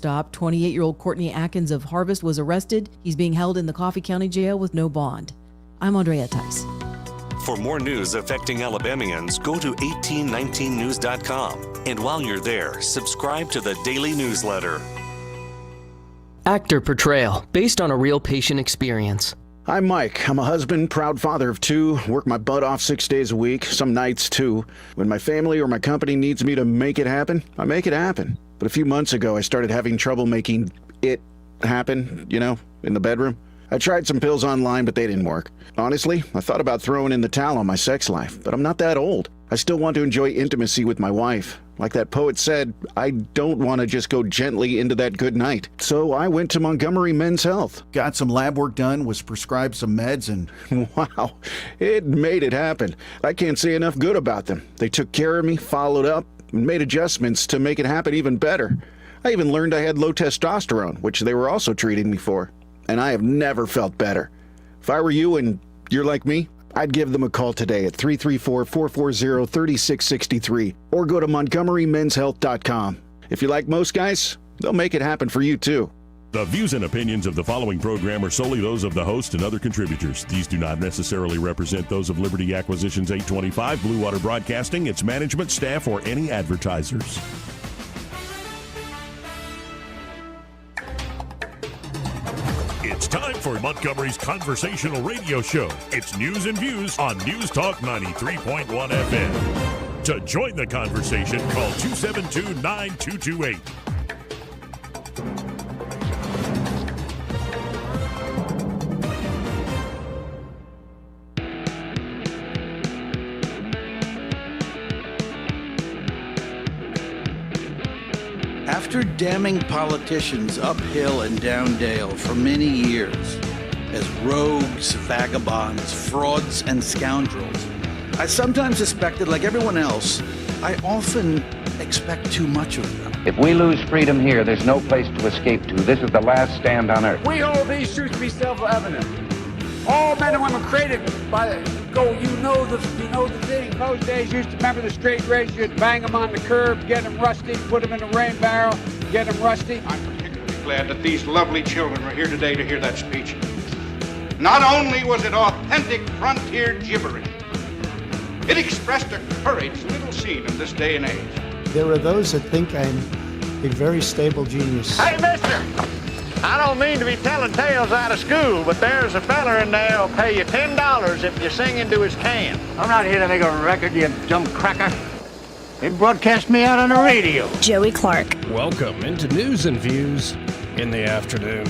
stop. 28-year-old Courtney Atkins of Harvest was arrested. He's being held in the Coffee County Jail with no bond. I'm Andrea Tice. For more news affecting Alabamians, go to 1819news.com. And while you're there, subscribe to the daily newsletter. Actor portrayal, based on a real patient experience. I'm Mike. I'm a husband, proud father of two, work my butt off 6 days a week, some nights too. When my family or my company needs me to make it happen, I make it happen. But a few months ago, I started having trouble making it happen, in the bedroom. I tried some pills online, but they didn't work. Honestly, I thought about throwing in the towel on my sex life, but I'm not that old. I still want to enjoy intimacy with my wife. Like that poet said, I don't want to just go gently into that good night. So I went to Montgomery Men's Health. Got some lab work done, was prescribed some meds, and wow, it made it happen. I can't say enough good about them. They took care of me, followed up, and made adjustments to make it happen even better. I even learned I had low testosterone, which they were also treating me for. And I have never felt better. If I were you and you're like me, I'd give them a call today at 334-440-3663 or go to montgomerymenshealth.com. If you like most guys, they'll make it happen for you too. The views and opinions of the following program are solely those of the host and other contributors. These do not necessarily represent those of Liberty Acquisitions 825, Blue Water Broadcasting, its management, staff, or any advertisers. It's time for Montgomery's conversational radio show. It's News and Views on News Talk 93.1 FM. To join the conversation, call 272-9228. After damning politicians uphill and down dale for many years as rogues, vagabonds, frauds, and scoundrels, I sometimes suspected, like everyone else, I often expect too much of them. If we lose freedom here, there's no place to escape to. This is the last stand on earth. We hold these truths to be self-evident. All men and women created by you know the thing. Those days you used to remember the straight razor, you'd bang them on the curb, get them rusty, put them in a rain barrel, get them rusty. I'm particularly glad that these lovely children are here today to hear that speech. Not only was it authentic frontier gibberish, it expressed a courage little seen in this day and age. There are those that think I'm a very stable genius. Hey, mister! I don't mean to be telling tales out of school, but there's a feller in there who'll pay you $10 if you sing into his can. I'm not here to make a record, you dumb cracker. They broadcast me out on the radio. Joey Clark. Welcome into News and Views in the afternoon.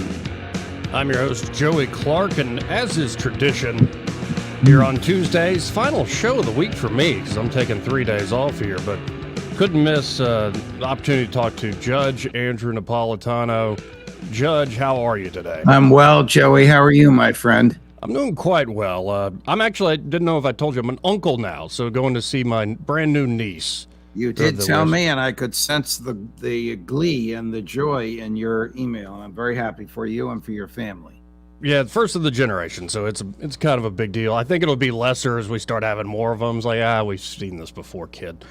I'm your host, Joey Clark, and as is tradition, here on Tuesdays, final show of the week for me, because I'm taking 3 days off here, but couldn't miss the opportunity to talk to Judge Andrew Napolitano. Judge, how are you today? I'm well, Joey. How are you, my friend? I'm doing quite well. I didn't know if I told you, I'm an uncle now, so going to see my brand new niece. You did tell me, and I could sense the glee and the joy in your email. I'm very happy for you and for your family. Yeah, first of the generation, so it's kind of a big deal. I think it'll be lesser as we start having more of them. It's like, we've seen this before, kid.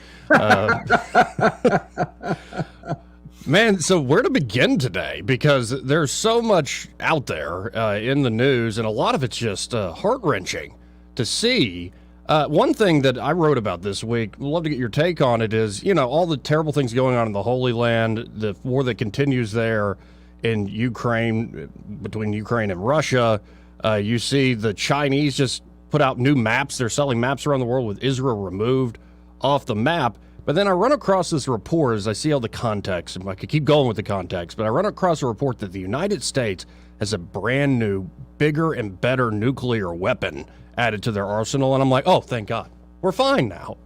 Man, so where to begin today? Because there's so much out there in the news, and a lot of it's just heart-wrenching to see. One thing that I wrote about this week, I'd love to get your take on it, is, all the terrible things going on in the Holy Land, the war that continues there in Ukraine, between Ukraine and Russia. You see the Chinese just put out new maps. They're selling maps around the world with Israel removed off the map. But then I run across this report as I see all the context, and I could keep going with the context, but I run across a report that the United States has a brand new, bigger and better nuclear weapon added to their arsenal. And I'm like, oh, thank God. We're fine now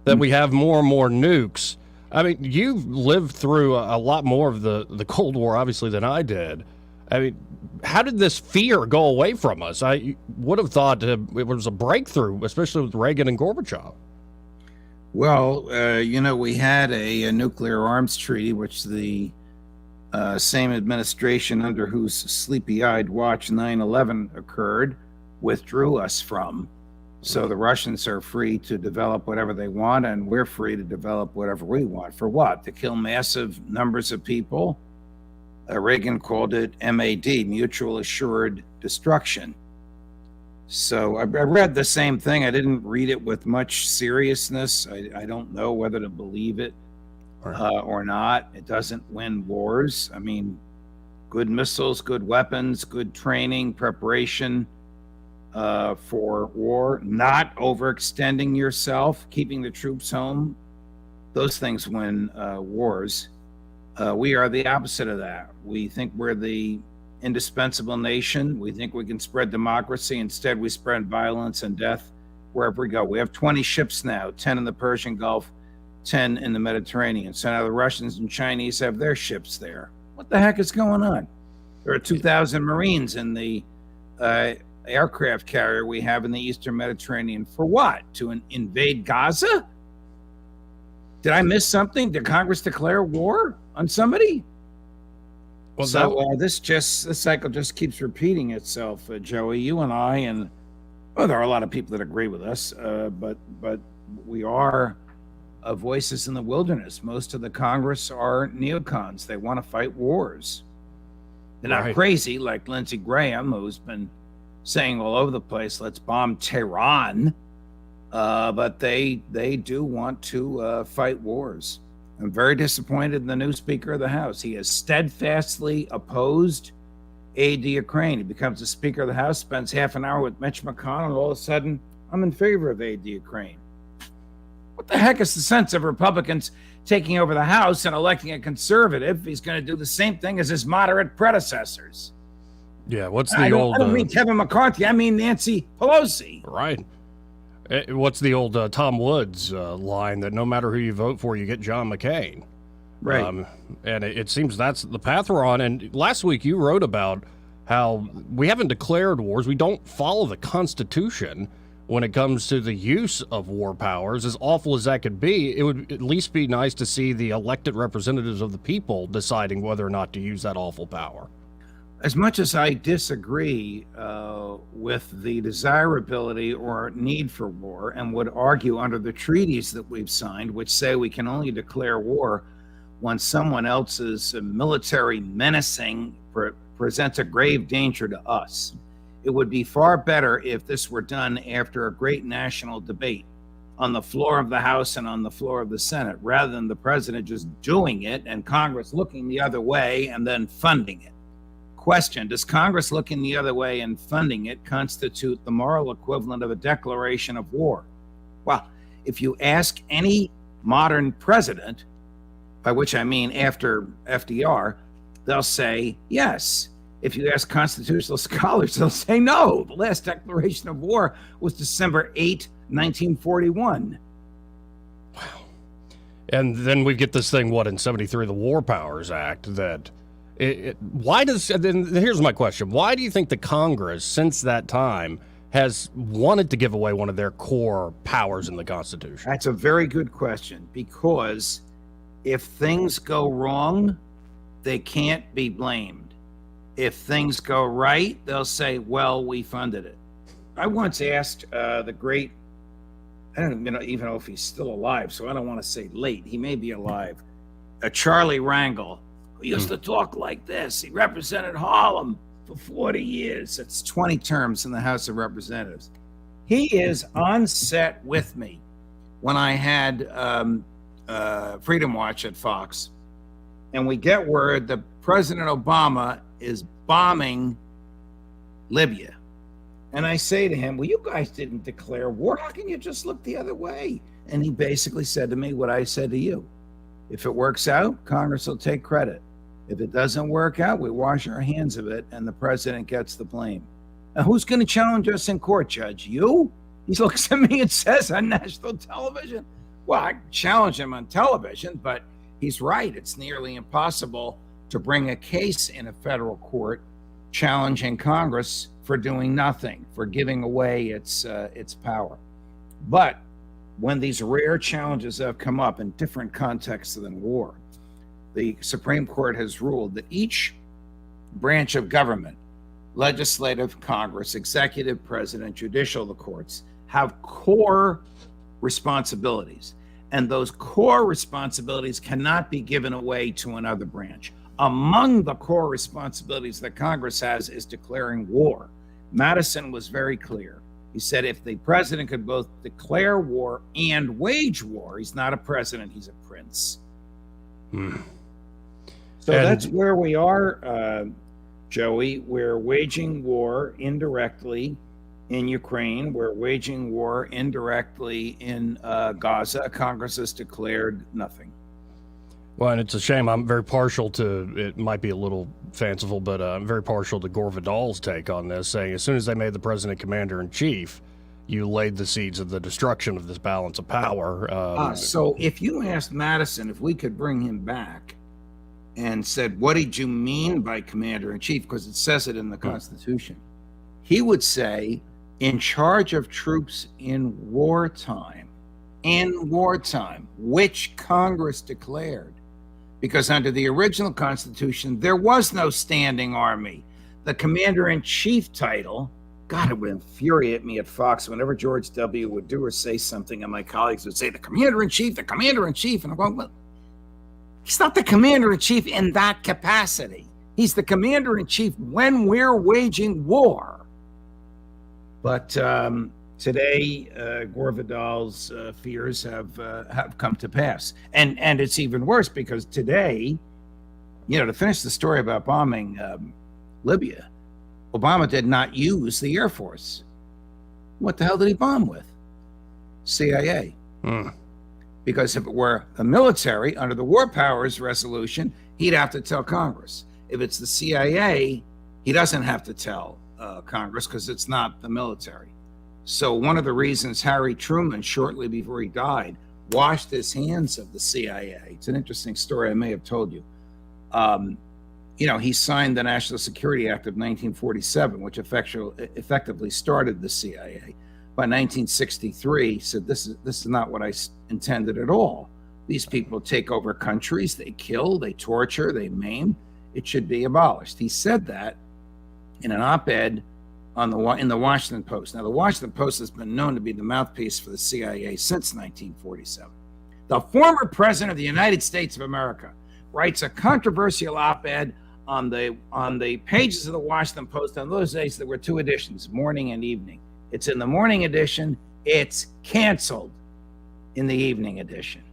that we have more and more nukes. I mean, you've lived through a lot more of the Cold War, obviously, than I did. I mean, how did this fear go away from us? I would have thought it was a breakthrough, especially with Reagan and Gorbachev. Well, we had a nuclear arms treaty, which the same administration under whose sleepy-eyed watch 9/11 occurred withdrew us from. So the Russians are free to develop whatever they want, and we're free to develop whatever we want. For what? To kill massive numbers of people? Reagan called it MAD, Mutual Assured Destruction. So I read the same thing. I didn't read it with much seriousness. I don't know whether to believe it or not. It doesn't win wars. I mean, good missiles, good weapons, good training, preparation for war, not overextending yourself, keeping the troops home. Those things win wars. We are the opposite of that. We think we're the indispensable nation. We think we can spread democracy. Instead, we spread violence and death wherever we go. We have 20 ships now, 10 in the Persian Gulf, 10 in the Mediterranean. So now the Russians and Chinese have their ships there. What the heck is going on? There are 2,000 Marines in the aircraft carrier we have in the Eastern Mediterranean. For what? To invade Gaza? Did I miss something? Did Congress declare war on somebody? Well, so this cycle just keeps repeating itself, Joey. You and I, and there are a lot of people that agree with us, but we are voices in the wilderness. Most of the Congress are neocons. They want to fight wars. They're not crazy like Lindsey Graham, who's been saying all over the place, "Let's bomb Tehran," but they do want to fight wars. I'm very disappointed in the new Speaker of the House. He has steadfastly opposed aid to Ukraine. He becomes the Speaker of the House, spends half an hour with Mitch McConnell, and all of a sudden, I'm in favor of aid to Ukraine. What the heck is the sense of Republicans taking over the House and electing a conservative? He's going to do the same thing as his moderate predecessors. Yeah, what's I don't mean Kevin McCarthy. I mean Nancy Pelosi. Right. What's the old Tom Woods line that no matter who you vote for, you get John McCain? Right. And it seems that's the path we're on. And last week you wrote about how we haven't declared wars. We don't follow the Constitution when it comes to the use of war powers. As awful as that could be, it would at least be nice to see the elected representatives of the people deciding whether or not to use that awful power. As much as I disagree with the desirability or need for war, and would argue under the treaties that we've signed, which say we can only declare war when someone else's military menacing presents a grave danger to us, it would be far better if this were done after a great national debate on the floor of the House and on the floor of the Senate, rather than the president just doing it and Congress looking the other way and then funding it. Question: does Congress looking the other way and funding it constitute the moral equivalent of a declaration of war? Well, if you ask any modern president, by which I mean after FDR, they'll say yes. If you ask constitutional scholars, they'll say no. The last declaration of war was December 8, 1941. Wow. And then we get this thing, in 73, the War Powers Act, that... here's my question. Why do you think the Congress, since that time, has wanted to give away one of their core powers in the Constitution? That's a very good question, because if things go wrong, they can't be blamed. If things go right, they'll say, well, we funded it. I once asked the great, I don't even know if he's still alive, so I don't want to say late. He may be alive. Charlie Rangel, who used to talk like this. He represented Harlem for 40 years. That's 20 terms in the House of Representatives. He is on set with me when I had Freedom Watch at Fox. And we get word that President Obama is bombing Libya. And I say to him, well, you guys didn't declare war. How can you just look the other way? And he basically said to me what I said to you. If it works out, Congress will take credit. If it doesn't work out, we wash our hands of it and the president gets the blame. Now, who's going to challenge us in court, Judge? You? He looks at me and says on national television. Well, I challenge him on television, but he's right. It's nearly impossible to bring a case in a federal court challenging Congress for doing nothing, for giving away its power. But when these rare challenges have come up in different contexts than war, the Supreme Court has ruled that each branch of government, legislative, Congress, executive, president, judicial, the courts, have core responsibilities. And those core responsibilities cannot be given away to another branch. among the core responsibilities that Congress has is declaring war. Madison was very clear. He said if the president could both declare war and wage war, he's not a president, he's a prince. So that's where we are, Joey. We're waging war indirectly in Ukraine. We're waging war indirectly in Gaza. Congress has declared nothing. Well, and it's a shame. I'm very partial to, it might be a little fanciful, but I'm very partial to Gore Vidal's take on this, saying as soon as they made the president commander-in-chief, you laid the seeds of the destruction of this balance of power. So if you asked Madison if we could bring him back and said, what did you mean by commander-in-chief? Because it says it in the Constitution. He would say, in charge of troops in wartime, which Congress declared. Because under the original Constitution, there was no standing army. The commander-in-chief title, God, it would infuriate me at Fox whenever George W. would do or say something, and my colleagues would say, the commander-in-chief, and I'm going, well, he's not the commander-in-chief in that capacity. He's the commander-in-chief when we're waging war. But today, Gore Vidal's fears have come to pass, and it's even worse because today, to finish the story about bombing Libya, Obama did not use the Air Force. What the hell did he bomb with? CIA. Because if it were the military under the War Powers Resolution, he'd have to tell Congress. If it's the CIA, he doesn't have to tell Congress because it's not the military. So one of the reasons Harry Truman, shortly before he died, washed his hands of the CIA. It's an interesting story I may have told you. He signed the National Security Act of 1947, which effectively started the CIA. By 1963, he said, this is not what I intended at all. These people take over countries, they kill, they torture, they maim. It should be abolished. He said that in an op-ed in the Washington Post. Now, the Washington Post has been known to be the mouthpiece for the CIA since 1947. The former president of the United States of America writes a controversial op-ed on the pages of the Washington Post. On those days, there were two editions, morning and evening. It's in the morning edition. It's canceled in the evening edition.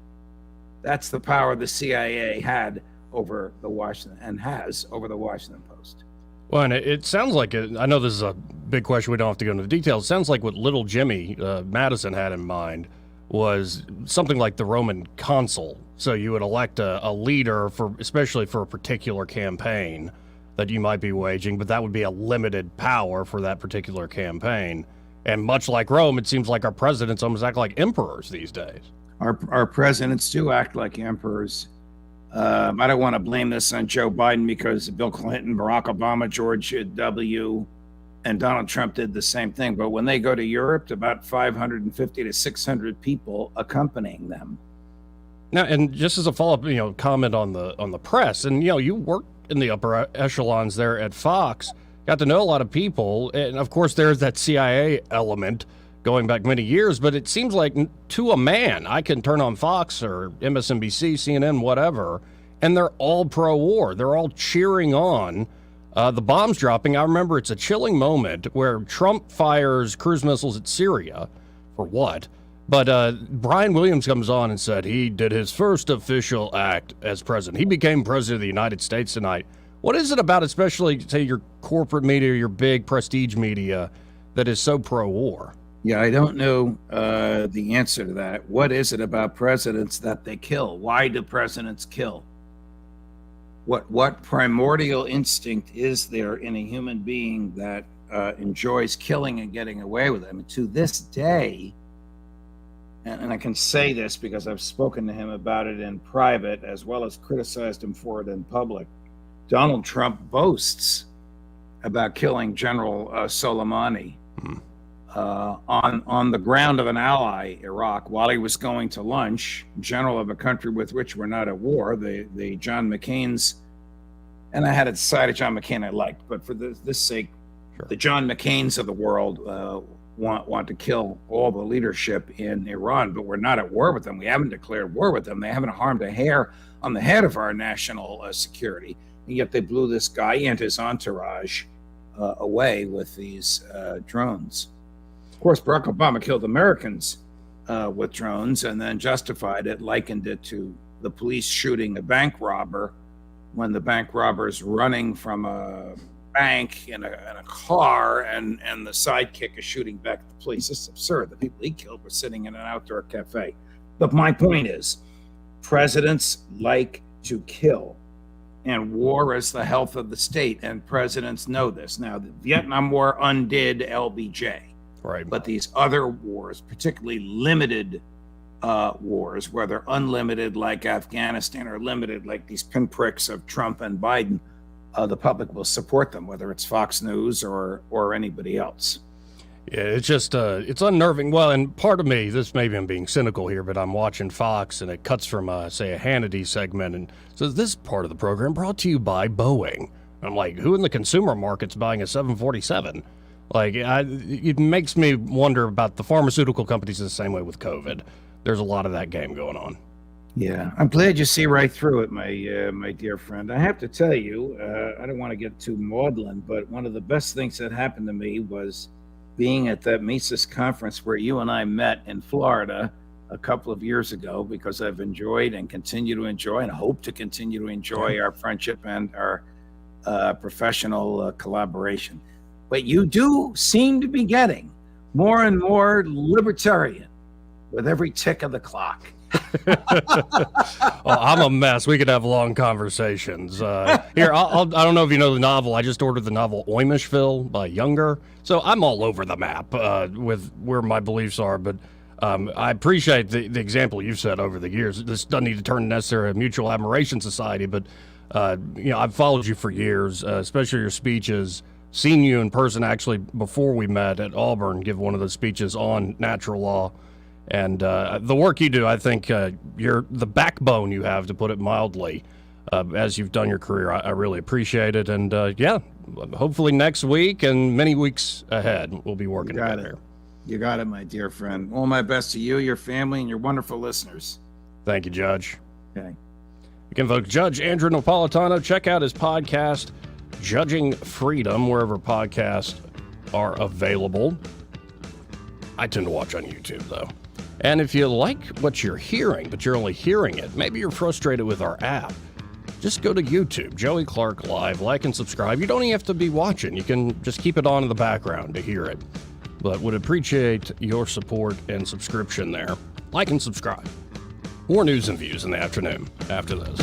That's the power the CIA had over the Washington and has over the Washington Post. Well, and it sounds like, I know this is a big question, we don't have to go into the details. It sounds like what little Jimmy Madison had in mind was something like the Roman consul. So you would elect a leader, especially for a particular campaign that you might be waging, but that would be a limited power for that particular campaign. And much like Rome, it seems like our presidents almost act like emperors these days. Our presidents do act like emperors. I don't want to blame this on Joe Biden because Bill Clinton, Barack Obama, George W., and Donald Trump did the same thing. But when they go to Europe, about 550 to 600 people accompanying them. Now, and just as a follow-up, comment on the press, and you worked in the upper echelons there at Fox, got to know a lot of people, and of course there's that CIA element going back many years, but it seems like to a man, I can turn on Fox or MSNBC, CNN, whatever, and they're all pro-war. They're all cheering on the bombs dropping. I remember it's a chilling moment where Trump fires cruise missiles at Syria. For what? But Brian Williams comes on and said he did his first official act as president. He became president of the United States tonight. What is it about, especially, say, your corporate media, your big prestige media, that is so pro-war? Yeah, I don't know the answer to that. What is it about presidents that they kill? Why do presidents kill? What primordial instinct is there in a human being that enjoys killing and getting away with it? I mean, to this day, and I can say this because I've spoken to him about it in private as well as criticized him for it in public, Donald Trump boasts about killing General Soleimani on the ground of an ally, Iraq, while he was going to lunch, general of a country with which we're not at war, the John McCain's, and I had a side of John McCain I liked, but for this sake, sure. The John McCains of the world want to kill all the leadership in Iran, but we're not at war with them. We haven't declared war with them. They haven't harmed a hair on the head of our national security. and yet they blew this guy and his entourage away with these drones. Of course, Barack Obama killed Americans with drones and then justified it, likened it to the police shooting a bank robber when the bank robber's running from a bank in a car and the sidekick is shooting back at the police. It's absurd. The people he killed were sitting in an outdoor cafe. But my point is, presidents like to kill, and war is the health of the state, and presidents know this. Now, the Vietnam War undid LBJ. Right. But these other wars, particularly limited wars, where they're unlimited like Afghanistan or limited like these pinpricks of Trump and Biden, the public will support them, whether it's Fox News or anybody else. Yeah, it's just, it's unnerving. Well, and part of me, this maybe I'm being cynical here, but I'm watching Fox and it cuts from, say, a Hannity segment and says this part of the program brought to you by Boeing. I'm like, who in the consumer market's buying a 747? Like, it makes me wonder about the pharmaceutical companies the same way with COVID. There's a lot of that game going on. Yeah, I'm glad you see right through it, my dear friend. I have to tell you, I don't want to get too maudlin, but one of the best things that happened to me was being at that Mises conference where you and I met in Florida a couple of years ago, because I've enjoyed and continue to enjoy and hope to continue to enjoy our friendship and our professional collaboration. But you do seem to be getting more and more libertarian with every tick of the clock. Oh, I'm a mess. We could have long conversations. Here, I don't know if you know the novel. I just ordered the novel Oimishville by Younger. So I'm all over the map with where my beliefs are. But I appreciate the example you've set over the years. This doesn't need to turn necessarily a mutual admiration society. But, I've followed you for years, especially your speeches. Seen you in person actually before we met at Auburn give one of the speeches on natural law. And the work you do, I think you're the backbone you have, to put it mildly, as you've done your career. I really appreciate it. And hopefully next week and many weeks ahead, we'll be working together. You got it, my dear friend. All my best to you, your family, and your wonderful listeners. Thank you, Judge. Okay. Again, folks, Judge Andrew Napolitano. Check out his podcast, Judging Freedom, wherever podcasts are available. I tend to watch on YouTube, though. And if you like what you're hearing, but you're only hearing it, maybe you're frustrated with our app, just go to YouTube, Joey Clark Live, like and subscribe. You don't even have to be watching. You can just keep it on in the background to hear it. But would appreciate your support and subscription there. Like and subscribe. More news and views in the afternoon after this.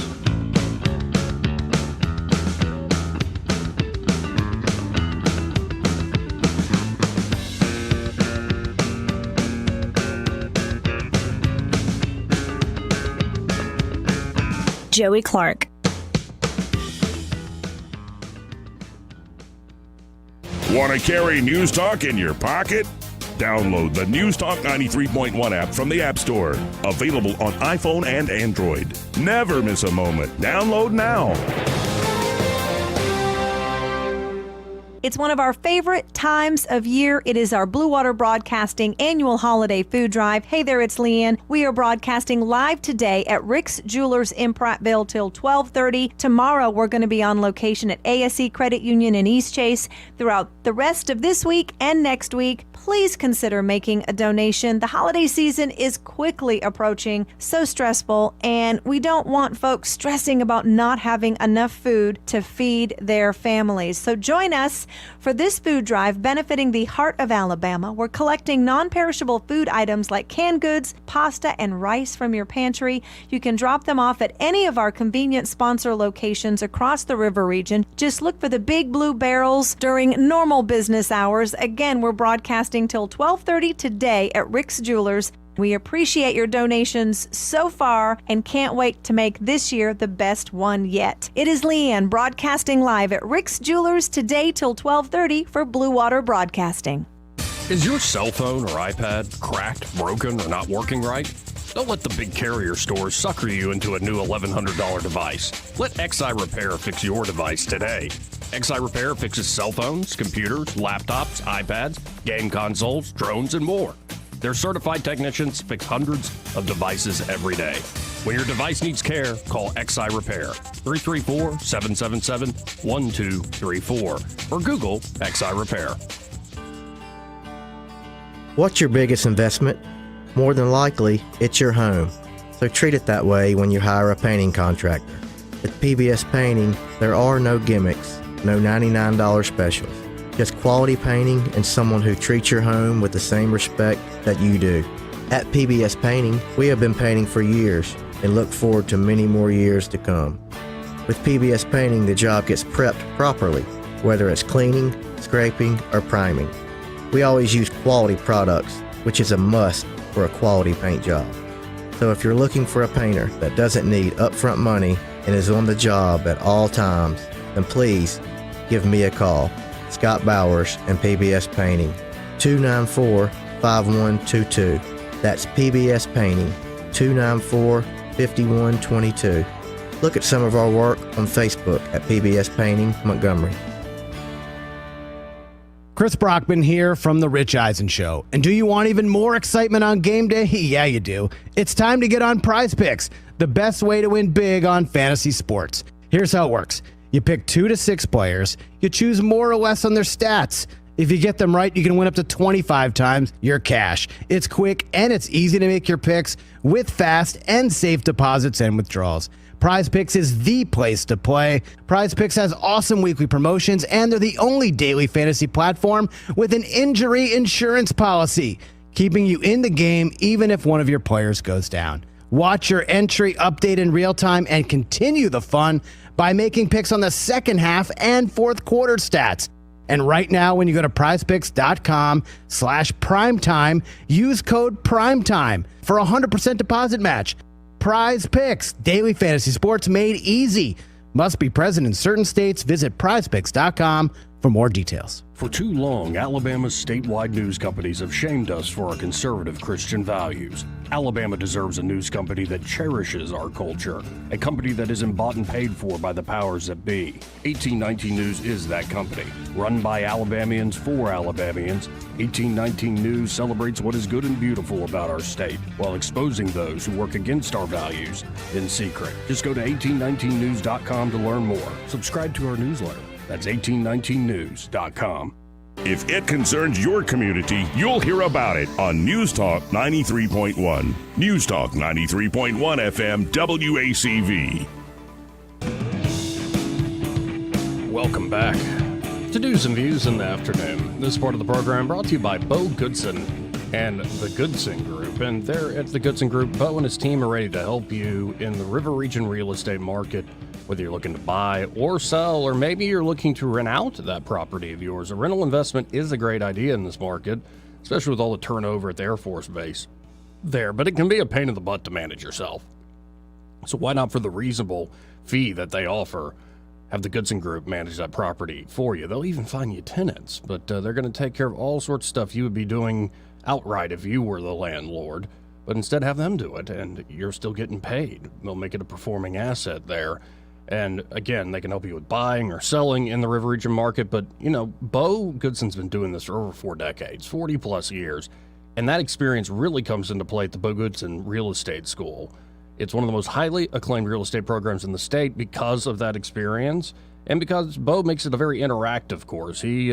Joey Clark. Want to carry News Talk in your pocket? Download the News Talk 93.1 app from the App Store. Available on iPhone and Android. Never miss a moment. Download now. It's one of our favorite times of year. It is our Blue Water Broadcasting annual holiday food drive. Hey there, it's Leanne. We are broadcasting live today at Rick's Jewelers in Prattville till 12:30. Tomorrow, we're going to be on location at ASE Credit Union in East Chase. Throughout the rest of this week and next week, please consider making a donation. The holiday season is quickly approaching, so stressful, and we don't want folks stressing about not having enough food to feed their families. So join us for this food drive benefiting the heart of Alabama. We're collecting non-perishable food items like canned goods, pasta, and rice from your pantry. You can drop them off at any of our convenient sponsor locations across the river region. Just look for the big blue barrels during normal business hours. Again, we're broadcasting till 12:30 today at Rick's Jewelers. We appreciate your donations so far and can't wait to make this year the best one yet. It is Leanne broadcasting live at Rick's Jewelers today till 12:30 for Blue Water Broadcasting. Is your cell phone or iPad cracked, broken, or not working right? Don't let the big carrier stores sucker you into a new $1,100 device. Let XI Repair fix your device today. XI Repair fixes cell phones, computers, laptops, iPads, game consoles, drones, and more. Their certified technicians fix hundreds of devices every day. When your device needs care, call XI Repair, 334-777-1234, or Google XI Repair. What's your biggest investment? More than likely, it's your home. So treat it that way when you hire a painting contractor. At PBS Painting, there are no gimmicks, no $99 specials. Just quality painting and someone who treats your home with the same respect that you do. At PBS Painting, we have been painting for years and look forward to many more years to come. With PBS Painting, the job gets prepped properly, whether it's cleaning, scraping, or priming. We always use quality products, which is a must for a quality paint job. So if you're looking for a painter that doesn't need upfront money and is on the job at all times, then please give me a call. Scott Bowers and PBS Painting, 294-5122. That's PBS Painting, 294-5122. Look at some of our work on Facebook at PBS Painting Montgomery. Chris Brockman here from The Rich Eisen Show. And do you want even more excitement on game day? Yeah, you do. It's time to get on Prize Picks, the best way to win big on fantasy sports. Here's how it works. You pick 2 to 6 players. You choose more or less on their stats. If you get them right, you can win up to 25 times your cash. It's quick and it's easy to make your picks with fast and safe deposits and withdrawals. Prize Picks is the place to play. Prize Picks has awesome weekly promotions, and they're the only daily fantasy platform with an injury insurance policy, keeping you in the game even if one of your players goes down. Watch your entry update in real time and continue the fun by making picks on the second half and fourth quarter stats. And right now, when you go to prizepicks.com/primetime, use code PRIMETIME for a 100% deposit match. Prize Picks, daily fantasy sports made easy. Must be present in certain states. Visit prizepicks.com for more details. For too long, Alabama's statewide news companies have shamed us for our conservative Christian values. Alabama deserves a news company that cherishes our culture, a company that isn't bought and paid for by the powers that be. 1819 News is that company. Run by Alabamians for Alabamians, 1819 News celebrates what is good and beautiful about our state, while exposing those who work against our values in secret. Just go to 1819news.com to learn more. Subscribe to our newsletter. That's 1819news.com. If it concerns your community, you'll hear about it on News Talk 93.1. News Talk 93.1 FM WACV. Welcome back to News and Views in the Afternoon. This part of the program brought to you by Bo Goodson and the Goodson Group. And there at the Goodson Group, Bo and his team are ready to help you in the River Region real estate market. Whether you're looking to buy or sell, or maybe you're looking to rent out that property of yours, a rental investment is a great idea in this market, especially with all the turnover at the Air Force Base there. But it can be a pain in the butt to manage yourself. So why not, for the reasonable fee that they offer, have the Goodson Group manage that property for you? They'll even find you tenants, but they're going to take care of all sorts of stuff you would be doing outright if you were the landlord. But instead have them do it, and you're still getting paid. They'll make it a performing asset there. And again, they can help you with buying or selling in the River Region market. But, you know, Bo Goodson's been doing this for over 4 decades, 40 plus years. And that experience really comes into play at the Bo Goodson Real Estate School. It's one of the most highly acclaimed real estate programs in the state because of that experience. And because Bo makes it a very interactive course. He's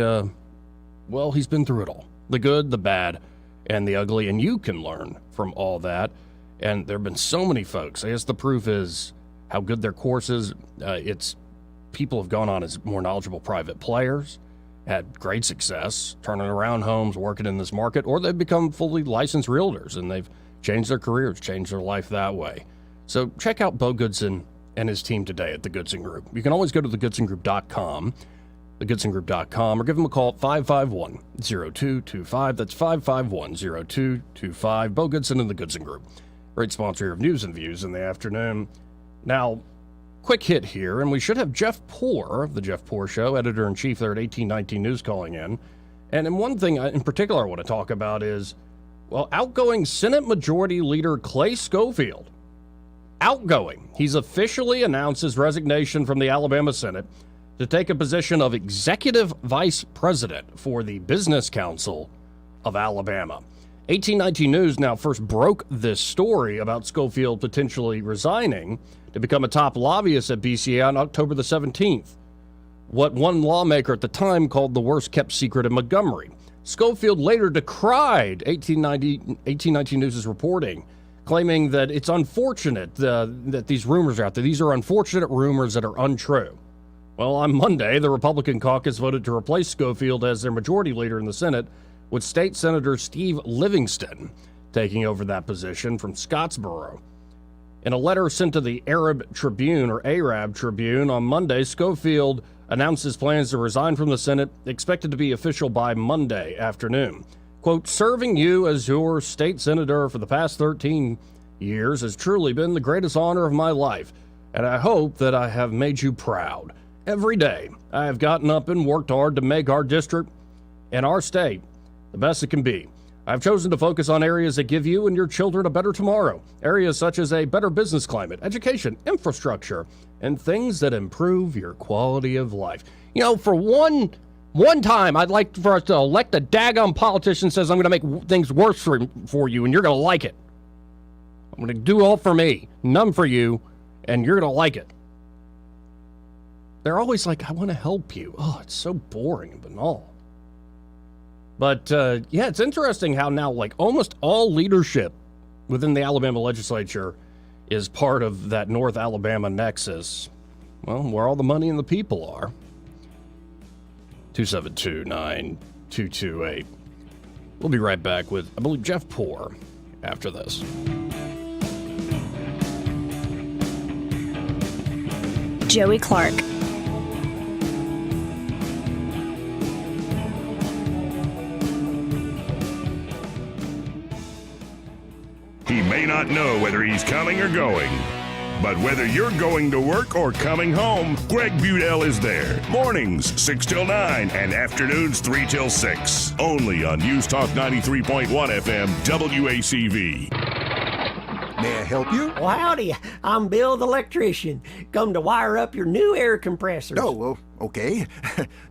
been through it all. The good, the bad, and the ugly. And you can learn from all that. And there have been so many folks. I guess the proof is how good their course is. It's people have gone on as more knowledgeable private players, had great success turning around homes, working in this market, or they've become fully licensed realtors and they've changed their careers, changed their life that way. So check out Bo Goodson and his team today at the Goodson Group. You can always go to thegoodsongroup.com, thegoodsongroup.com, or give them a call at 551-0225. That's 551-0225. Bo Goodson and the Goodson Group. Great sponsor of News and Views in the afternoon. Now, quick hit here, and we should have Jeff Poor of The Jeff Poor Show, editor-in-chief there at 1819 News, calling in. And one thing in particular I want to talk about is, well, outgoing Senate Majority Leader Clay Schofield. Outgoing. He's officially announced his resignation from the Alabama Senate to take a position of Executive Vice President for the Business Council of Alabama. 1819 News now first broke this story about Schofield potentially resigning to become a top lobbyist at BCA on October the 17th. What one lawmaker at the time called the worst kept secret in Montgomery. Schofield later decried 1819 News' reporting, claiming that it's unfortunate that these rumors are out there. These are unfortunate rumors that are untrue. Well, on Monday, the Republican caucus voted to replace Schofield as their majority leader in the Senate, with State Senator Steve Livingston taking over that position from Scottsboro. In a letter sent to the Arab Tribune on Monday, Schofield announced his plans to resign from the Senate, expected to be official by Monday afternoon. Quote, serving you as your state senator for the past 13 years has truly been the greatest honor of my life, and I hope that I have made you proud. Every day, I have gotten up and worked hard to make our district and our state the best it can be. I've chosen to focus on areas that give you and your children a better tomorrow. Areas such as a better business climate, education, infrastructure, and things that improve your quality of life. You know, for one time, I'd like for us to elect a daggone politician who says, I'm going to make things worse for you, and you're going to like it. I'm going to do all for me, none for you, and you're going to like it. They're always like, I want to help you. Oh, it's so boring and banal. But, yeah, it's interesting how now, like, almost all leadership within the Alabama legislature is part of that North Alabama nexus. Well, where all the money and the people are. 272-9228. We'll be right back with, I believe, Jeff Poor after this. Joey Clark. He may not know whether he's coming or going, but whether you're going to work or coming home, Greg Budell is there. Mornings 6 till 9 and afternoons 3 till 6. Only on News Talk 93.1 FM WACV. May I help you? Well, howdy. I'm Bill the electrician. Come to wire up your new air compressors. Oh, well, okay.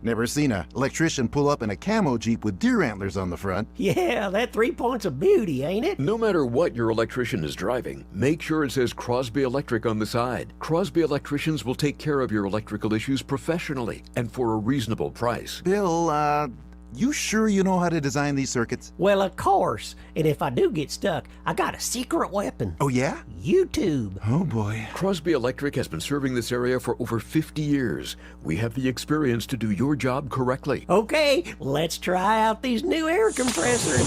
Never seen an electrician pull up in a camo Jeep with deer antlers on the front. Yeah, that 3 points of beauty, ain't it? No matter what your electrician is driving, make sure it says Crosby Electric on the side. Crosby Electricians will take care of your electrical issues professionally and for a reasonable price. Bill, you sure you know how to design these circuits? Well, of course. And if I do get stuck, I got a secret weapon. Oh, yeah? YouTube. Oh, boy. Crosby Electric has been serving this area for over 50 years. We have the experience to do your job correctly. Okay, let's try out these new air compressors.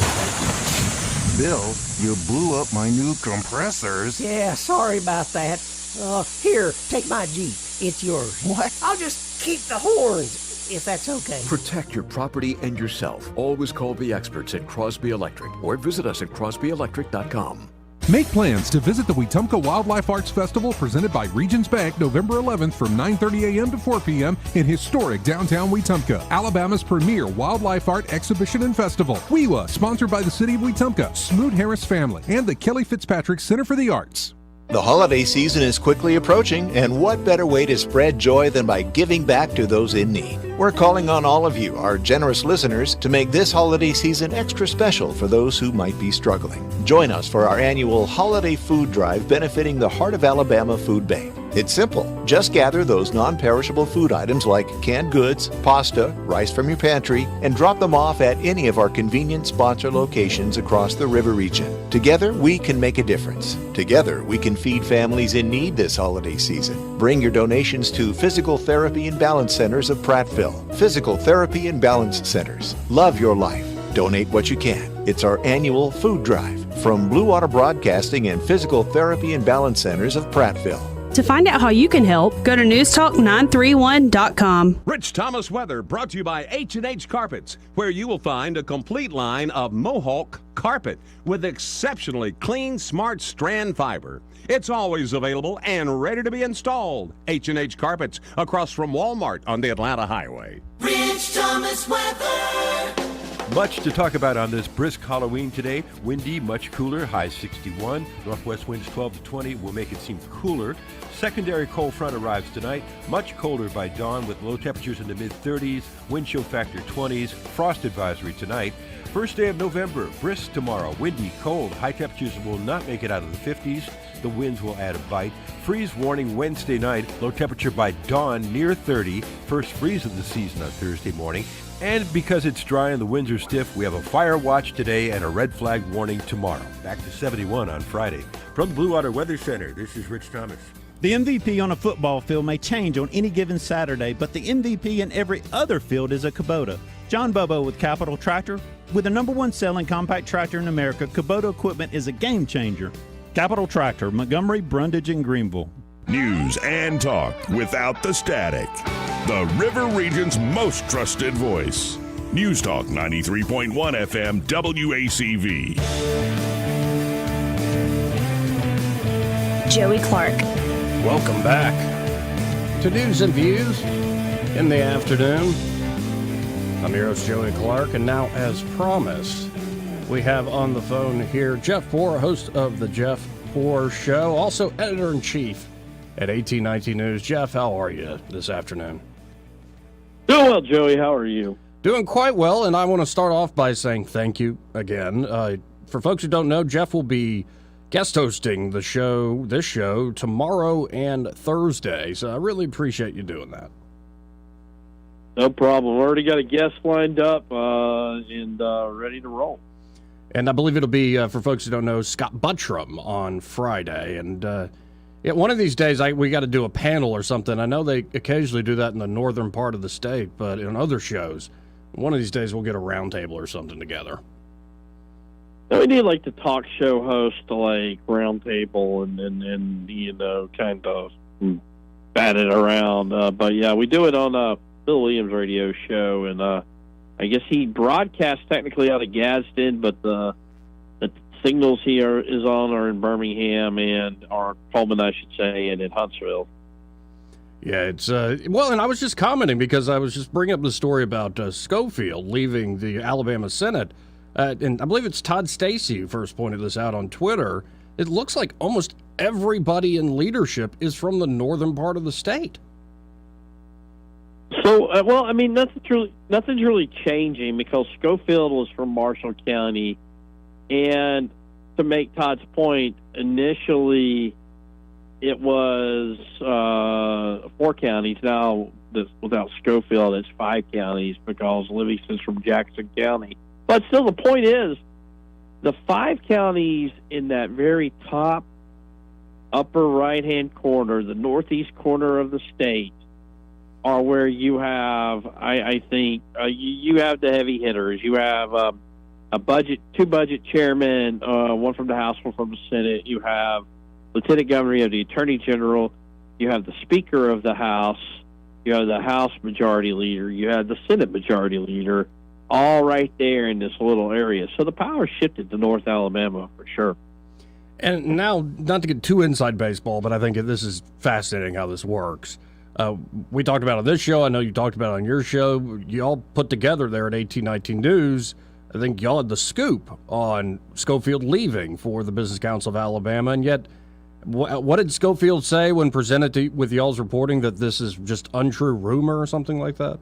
Bill, you blew up my new compressors. Yeah, sorry about that. Here, take my Jeep. It's yours. What? I'll just keep the horns, if that's okay. Protect your property and yourself. Always call the experts at Crosby Electric or visit us at crosbyelectric.com. Make plans to visit the Wetumpka Wildlife Arts Festival presented by Regions Bank November 11th from 9:30 a.m. to 4 p.m. in historic downtown Wetumpka, Alabama's premier wildlife art exhibition and festival. WEWA, sponsored by the City of Wetumpka, Smoot Harris Family, and the Kelly Fitzpatrick Center for the Arts. The holiday season is quickly approaching, and what better way to spread joy than by giving back to those in need? We're calling on all of you, our generous listeners, to make this holiday season extra special for those who might be struggling. Join us for our annual holiday food drive benefiting the Heart of Alabama Food Bank. It's simple. Just gather those non-perishable food items like canned goods, pasta, rice from your pantry, and drop them off at any of our convenient sponsor locations across the river region. Together, we can make a difference. Together, we can feed families in need this holiday season. Bring your donations to Physical Therapy and Balance Centers of Prattville. Physical Therapy and Balance Centers. Love your life. Donate what you can. It's our annual food drive from Blue Water Broadcasting and Physical Therapy and Balance Centers of Prattville. To find out how you can help, go to newstalk931.com. Rich Thomas weather brought to you by H&H Carpets, where you will find a complete line of Mohawk carpet with exceptionally clean, smart strand fiber. It's always available and ready to be installed. H&H Carpets across from Walmart on the Atlanta Highway. Rich Thomas weather. Much to talk about on this brisk Halloween today. Windy, much cooler, high 61. Northwest winds 12 to 20 will make it seem cooler. Secondary cold front arrives tonight. Much colder by dawn with low temperatures in the mid-30s. Wind chill factor 20s. Frost advisory tonight. First day of November, brisk tomorrow. Windy, cold. High temperatures will not make it out of the 50s. The winds will add a bite. Freeze warning Wednesday night. Low temperature by dawn near 30. First freeze of the season on Thursday morning. And because it's dry and the winds are stiff, we have a fire watch today and a red flag warning tomorrow. Back to 71 on Friday. From the Blue Water Weather Center, this is Rich Thomas. The MVP on a football field may change on any given Saturday, but the MVP in every other field is a Kubota. John Bobo with Capital Tractor. With the #1 selling compact tractor in America, Kubota equipment is a game changer. Capital Tractor, Montgomery, Brundage, and Greenville. News and talk without the static. The River Region's most trusted voice. News Talk 93.1 FM WACV. Joey Clark. Welcome back to News and Views in the afternoon. I'm your host, Joey Clark, and now, as promised, we have on the phone here Jeff Poor, host of The Jeff Poor Show, also editor-in-chief at 1819 News. Jeff, how are you this afternoon? Doing well, Joey. How are you? Doing quite well, and I want to start off by saying thank you again. For folks who don't know, Jeff will be guest hosting this show tomorrow and Thursday, so I really appreciate you doing that. No problem. Already got a guest lined up and ready to roll. And I believe it'll be, for folks who don't know, Scott Buttram on Friday. And one of these days, we got to do a panel or something. I know they occasionally do that in the northern part of the state, but in other shows, one of these days we'll get a roundtable or something together. We need like the talk show host to like roundtable and you know, kind of bat it around. But yeah, we do it on Bill Williams' radio show, and I guess he broadcasts technically out of Gadsden, but the signals he is on are in Birmingham and are Pullman, I should say, and in Huntsville. Yeah, it's well, and I was just commenting because I was just bringing up the story about Schofield leaving the Alabama Senate, and I believe it's Todd Stacy who first pointed this out on Twitter. It looks like almost everybody in leadership is from the northern part of the state. So, well, I mean, nothing's really changing because Schofield was from Marshall County, and to make Todd's point, initially it was 4 counties. Now, without Schofield, it's 5 counties because Livingston's from Jackson County. But still, the point is, the 5 counties in that very top upper right-hand corner, the northeast corner of the state, are where you have, I think, you have the heavy hitters. You have two budget chairmen, one from the House, one from the Senate. You have Lieutenant Governor, you have the Attorney General, you have the Speaker of the House, you have the House Majority Leader, you have the Senate Majority Leader, all right there in this little area. So the power shifted to North Alabama for sure. And now, not to get too inside baseball, but I think this is fascinating how this works. We talked about it on this show. I know you talked about it on your show. You all put together there at 1819 News. I think y'all had the scoop on Schofield leaving for the Business Council of Alabama. And yet, what did Schofield say when presented with y'all's reporting, that this is just untrue rumor or something like that?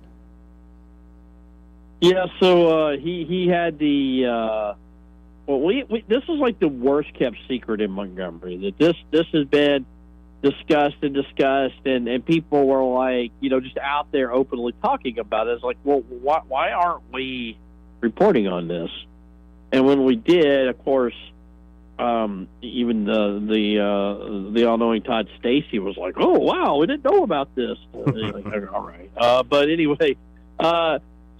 Yeah, so he had the this is like the worst kept secret in Montgomery, that this has been discussed, and people were like, you know, just out there openly talking about it. It's like, well, why aren't we reporting on this? And when we did, of course, even the all-knowing Todd Stacy was like, "Oh wow, we didn't know about this." Like, all right, but anyway,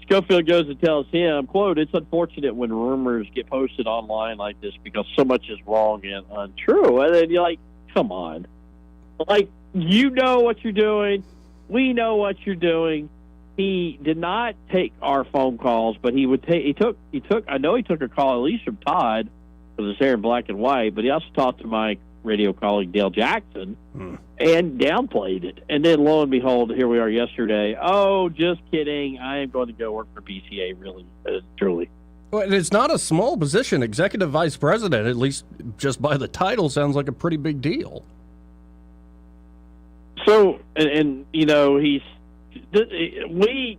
Schofield goes and tells him, quote, "It's unfortunate when rumors get posted online like this because so much is wrong and untrue." And then you're like, "Come on." Like, you know what you're doing. We know what you're doing. He did not take our phone calls, but he would take. He took. I know he took a call at least from Todd, because it's there in black and white. But he also talked to my radio colleague Dale Jackson and downplayed it. And then lo and behold, here we are yesterday. Oh, just kidding. I am going to go work for BCA. Really, truly. Well, and it's not a small position. Executive vice president, at least just by the title, sounds like a pretty big deal. So, and you know, the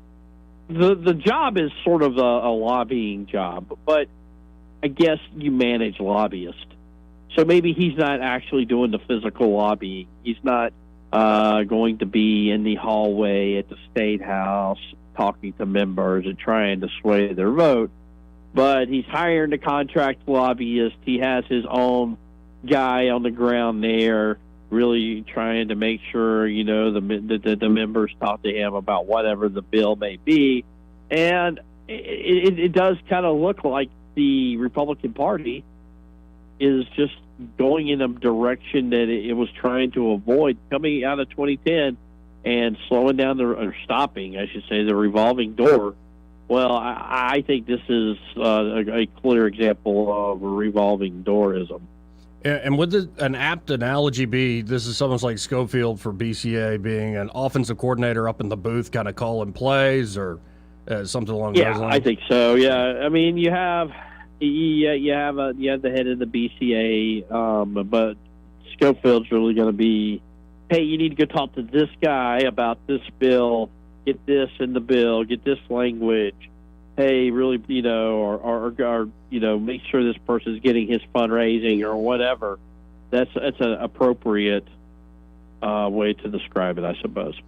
job is sort of a lobbying job, but I guess you manage lobbyists. So maybe he's not actually doing the physical lobbying. He's not going to be in the hallway at the State House talking to members and trying to sway their vote. But he's hiring the contract lobbyist. He has his own guy on the ground there, really trying to make sure, you know, the members talk to him about whatever the bill may be. And it does kind of look like the Republican Party is just going in a direction that it was trying to avoid coming out of 2010 and slowing down or stopping, I should say, the revolving door. Well, I think this is a clear example of a revolving doorism. And would an apt analogy be this is almost like Schofield for BCA being an offensive coordinator up in the booth kind of calling plays or something along those lines? Yeah, I think so. Yeah, I mean, you have the head of the BCA, but Schofield's really going to be, hey, you need to go talk to this guy about this bill, get this in the bill, get this language. Hey, really, you know, or you know, make sure this person's getting his fundraising or whatever. That's an appropriate way to describe it, I suppose.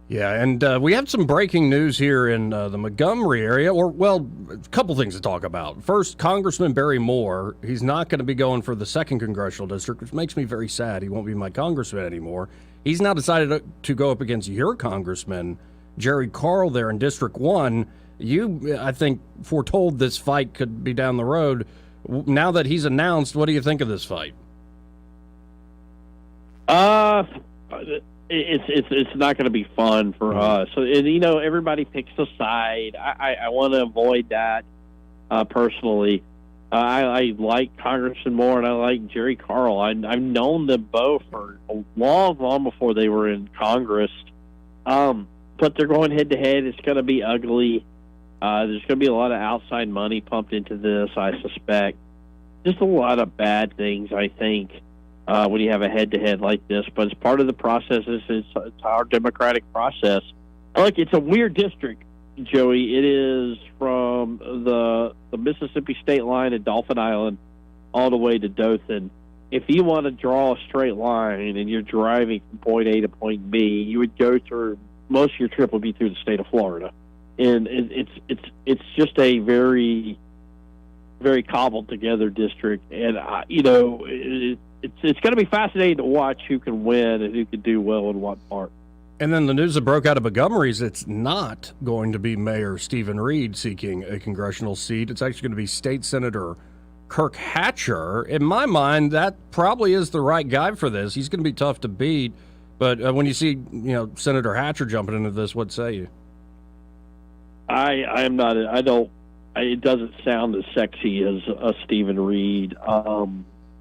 Yeah, and we have some breaking news here in the Montgomery area, a couple things to talk about. First, Congressman Barry Moore, he's not going to be going for the 2nd Congressional District, which makes me very sad. He won't be my congressman anymore. He's now decided to go up against your congressman, Jerry Carl, there in District 1. You, I think, foretold this fight could be down the road. Now that he's announced, what do you think of this fight? It's not going to be fun for us. So, and, you know, everybody picks a side. I want to avoid that personally. I like Congressman Moore and I like Jerry Carl. I've known them both for a long before they were in Congress. But they're going head to head. It's going to be ugly. There's going to be a lot of outside money pumped into this, I suspect. Just a lot of bad things, I think, when you have a head-to-head like this. But it's part of the process. It's our democratic process. Look, it's a weird district, Joey. It is from the Mississippi state line at Dauphin Island all the way to Dothan. If you want to draw a straight line and you're driving from point A to point B, you would go through, most of your trip would be through the state of Florida. And it's just a very, very cobbled together district, and you know, it's going to be fascinating to watch who can win and who can do well in what part. And then the news that broke out of Montgomery is it's not going to be Mayor Stephen Reed seeking a congressional seat. It's actually going to be State Senator Kirk Hatcher. In my mind, that probably is the right guy for this. He's going to be tough to beat, but when you see Senator Hatcher jumping into this, what say you? I am not. I don't. It doesn't sound as sexy as Stephen Reed,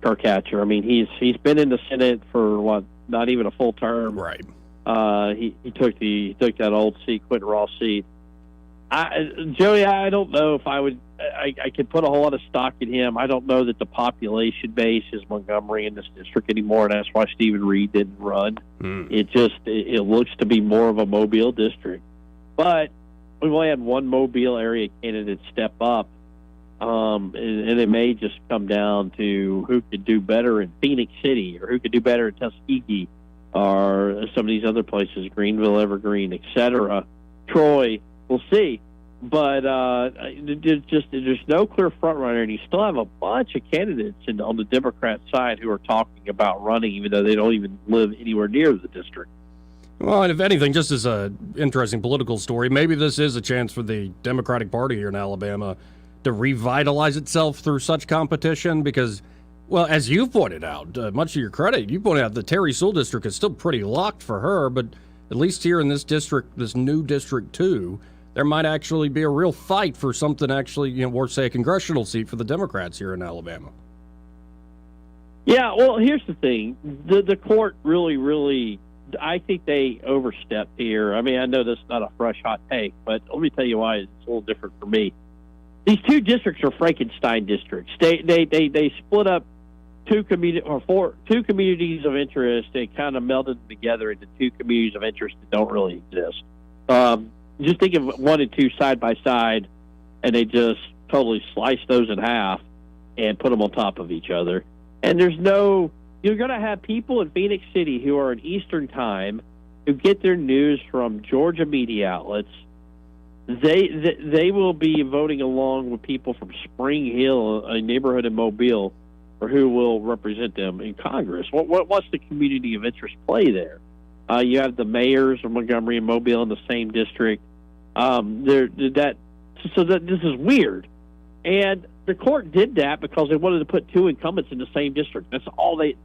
Kirk Hatcher. I mean, he's been in the Senate for not even a full term. Right. He took that old seat, Quentin Ross seat. Joey, I don't know if I would. I could put a whole lot of stock in him. I don't know that the population base is Montgomery in this district anymore, and that's why Stephen Reed didn't run. It looks to be more of a Mobile district, but we've only had one Mobile area candidate step up, and it may just come down to who could do better in Phoenix City or who could do better in Tuskegee or some of these other places, Greenville, Evergreen, etc. Troy, we'll see. But there's no clear front runner, and you still have a bunch of candidates on the Democrat side who are talking about running, even though they don't even live anywhere near the district. Well, and if anything, just as an interesting political story, maybe this is a chance for the Democratic Party here in Alabama to revitalize itself through such competition because, well, as you pointed out, much to your credit, you pointed out the Terry Sewell district is still pretty locked for her, but at least here in this district, this new District 2, there might actually be a real fight for something actually, worth, say, a congressional seat for the Democrats here in Alabama. Yeah, well, here's the thing. The court really, I think they overstepped here. I mean, I know that's not a fresh, hot take, but let me tell you why it's a little different for me. these two districts are Frankenstein districts. They split up two communities of interest. They kind of melded them together into two communities of interest that don't really exist. Just think of 1 and 2 side by side, and they just totally slice those in half and put them on top of each other. And you're going to have people in Phoenix City who are in Eastern Time who get their news from Georgia media outlets. They will be voting along with people from Spring Hill, a neighborhood in Mobile, or who will represent them in Congress. What's the community of interest play there? You have the mayors of Montgomery and Mobile in the same district. This is weird. And the court did that because they wanted to put two incumbents in the same district. That's all they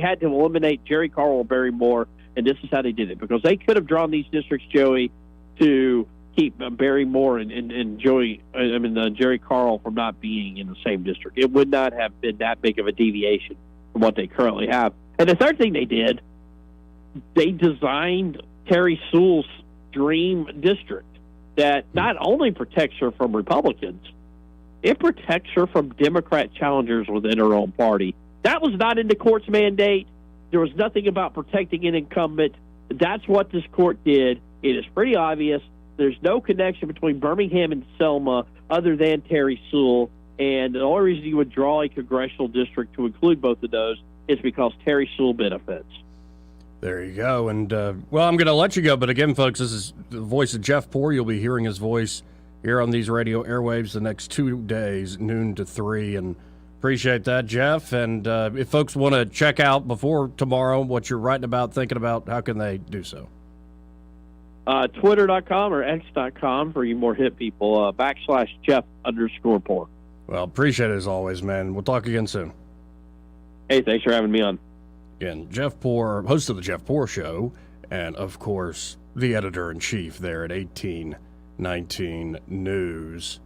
had to eliminate Jerry Carl or Barry Moore, and this is how they did it. Because they could have drawn these districts, Joey, to keep Barry Moore and Jerry Carl from not being in the same district. It would not have been that big of a deviation from what they currently have. And the third thing they did, they designed Terry Sewell's dream district that not only protects her from Republicans, it protects her from Democrat challengers within her own party. That was not in the court's mandate. There was nothing about protecting an incumbent. That's what this court did. It is pretty obvious. There's no connection between Birmingham and Selma other than Terry Sewell, and the only reason you would draw a congressional district to include both of those is because Terry Sewell benefits. There you go. And, I'm going to let you go. But again, folks, this is the voice of Jeff Poore. You'll be hearing his voice here on these radio airwaves the next 2 days, noon to 3. And appreciate that, Jeff. And if folks want to check out before tomorrow what you're writing about, thinking about, how can they do so? Twitter.com or X.com for you more hip people, /Jeff_Poore. Well, appreciate it as always, man. We'll talk again soon. Hey, thanks for having me on. Again, Jeff Poore, host of the Jeff Poore Show, and, of course, the editor-in-chief there at 1819 News.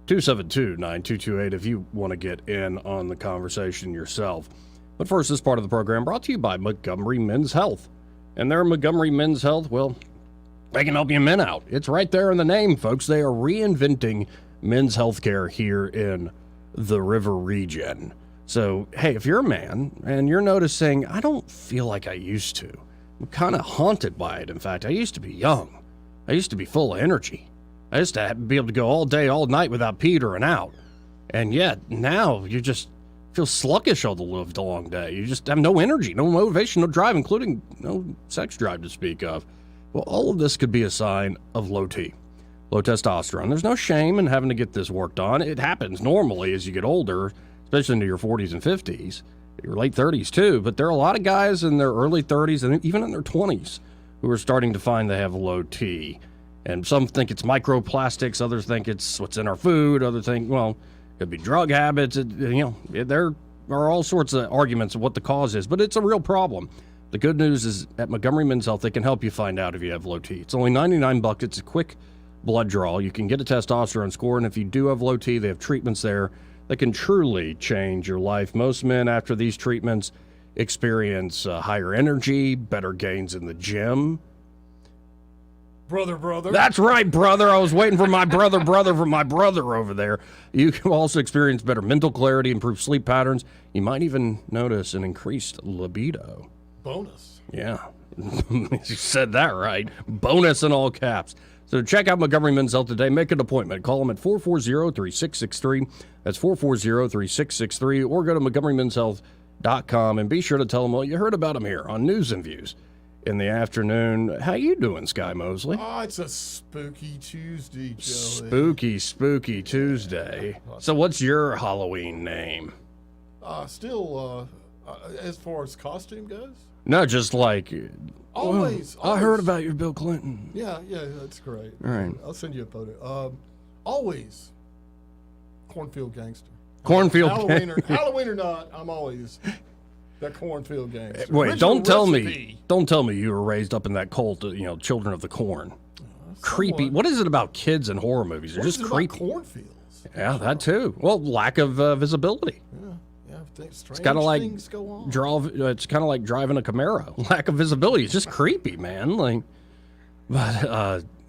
272-9228 if you want to get in on the conversation yourself. But first, this part of the program brought to you by Montgomery Men's Health. And they're Montgomery Men's Health, well, they can help you men out. It's right there in the name, folks. They are reinventing men's health care here in the River region. So, hey, if you're a man and you're noticing, I don't feel like I used to. I'm kind of haunted by it, in fact. I used to be young. I used to be full of energy. I used to be able to go all day, all night without petering out. And yet, now you just feel sluggish all the lived long day. You just have no energy, no motivation, no drive, including no sex drive to speak of. Well, all of this could be a sign of low T, low testosterone. There's no shame in having to get this worked on. It happens normally as you get older, especially into your 40s and 50s, your late 30s too. But there are a lot of guys in their early 30s and even in their 20s who are starting to find they have low T. And some think it's microplastics, others think it's what's in our food, others think, well, it could be drug habits. There are all sorts of arguments of what the cause is, but it's a real problem. The good news is at Montgomery Men's Health, they can help you find out if you have low T. It's only $99. It's a quick blood draw. You can get a testosterone score, and if you do have low T, they have treatments there that can truly change your life. Most men, after these treatments, experience higher energy, better gains in the gym. Brother. That's right, brother. I was waiting for my brother from my brother over there. You can also experience better mental clarity, improved sleep patterns. You might even notice an increased libido. Bonus. Yeah, you said that right. Bonus in all caps. So check out Montgomery Men's Health today. Make an appointment. Call them at 440-3663. That's 440-3663. Or go to MontgomeryMen'sHealth.com and be sure to tell them, well, you heard about them here on News and Views in the afternoon. How you doing, Sky Mosley? Oh, it's a spooky Tuesday, Spooky Joey. Tuesday. So what's your Halloween name? Still, as far as costume goes? No, just like... Always. I heard about your Bill Clinton. Yeah, that's great. All right. I'll send you a photo. Always cornfield gangster. Cornfield Halloween or not, I'm always that cornfield gangster. Wait, Original don't tell recipe. me you were raised up in that cult, Children of the Corn. Creepy. What is it about kids and horror movies? They're just creepy. Cornfields. Yeah, that too. Well, lack of visibility. Yeah. It's kind of like it's kind of like driving a Camaro. Lack of visibility. It's just creepy, man.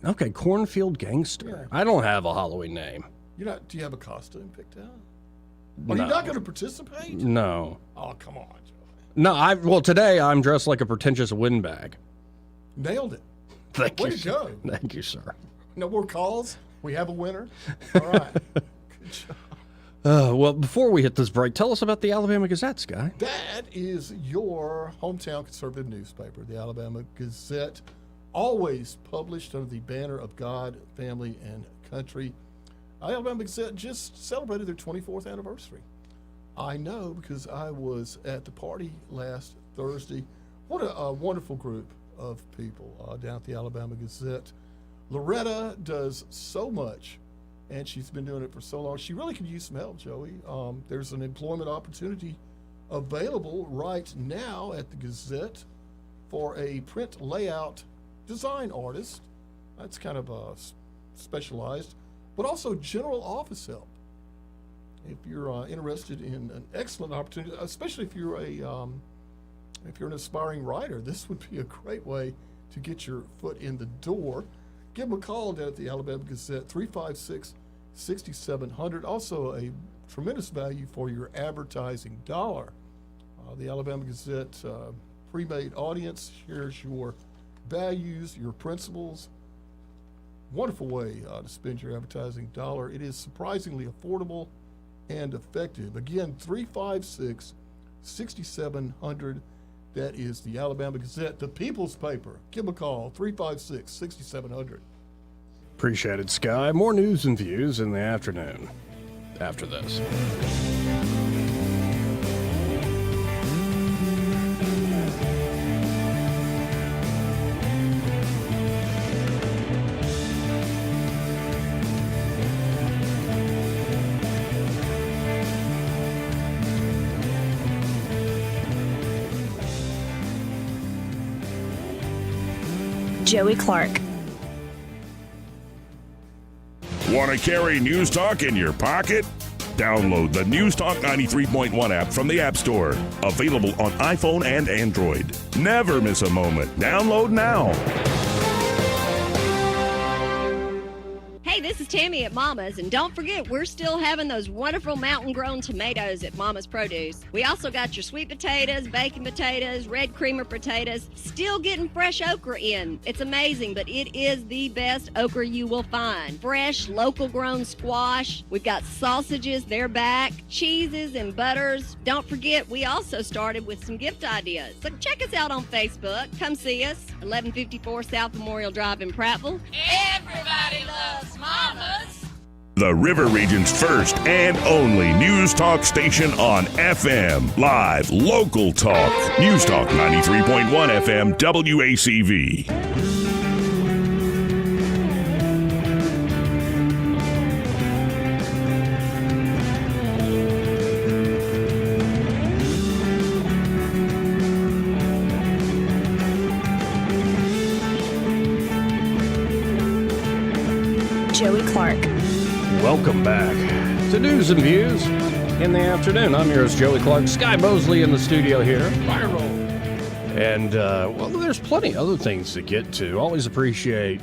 Okay, cornfield gangster. Yeah. I don't have a Halloween name. Do you have a costume picked out? No. Are you not going to participate? No. Oh, come on, Joe. No, well, today I'm dressed like a pretentious windbag. Nailed it. Thank Way you. to go. Thank you, sir. No more calls. We have a winner. All right. Good job. Well, before we hit this break, tell us about the Alabama Gazette, Sky. That is your hometown conservative newspaper, the Alabama Gazette, always published under the banner of God, family, and country. Alabama Gazette just celebrated their 24th anniversary. I know because I was at the party last Thursday. What a wonderful group of people down at the Alabama Gazette. Loretta does so much, and she's been doing it for so long. She really could use some help, Joey. There's an employment opportunity available right now at the Gazette for a print layout design artist. That's kind of specialized, but also general office help. If you're interested in an excellent opportunity, especially if you're an aspiring writer, this would be a great way to get your foot in the door. Give them a call down at the Alabama Gazette, 356-6700. Also a tremendous value for your advertising dollar. The Alabama Gazette pre-made audience shares your values, your principles. Wonderful way to spend your advertising dollar. It is surprisingly affordable and effective. Again, 356-6700. That is the Alabama Gazette, the People's Paper. Give them a call, 356-6700. Appreciate it, Sky. More news and views in the afternoon after this. Joey Clark. Want to carry News Talk in your pocket? Download the News Talk 93.1 app from the App Store. Available on iPhone and Android. Never miss a moment. Download now. Hey, this is Tammy at Mama's, and don't forget, we're still having those wonderful mountain-grown tomatoes at Mama's Produce. We also got your sweet potatoes, bacon potatoes, red creamer potatoes, still getting fresh okra in. It's amazing, but it is the best okra you will find. Fresh, local-grown squash. We've got sausages, they're back, cheeses and butters. Don't forget, we also started with some gift ideas. So check us out on Facebook. Come see us, 1154 South Memorial Drive in Prattville. Everybody loves Mama's. The River Region's first and only News Talk station on FM. Live, local talk. News Talk 93.1 FM WACV. Joey Clark. Welcome back to News and Views in the afternoon. I'm your host, Joey Clark. Sky Mosley in the studio here. Fire roll. And, well, there's plenty of other things to get to. Always appreciate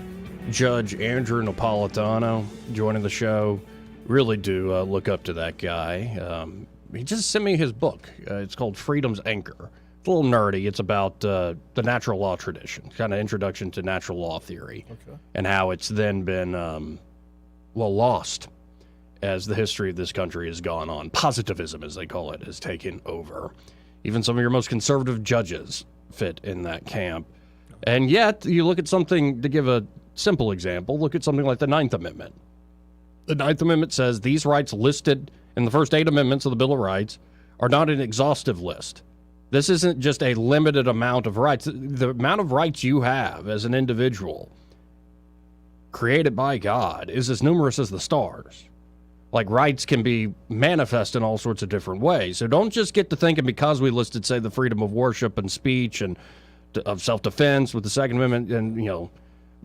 Judge Andrew Napolitano joining the show. Really do look up to that guy. He just sent me his book. It's called Freedom's Anchor. It's a little nerdy. It's about the natural law tradition, kind of introduction to natural law theory, and how it's then been, lost as the history of this country has gone on. Positivism, as they call it, has taken over. Even some of your most conservative judges fit in that camp. And yet, you look at something, to give a simple example, look at something like the Ninth Amendment. The Ninth Amendment says these rights listed in the first 8 amendments of the Bill of Rights are not an exhaustive list. This isn't just a limited amount of rights. The amount of rights you have as an individual created by God is as numerous as the stars. Like, rights can be manifest in all sorts of different ways. So don't just get to thinking because we listed, say, the freedom of worship and speech and of self-defense with the Second Amendment and,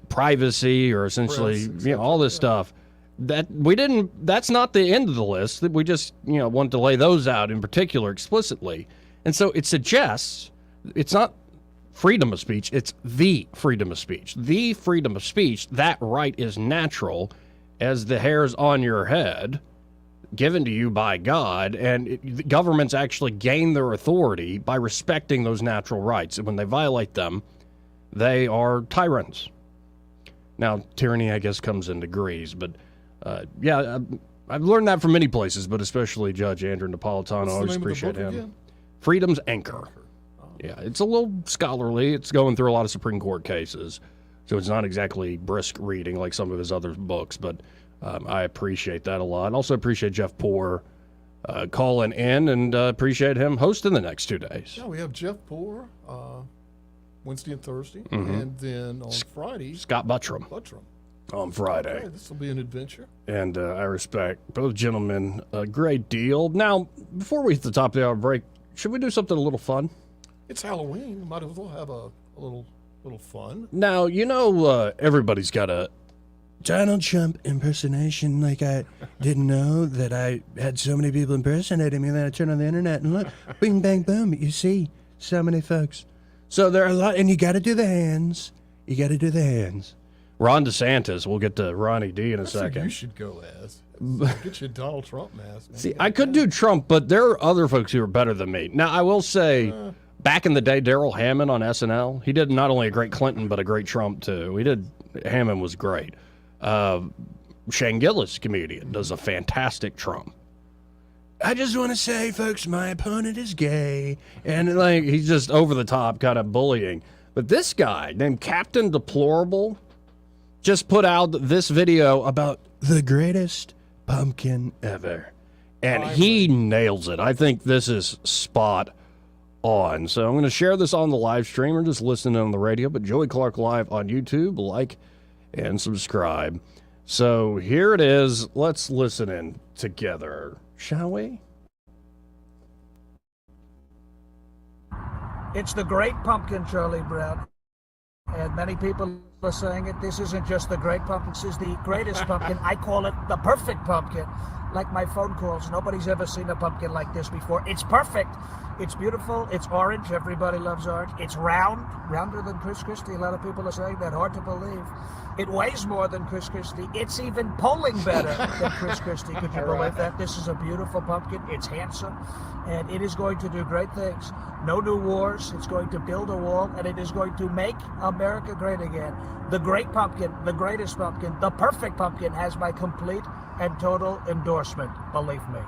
privacy or essentially, all this stuff. That's not the end of the list. We just, want to lay those out in particular explicitly. And so it suggests it's not freedom of speech, it's the freedom of speech. The freedom of speech, that right is natural, as the hairs on your head given to you by God, and governments actually gain their authority by respecting those natural rights. And when they violate them, they are tyrants. Now, tyranny, I guess, comes in degrees, but I've learned that from many places, but especially Judge Andrew Napolitano. I always appreciate him. Again? Freedom's Anchor. Yeah, it's a little scholarly. It's going through a lot of Supreme Court cases, so it's not exactly brisk reading like some of his other books, but I appreciate that a lot. Also appreciate Jeff Poore calling in, and appreciate him hosting the next 2 days. Yeah, we have Jeff Poore Wednesday and Thursday, and then on Friday, Scott Buttram on Friday. Okay, this will be an adventure. And I respect both gentlemen a great deal. Now, before we hit the top of the hour break, should we do something a little fun? It's Halloween. Might as well have a little fun. Now, everybody's got a Donald Trump impersonation. Like, I didn't know that I had so many people impersonating me. Then I turn on the internet and look, bing, bang, boom. You see so many folks. So there are a lot, and you got to do the hands. Ron DeSantis. We'll get to Ronnie D in a second. You should go as. Get you a Donald Trump mask. Man. See, I could do Trump, but there are other folks who are better than me. Now, I will say, back in the day, Daryl Hammond on SNL, he did not only a great Clinton, but a great Trump, too. Hammond was great. Shane Gillis, comedian, does a fantastic Trump. I just want to say, folks, my opponent is gay. And, he's just over the top kind of bullying. But this guy, named Captain Deplorable, just put out this video about the greatest pumpkin ever. And he nails it. I think this is spot on. So I'm going to share this on the live stream or just listening on the radio. But Joey Clark Live on YouTube, like and subscribe. So here it is. Let's listen in together, shall we? It's the great pumpkin, Charlie Brown. And many people are saying it. This isn't just the great pumpkin. This is the greatest pumpkin. I call it the perfect pumpkin. Like my phone calls, nobody's ever seen a pumpkin like this before. It's perfect. It's beautiful. It's orange. Everybody loves orange. It's round, rounder than Chris Christie. A lot of people are saying that. Hard to believe. It weighs more than Chris Christie. It's even polling better than Chris Christie. Could you believe that? This is a beautiful pumpkin. It's handsome, and it is going to do great things. No new wars. It's going to build a wall, and it is going to make America great again. The great pumpkin, the greatest pumpkin, the perfect pumpkin has my complete and total endorsement. Believe me.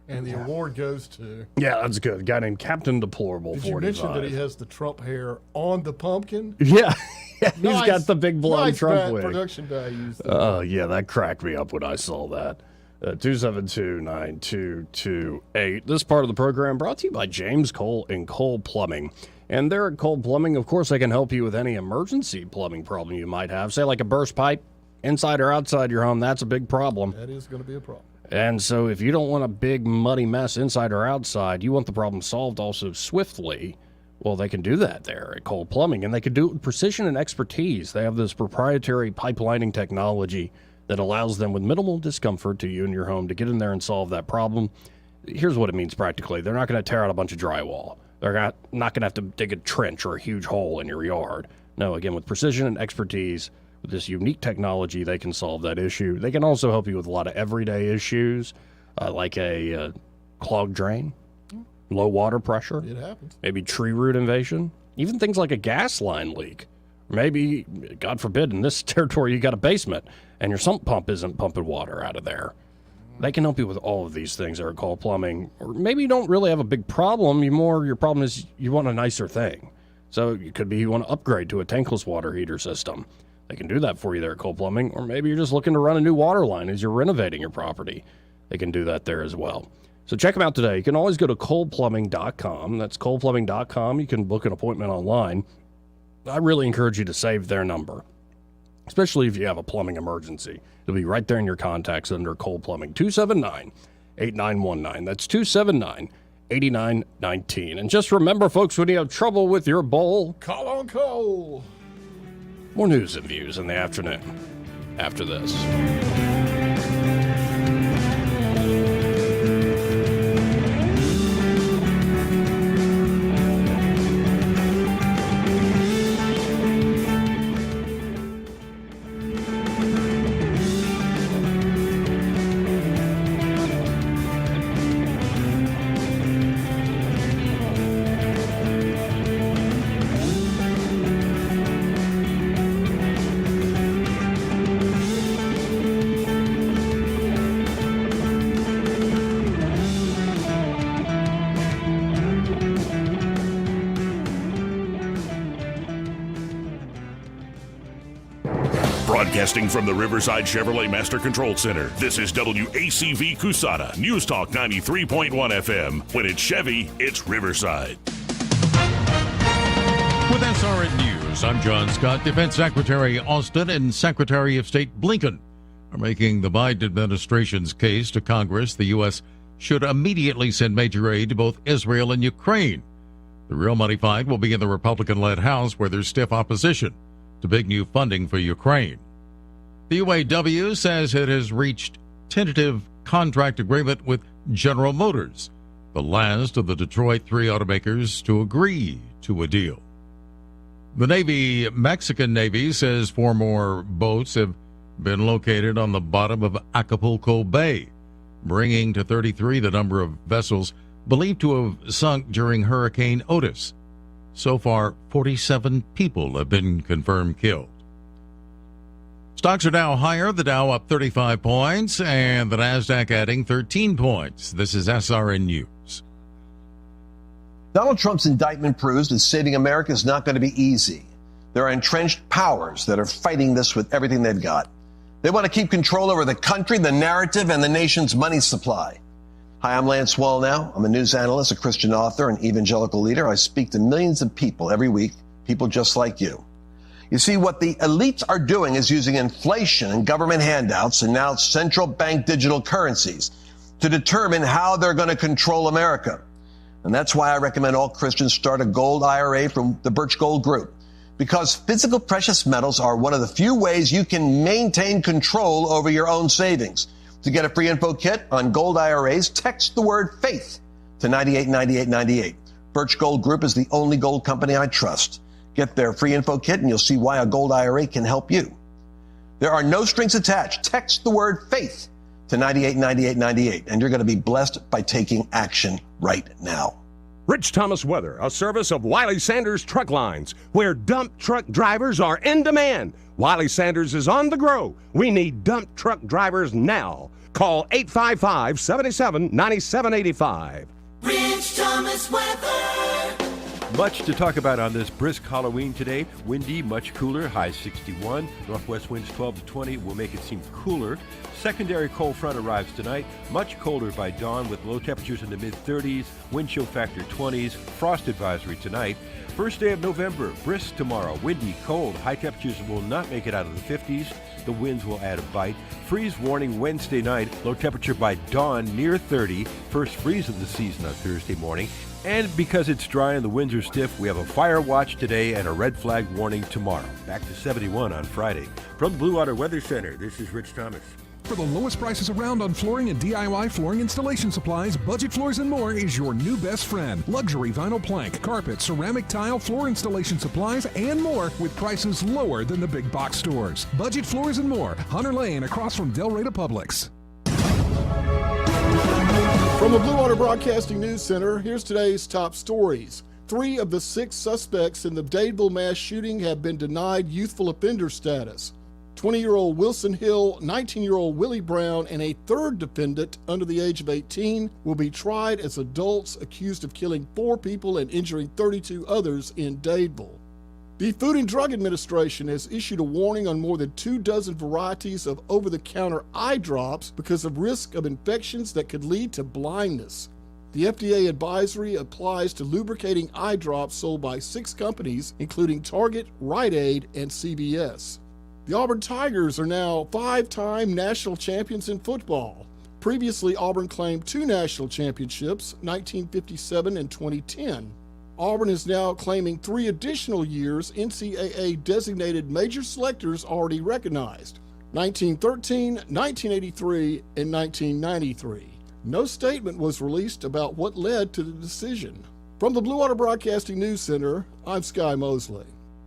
And the award goes to... Yeah, that's good. A guy named Captain Deplorable, 45. Did you mention that he has the Trump hair on the pumpkin? Yeah. He's got the big blonde Trump wig. Production values. Oh, yeah, that cracked me up when I saw that. 272-9228. This part of the program brought to you by James Cole and Cole Plumbing. And there at Cole Plumbing, of course, they can help you with any emergency plumbing problem you might have. Say like a burst pipe, inside or outside your home, that's a big problem. That is going to be a problem. And so if you don't want a big muddy mess inside or outside, you want the problem solved also swiftly, well, they can do that there at Cole Plumbing. And they can do it with precision and expertise. They have this proprietary pipelining technology that allows them with minimal discomfort to you and your home to get in there and solve that problem. Here's what it means practically. They're not going to tear out a bunch of drywall. They're not going to have to dig a trench or a huge hole in your yard. No, again, with precision and expertise, with this unique technology, they can solve that issue. They can also help you with a lot of everyday issues, like a clogged drain, low water pressure. It happens. Maybe tree root invasion, even things like a gas line leak. Maybe, God forbid, in this territory you got a basement and your sump pump isn't pumping water out of there. They can help you with all of these things that are called plumbing. Or maybe you don't really have a big problem. Your problem is you want a nicer thing. So it could be you want to upgrade to a tankless water heater system. They can do that for you there at Cole Plumbing. Or maybe you're just looking to run a new water line as you're renovating your property. They can do that there as well. So check them out today. You can always go to coleplumbing.com. That's coleplumbing.com. You can book an appointment online. I really encourage you to save their number, especially if you have a plumbing emergency. It'll be right there in your contacts under Cole Plumbing, 279-8919. That's 279-8919. And just remember, folks, when you have trouble with your bowl, call on Cole. More news and views in the afternoon after this. Broadcasting from the Riverside Chevrolet Master Control Center, this is WACV Cusada, News Talk 93.1 FM. When it's Chevy, it's Riverside. With SRN News, I'm John Scott. Defense Secretary Austin and Secretary of State Blinken are making the Biden administration's case to Congress the U.S. should immediately send major aid to both Israel and Ukraine. The real money fight will be in the Republican-led House, where there's stiff opposition to big new funding for Ukraine. The UAW says it has reached tentative contract agreement with General Motors, the last of the Detroit 3 automakers to agree to a deal. The Mexican Navy says 4 more boats have been located on the bottom of Acapulco Bay, bringing to 33 the number of vessels believed to have sunk during Hurricane Otis. So far, 47 people have been confirmed killed. Stocks are now higher, the Dow up 35 points, and the Nasdaq adding 13 points. This is SRN News. Donald Trump's indictment proves that saving America is not going to be easy. There are entrenched powers that are fighting this with everything they've got. They want to keep control over the country, the narrative, and the nation's money supply. Hi, I'm Lance Wallnau. I'm a news analyst, a Christian author, an evangelical leader. I speak to millions of people every week, people just like you. You see, what the elites are doing is using inflation and government handouts and now central bank digital currencies to determine how they're going to control America. And that's why I recommend all Christians start a gold IRA from the Birch Gold Group, because physical precious metals are one of the few ways you can maintain control over your own savings. To get a free info kit on gold IRAs, text the word FAITH to 989898. Birch Gold Group is the only gold company I trust. Get their free info kit and you'll see why a gold IRA can help you. There are no strings attached. Text the word FAITH to 989898, and you're going to be blessed by taking action right now. Rich Thomas Weather, a service of Wiley Sanders Truck Lines, where dump truck drivers are in demand. Wiley Sanders is on the grow. We need dump truck drivers now. Call 855-77-9785. Rich Thomas Weather. Much to talk about on this brisk Halloween today. Windy, much cooler, high 61. Northwest winds 12 to 20 will make it seem cooler. Secondary cold front arrives tonight. Much colder by dawn with low temperatures in the mid-30s. Wind chill factor 20s. Frost advisory tonight. First day of November, brisk tomorrow. Windy, cold. High temperatures will not make it out of the 50s. The winds will add a bite. Freeze warning Wednesday night. Low temperature by dawn near 30. First freeze of the season on Thursday morning. And because it's dry and the winds are stiff, we have a fire watch today and a red flag warning tomorrow. Back to 71 on Friday. From the Blue Water Weather Center, this is Rich Thomas. For the lowest prices around on flooring and DIY flooring installation supplies, Budget Floors and More is your new best friend. Luxury vinyl plank, carpet, ceramic tile, floor installation supplies, and more with prices lower than the big box stores. Budget Floors and More, Hunter Lane across from Del Rey to Publix. From the Blue Water Broadcasting News Center, here's today's top stories. 3 of the 6 suspects in the Dadeville mass shooting have been denied youthful offender status. 20-year-old Wilson Hill, 19-year-old Willie Brown, and a third defendant under the age of 18 will be tried as adults accused of killing 4 people and injuring 32 others in Dadeville. The Food and Drug Administration has issued a warning on more than 24 varieties of over-the-counter eye drops because of risk of infections that could lead to blindness. The FDA advisory applies to lubricating eye drops sold by 6 companies, including Target, Rite Aid, and CVS. The Auburn Tigers are now 5-time national champions in football. Previously, Auburn claimed 2 national championships, 1957 and 2010. Auburn is now claiming 3 additional years NCAA-designated major selectors already recognized, 1913, 1983, and 1993. No statement was released about what led to the decision. From the Blue Water Broadcasting News Center, I'm Sky Mosley.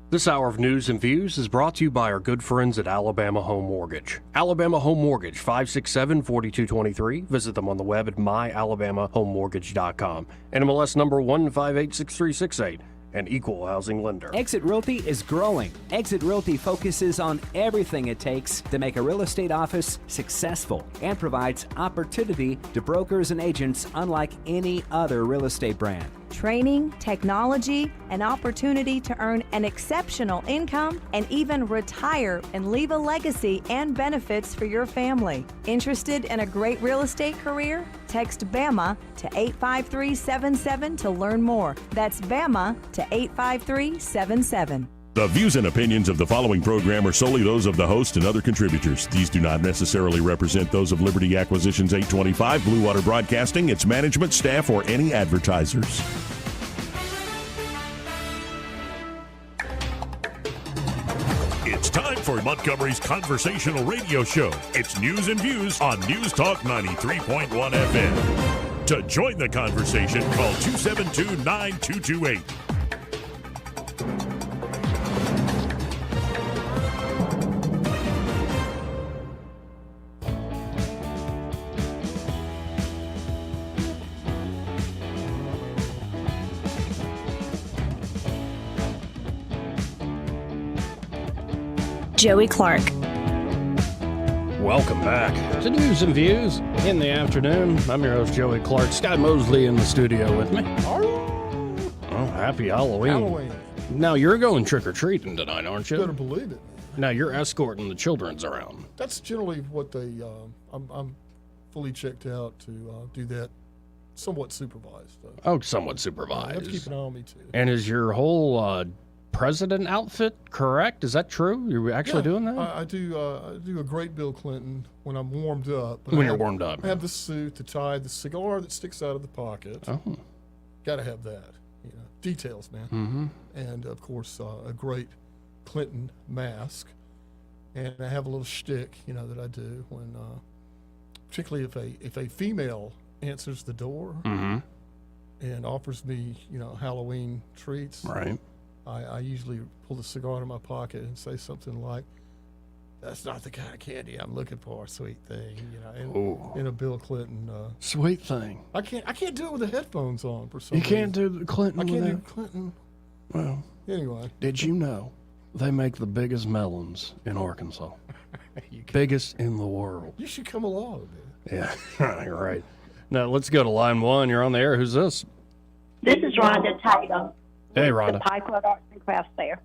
This hour of news and views is brought to you by our good friends at Alabama Home Mortgage. Alabama Home Mortgage, 567-4223. Visit them on the web at myalabamahomemortgage.com. NMLS number 1586368. An equal housing lender. Exit Realty is growing. Exit Realty focuses on everything it takes to make a real estate office successful and provides opportunity to brokers and agents unlike any other real estate brand. training, technology, an opportunity to earn an exceptional income, and even retire and leave a legacy and benefits for your family. Interested in a great real estate career? Text BAMA to 85377 to learn more. That's BAMA to 85377. The views and opinions of the following program are solely those of the host and other contributors. These do not necessarily represent those of Liberty Acquisitions 825, Blue Water Broadcasting, its management, staff, or any advertisers. It's time for Montgomery's conversational radio show. It's News and Views on News Talk 93.1 FM. To join the conversation, call 272-9228. Joey Clark. Welcome back to News and Views in the afternoon. I'm your host, Joey Clark. Sky Mosley in the studio with me. Oh, happy Halloween. Now, you're going trick-or-treating tonight, aren't you? You better believe it. Now, you're escorting the children's around. That's generally what they, I'm fully checked out to do that, somewhat supervised. Oh, somewhat supervised. You have to keep an eye on me, too. And is your whole president outfit correct? Is that true? You're actually doing that? I do a great Bill Clinton when I'm warmed up. But When you're warmed up. I have the suit, the tie, the cigar that sticks out of the pocket. Oh. Got to have that. You know, details, man. Mm-hmm. And, of course, a great Clinton mask. And I have a little shtick, that I do when, particularly if a female answers the door and offers me, Halloween treats. Right. I usually pull the cigar out of my pocket and say something like, "That's not the kind of candy I'm looking for, sweet thing." In a Bill Clinton sweet thing. I can't do it with the headphones on for some You can't reason. do the Clinton I can't with do Clinton. Well, anyway. Did you know they make the biggest melons in Arkansas? Biggest in the world. You should come along, man. Yeah, you're right. Now let's go to line one. You're on the air. Who's this? This is Rhonda Tatum. Hey, The Rhonda. Pike Road Arts and Crafts Fair.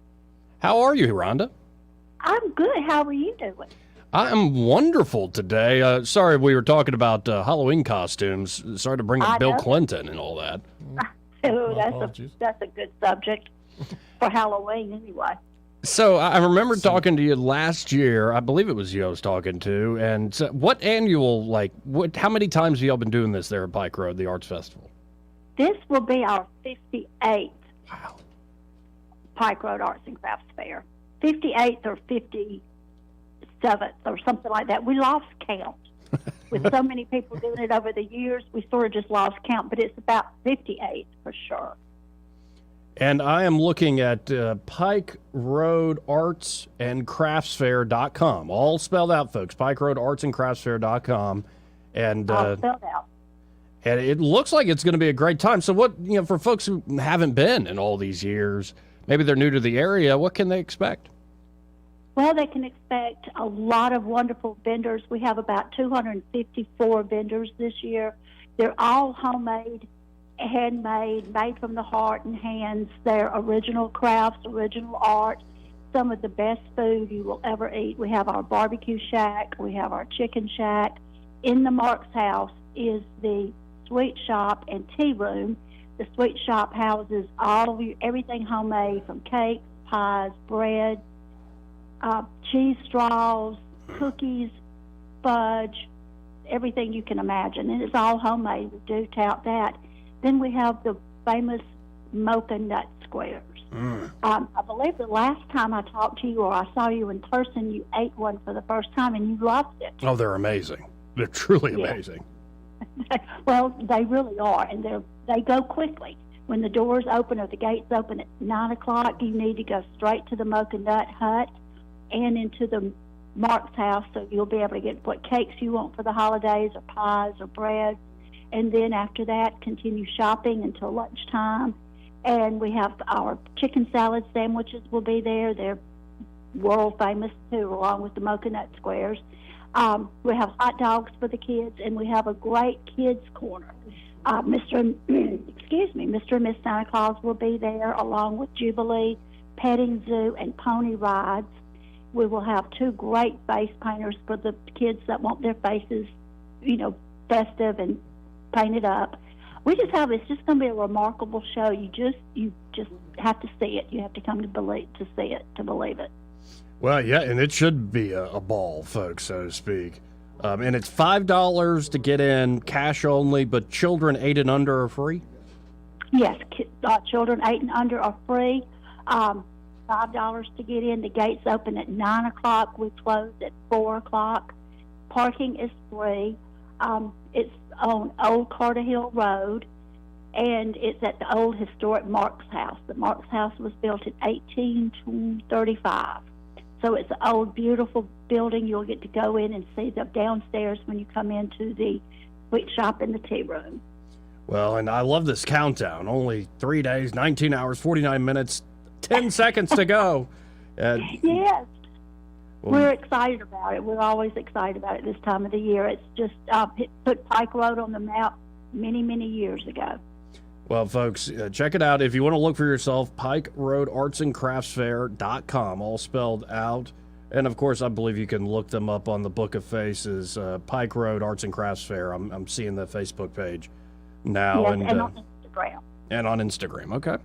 How are you, Rhonda? I'm good. How are you doing? I'm wonderful today. Sorry, we were talking about Halloween costumes. Sorry to bring up I Bill know. Clinton and all that. Oh, that's a good subject for Halloween, anyway. So I remember talking to you last year. I believe it was you I was talking to. And so what annual, how many times have y'all been doing this there at Pike Road, the Arts Festival? This will be our 58th Pike Road Arts and Crafts Fair. 58th or 57th or something like that. We lost count. With so many people doing it over the years, we sort of just lost count, but it's about 58 for sure. And I am looking at Pike Road Arts and Crafts Fair.com. All spelled out, folks. Pike Road Arts and Crafts Fair.com. And All spelled out. And it looks like it's going to be a great time. So what, for folks who haven't been in all these years, maybe they're new to the area, what can they expect? Well, they can expect a lot of wonderful vendors. We have about 254 vendors this year. They're all homemade, handmade, made from the heart and hands. They're original crafts, original art, some of the best food you will ever eat. We have our barbecue shack. We have our chicken shack. In the Marks House is the sweet shop and tea room. The sweet shop houses all of everything homemade, from cakes, pies, bread, cheese straws, cookies, fudge, everything you can imagine. And it's all homemade. We do tout that. Then we have the famous mocha nut squares. I believe the last time I talked to you or I saw you in person, you ate one for the first time and you loved it. Oh, they're amazing. They're truly amazing. Well, they really are, and they go quickly. When the doors open or the gates open at 9 o'clock, you need to go straight to the Mocha Nut Hut and into the Mark's house, so you'll be able to get what cakes you want for the holidays, or pies, or bread. And then after that, continue shopping until lunchtime. And we have our chicken salad sandwiches will be there. They're world famous too, along with the Mocha Nut squares. We have hot dogs for the kids, and we have a great kids corner Mr. Excuse me, Mr. and Miss Santa Claus will be there, along with Jubilee, petting zoo, and pony rides. We will have 2 great face painters for the kids that want their faces, festive and painted up. It's just going to be a remarkable show. You just have to see it. You have to come to see it to believe it. Well, yeah, and it should be a ball, folks, so to speak. And it's $5 to get in, cash only, but children 8 and under are free? Yes, children 8 and under are free. $5 to get in. The gates open at 9 o'clock. We close at 4 o'clock. Parking is free. It's on Old Carter Hill Road, and it's at the old historic Marks House. The Marks House was built in 1835. So it's an old, beautiful building. You'll get to go in and see the downstairs when you come into the sweet shop and the tea room. Well, and I love this countdown. Only 3 days, 19 hours, 49 minutes, 10 seconds to go. Yes. We're excited about it. We're always excited about it this time of the year. It's just it put Pike Road on the map many, many years ago. Well, folks, check it out. If you want to look for yourself, PikeRoadArtsandCraftsFair.com, all spelled out. And, of course, I believe you can look them up on the Book of Faces, Pike Road Arts and Crafts Fair. I'm seeing the Facebook page now. Yes, and on Instagram. And on Instagram, okay.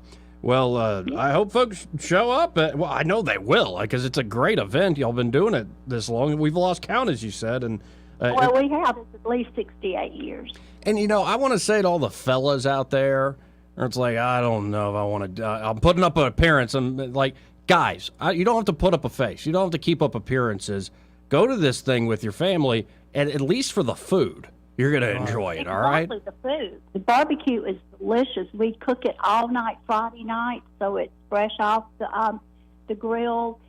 Well, I hope folks show up. Well, I know they will, because it's a great event. Y'all been doing it this long. We've lost count, as you said. And well, we have. It's at least 68 years. And, I want to say to all the fellas out there, it's like, I don't know if I want to, I'm putting up an appearance. I'm like, guys, you don't have to put up a face. You don't have to keep up appearances. Go to this thing with your family, and at least for the food, you're going to enjoy it, all right? Exactly, the food. The barbecue is delicious. We cook it all night Friday night, so it's fresh off the grill.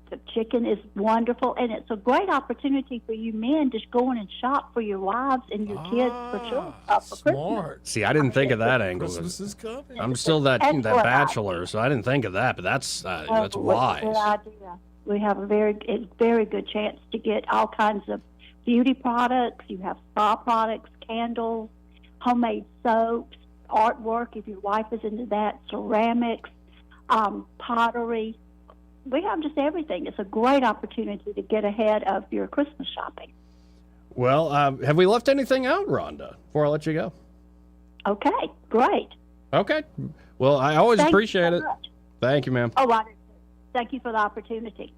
The chicken is wonderful, and it's a great opportunity for you men to go in and shop for your wives and your kids for Christmas. See, I didn't think of that angle. Christmas is coming. I'm still that bachelor, so I didn't think of that, but that's wise. Good idea. We have a very good chance to get all kinds of beauty products. You have spa products, candles, homemade soaps, artwork if your wife is into that, ceramics, pottery. We have just everything. It's a great opportunity to get ahead of your Christmas shopping. Well, have we left anything out, Rhonda, before I let you go? Okay, great. Okay. Well, I always appreciate it. Much. Thank you, ma'am. Oh, I do. Thank you for the opportunity.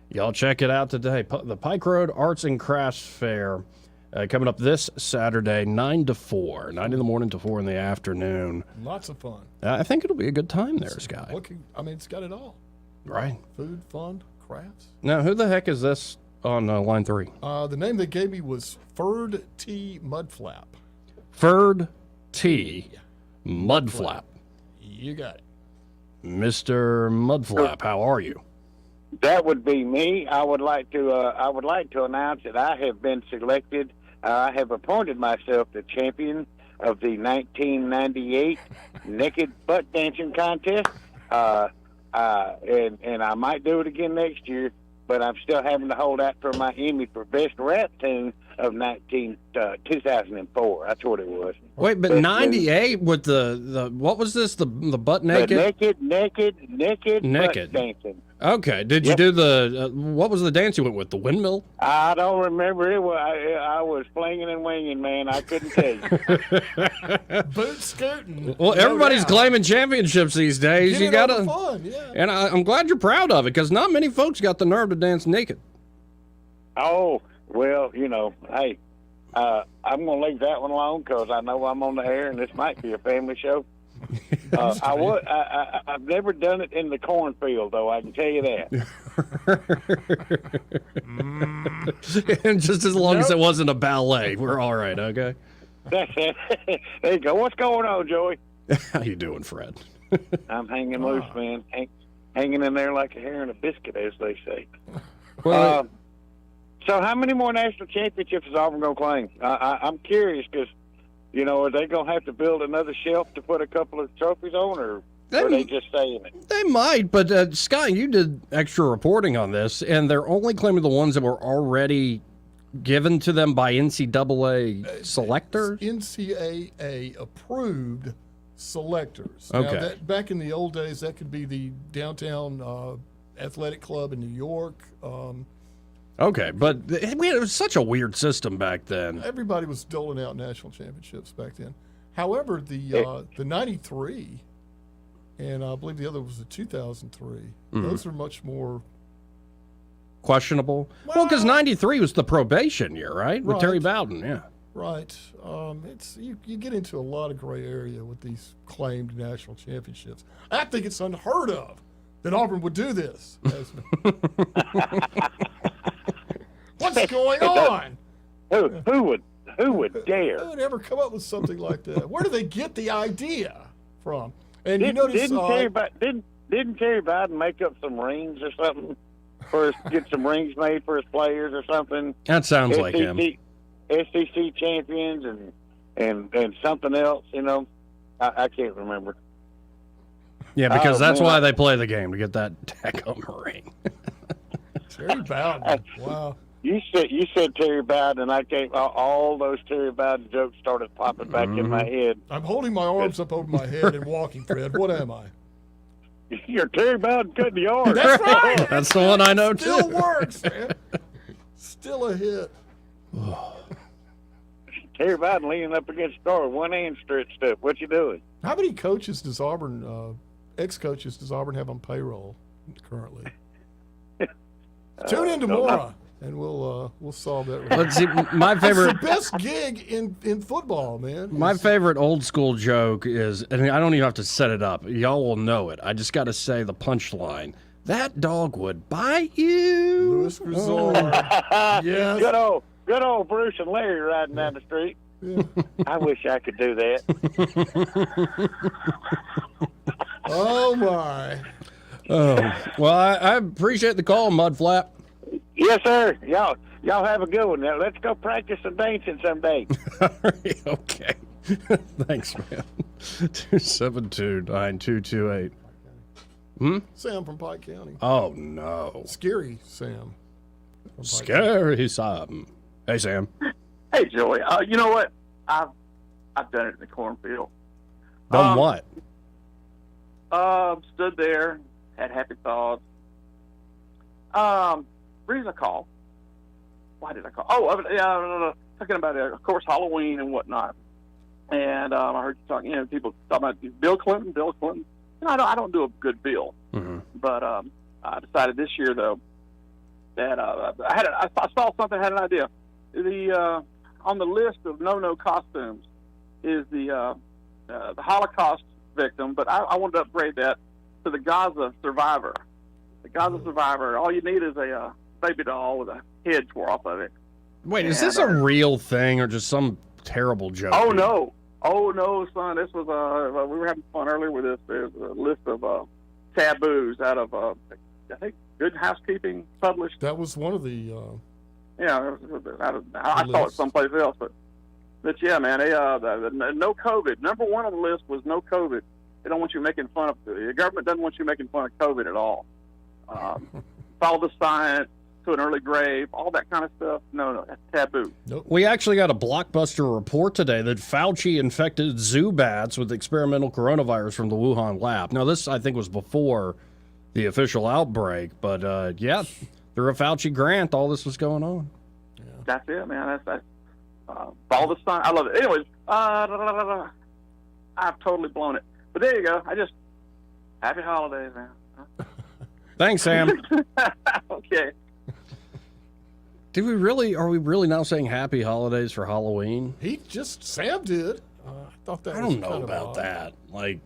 Y'all check it out today. The Pike Road Arts and Crafts Fair coming up this Saturday, 9 to 4. 9 in the morning to 4 in the afternoon. Lots of fun. I think it'll be a good time there, Sky. It's got it all. Right. Food, fun, crafts. Now, who the heck is this on line 3? The name they gave me was Furred T Mudflap. Furred T Mudflap. You got it. Mr. Mudflap, how are you? That would be me. I would like to announce that I have been selected. I have appointed myself the champion of the 1998 Naked Butt Dancing Contest. And I might do it again next year, but I'm still having to hold out for my Emmy for Best Rap Tune of 2004. That's what it was. Wait, but 98 with the what was this? The butt naked? The naked butt dancing. Okay. Did you do the what was the dance you went with? The windmill? I don't remember it. I was flinging and winging, man. I couldn't tell you. Boot scooting. Well, everybody's claiming championships these days. You gotta. Fun, yeah. And I'm glad you're proud of it, because not many folks got the nerve to dance naked. Oh well, hey, I'm gonna leave that one alone because I know I'm on the air and this might be a family show. I've never done it in the cornfield, though. I can tell you that. And just as long as it wasn't a ballet, we're all right. Okay. There you go. What's going on, Joey? How you doing, Fred? I'm hanging loose, man. Hanging in there like a hair in a biscuit, as they say. Well, so how many more national championships is Auburn going to claim? I'm curious because, are they going to have to build another shelf to put a couple of trophies on, or are they just saying it? They might, but Scott, you did extra reporting on this, and they're only claiming the ones that were already given to them by NCAA selectors? NCAA approved selectors. Okay. Now, back in the old days, that could be the downtown athletic club in New York. Okay, but it was such a weird system back then. Everybody was doling out national championships back then. However, the 93 and I believe the other was the 2003. Those are much more questionable. Well, because 93 was the probation year, right? With Right. Terry Bowden, yeah. Right. It's you get into a lot of gray area with these claimed national championships. I think it's unheard of that Auburn would do this. What's going on? Who would dare? Who would ever come up with something like that? Where do they get the idea from? And you Didn't, notice didn't Terry Biden make up some rings or something get some rings made for his players or something? That sounds like him. SEC champions and something else, I can't remember. Yeah, because that's why they play the game, to get that daggum ring. Terry Bowden. Wow. You said Terry Bowden, and I came. All those Terry Bowden jokes started popping back in my head. I'm holding my arms up over my head and walking, Fred. What am I? You're Terry Bowden cutting the yard. That's right. That's the one I know Still too. works, man. Still a hit. Terry Bowden leaning up against the door, one hand stretched up. What you doing? How many coaches does Auburn, ex-coaches, does Auburn have on payroll currently? Tune in tomorrow, and we'll solve that. Let's see, my favorite. It's the best gig in football, man. My favorite old school joke is, and I don't even have to set it up. Y'all will know it. I just got to say the punchline. That dog would bite you. Louis Grizzard. Yes. Good old Bruce and Larry riding down the street. Yeah. I wish I could do that. Oh my. Oh, well, I appreciate the call, Mudflap. Yes, sir. Y'all have a good one. Now, let's go practice some dancing someday. Okay. Thanks, man. 272-9228. Sam from Pike County. Oh, no. Scary Sam. Scary Sam. Hey, Sam. Hey, Joey. You know what? I've done it in the cornfield. Done what? Stood there, had happy thoughts. Reason I call. Why did I call? Talking about, of course, Halloween and whatnot. And I heard you talking, people talking about Bill Clinton. And I don't do a good bill. Mm-hmm. But I decided this year, though, that I saw something, had an idea. On the list of no costumes is the Holocaust victim, but I wanted to upgrade that to the Gaza survivor. The Gaza survivor, all you need is a baby doll with a head tore off of it. Wait, is this a real thing or just some terrible joke? Oh, no, son. This was we were having fun earlier with this. There's a list of taboos out of I think Good Housekeeping published. That was one of the. I saw it someplace else, but yeah, man. No COVID. Number one on the list was no COVID. They don't want you making fun of the government. Doesn't want you making fun of COVID at all. Follow the science to an early grave, all that kind of stuff. No, that's taboo. Nope. We actually got a Blockbuster report today that Fauci infected zoo bats with experimental coronavirus from the Wuhan lab. Now, this, I think, was before the official outbreak, but yeah, through a Fauci grant, all this was going on. Yeah. That's it, man. That's follow the science. I love it. Anyways, I've totally blown it. But there you go. Happy holidays, man. Thanks, Sam. Okay. Are we really now saying happy holidays for Halloween? Sam did. I thought that I was don't know kind of about odd. that. Like,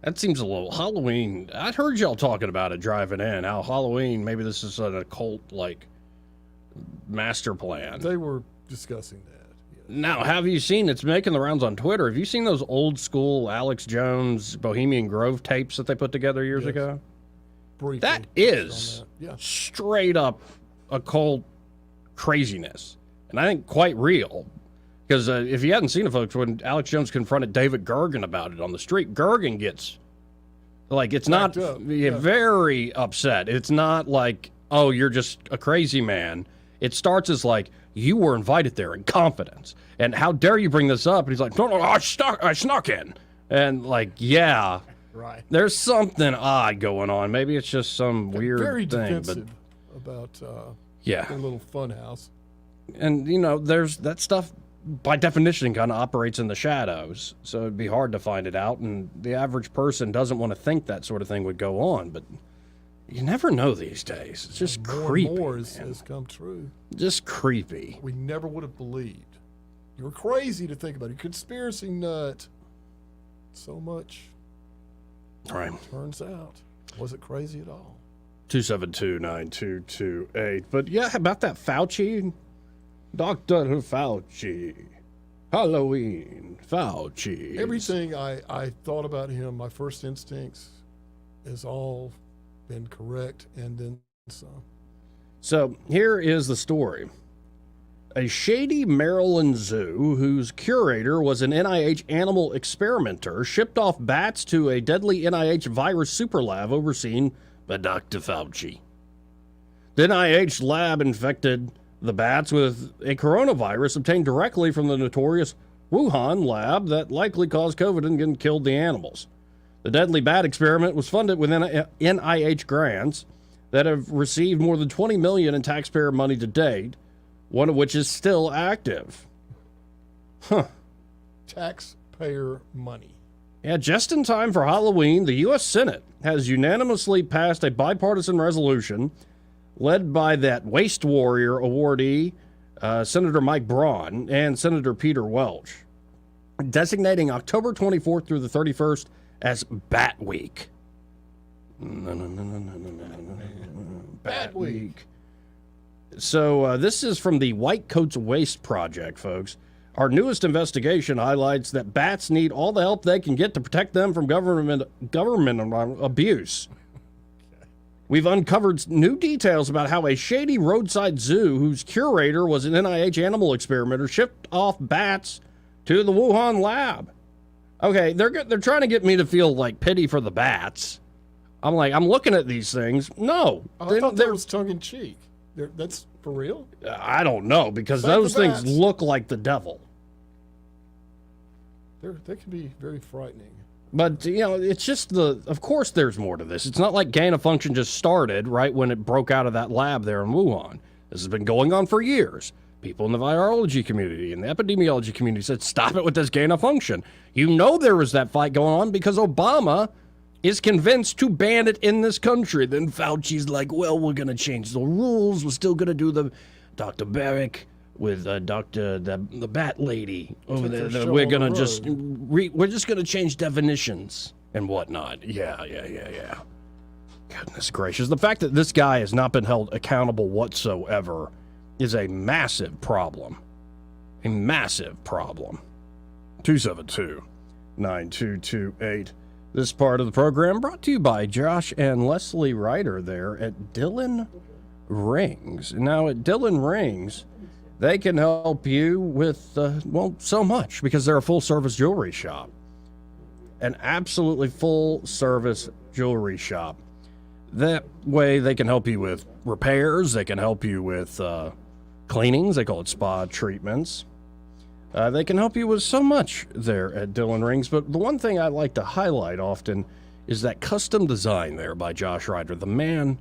that seems a little Halloween. I heard y'all talking about it driving in. How Halloween, maybe this is an occult, master plan. They were discussing that. Yes. Now, have you seen, it's making the rounds on Twitter, have you seen those old school Alex Jones Bohemian Grove tapes that they put together years ago? Briefly That is straight up occult craziness. And I think quite real. Because if you hadn't seen it, folks, when Alex Jones confronted David Gergen about it on the street, Gergen gets, it's not, very upset. It's not like, oh, you're just a crazy man. It starts as You were invited there in confidence. And how dare you bring this up? And he's like, no, I snuck in. And like, yeah. Right. There's something odd going on. Maybe it's just some weird very thing. defensive about yeah, their little fun house. And, there's that stuff, by definition, kind of operates in the shadows. So it'd be hard to find it out. And the average person doesn't want to think that sort of thing would go on. But you never know these days. It's just creepy. More has come true. Just creepy. We never would have believed. You were crazy to think about it. Conspiracy nut. So much. Right. Turns out, wasn't crazy at all. 272-9228. But yeah, about that Fauci, Dr. Fauci, Halloween, Fauci. Everything I thought about him, my first instincts, has all been correct and then some. So here is the story. A shady Maryland zoo whose curator was an NIH animal experimenter shipped off bats to a deadly NIH virus super lab overseen by Dr. Fauci. The NIH lab infected the bats with a coronavirus obtained directly from the notorious Wuhan lab that likely caused COVID and killed the animals. The deadly bat experiment was funded with NIH grants that have received more than $20 million in taxpayer money to date, one of which is still active. Huh. Taxpayer money. Yeah, just in time for Halloween, the U.S. Senate has unanimously passed a bipartisan resolution led by that waste warrior awardee, Senator Mike Braun, and Senator Peter Welch, designating October 24th through the 31st as Bat Week. Bat Week. So this is from the White Coats Waste Project, folks. Our newest investigation highlights that bats need all the help they can get to protect them from government abuse. We've uncovered new details about how a shady roadside zoo whose curator was an NIH animal experimenter shipped off bats to the Wuhan lab. Okay, they're trying to get me to feel like pity for the bats. I'm like, I'm looking at these things. No. I thought that was tongue-in-cheek. That's for real? I don't know, because those things look like the devil. They can be very frightening. But, it's just of course there's more to this. It's not like gain of function just started right when it broke out of that lab there in Wuhan. This has been going on for years. People in the virology community and the epidemiology community said, stop it with this gain of function. There was that fight going on because Obama is convinced to ban it in this country. Then Fauci's like, well, we're going to change the rules. We're still going to do the Dr. Barrick with the bat lady over there. We're going to just, we're just going to change definitions and whatnot. Yeah. Goodness gracious. The fact that this guy has not been held accountable whatsoever is a massive problem. A massive problem. 272-9228. This part of the program brought to you by Josh and Leslie Ryder there at Dillon Rings. Now, at Dillon Rings, they can help you with, so much, because they're a full-service jewelry shop. An absolutely full-service jewelry shop. That way, they can help you with repairs. They can help you with cleanings. They call it spa treatments. They can help you with so much there at Dillon Rings, but the one thing I like to highlight often is that custom design there by Josh Ryder. The man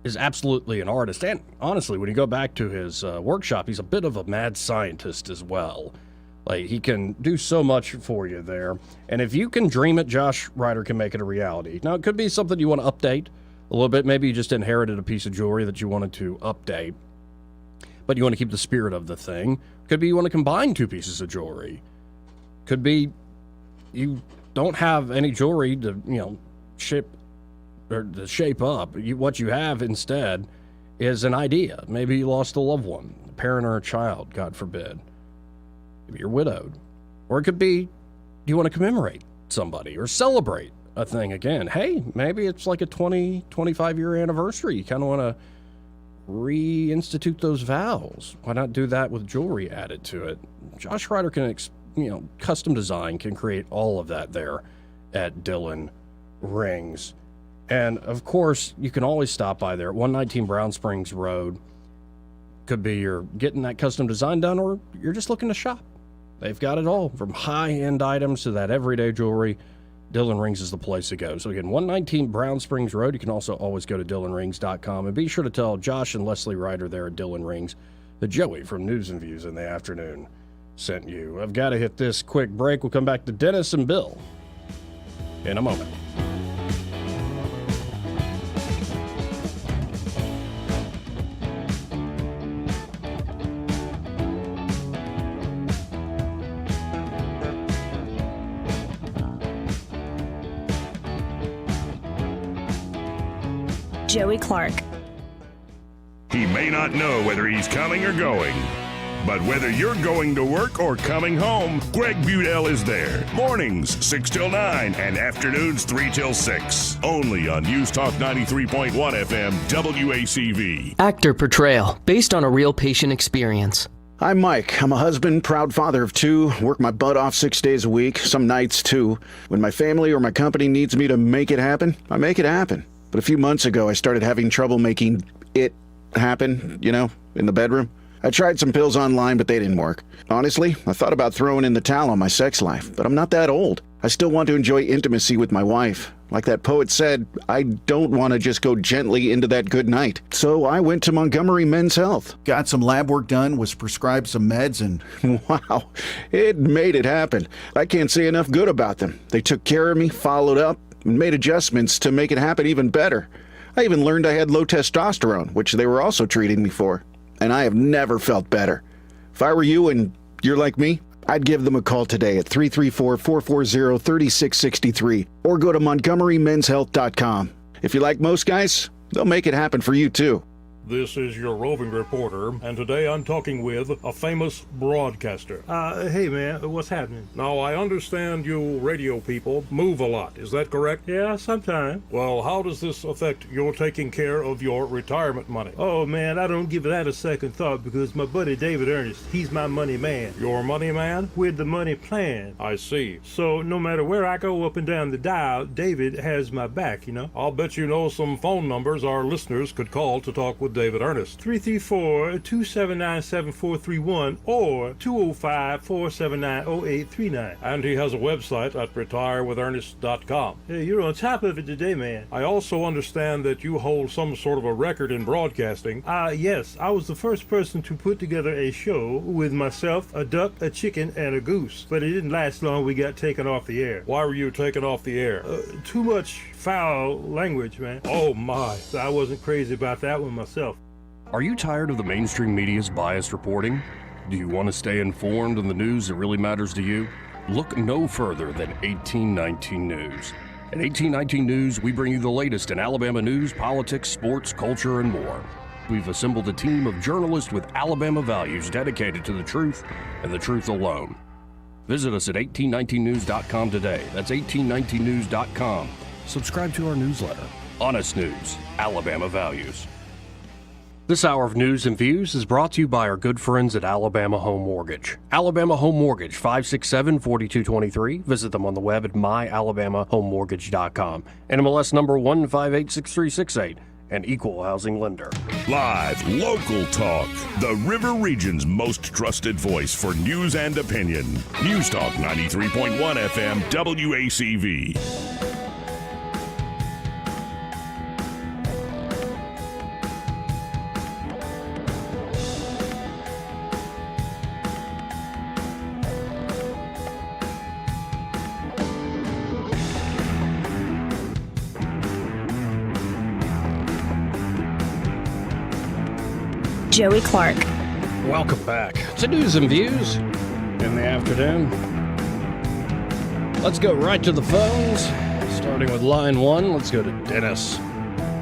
is absolutely an artist, and honestly, when you go back to his workshop, he's a bit of a mad scientist as well. Like, he can do so much for you there, and if you can dream it, Josh Ryder can make it a reality. Now, it could be something you want to update a little bit. Maybe you just inherited a piece of jewelry that you wanted to update, but you want to keep the spirit of the thing. Could be you want to combine two pieces of jewelry. Could be you don't have any jewelry to, ship or to shape up. What you have instead is an idea. Maybe you lost a loved one, a parent or a child, God forbid. Maybe you're widowed. Or it could be you want to commemorate somebody or celebrate a thing again. Hey, maybe it's like a 25-year anniversary. You kind of want to reinstitute those vows. Why not do that with jewelry added to it? Josh Ryder can, custom design, can create all of that there at Dillon Rings. And of course, you can always stop by there at 119 Brown Springs Road. Could be you're getting that custom design done, or you're just looking to shop. They've got it all, from high-end items to that everyday jewelry. Dillon Rings is the place to go. So again, 119 Brown Springs Road. You can also always go to DillonRings.com. And be sure to tell Josh and Leslie Ryder there at Dillon Rings that Joey from News and Views in the Afternoon sent you. I've got to hit this quick break. We'll come back to Dennis and Bill in a moment. Joey Clark. He may not know whether he's coming or going, but whether you're going to work or coming home, Greg Budell is there. Mornings, 6 till 9, and afternoons, 3 till 6. Only on News Talk 93.1 FM, WACV. Actor Portrayal, based on a real patient experience. I'm Mike. I'm a husband, proud father of 2, work my butt off 6 days a week, some nights too. When my family or my company needs me to make it happen, I make it happen. But a few months ago, I started having trouble making it happen, in the bedroom. I tried some pills online, but they didn't work. Honestly, I thought about throwing in the towel on my sex life, but I'm not that old. I still want to enjoy intimacy with my wife. Like that poet said, I don't want to just go gently into that good night. So I went to Montgomery Men's Health. Got some lab work done, was prescribed some meds, and wow, it made it happen. I can't say enough good about them. They took care of me, followed up, and made adjustments to make it happen even better. I even learned I had low testosterone, which they were also treating me for. And I have never felt better. If I were you and you're like me, I'd give them a call today at 334-440-3663 or go to MontgomeryMen'sHealth.com. If you're like most guys, they'll make it happen for you too. This is your roving reporter, and today I'm talking with a famous broadcaster. Hey man, what's happening? Now, I understand you radio people move a lot, is that correct? Yeah, sometimes. Well, how does this affect your taking care of your retirement money? Oh man, I don't give that a second thought because my buddy David Ernest, he's my money man. Your money man? With the money plan. I see. So no matter where I go up and down the dial, David has my back, I'll bet you know some phone numbers our listeners could call to talk with David Ernest. 334-279-7431 or 205-479-0839. And he has a website at retirewithernest.com. Hey, you're on top of it today, man. I also understand that you hold some sort of a record in broadcasting. Yes. I was the first person to put together a show with myself, a duck, a chicken, and a goose. But it didn't last long. We got taken off the air. Why were you taken off the air? Too much foul language, man. Oh, my. So I wasn't crazy about that one myself. Are you tired of the mainstream media's biased reporting? Do you want to stay informed on the news that really matters to you? Look no further than 1819 News. At 1819 News, we bring you the latest in Alabama news, politics, sports, culture, and more. We've assembled a team of journalists with Alabama values dedicated to the truth and the truth alone. Visit us at 1819news.com today. That's 1819news.com. Subscribe to our newsletter. Honest News, Alabama Values. This hour of News and Views is brought to you by our good friends at Alabama Home Mortgage. Alabama Home Mortgage, 567-4223. Visit them on the web at myalabamahomemortgage.com. NMLS number 1586368. An equal housing lender. Live, local talk. The River Region's most trusted voice for news and opinion. News Talk 93.1 FM, WACV. Joey Clark. Welcome back to News and Views in the afternoon. Let's go right to the phones, starting with line 1. Let's go to Dennis.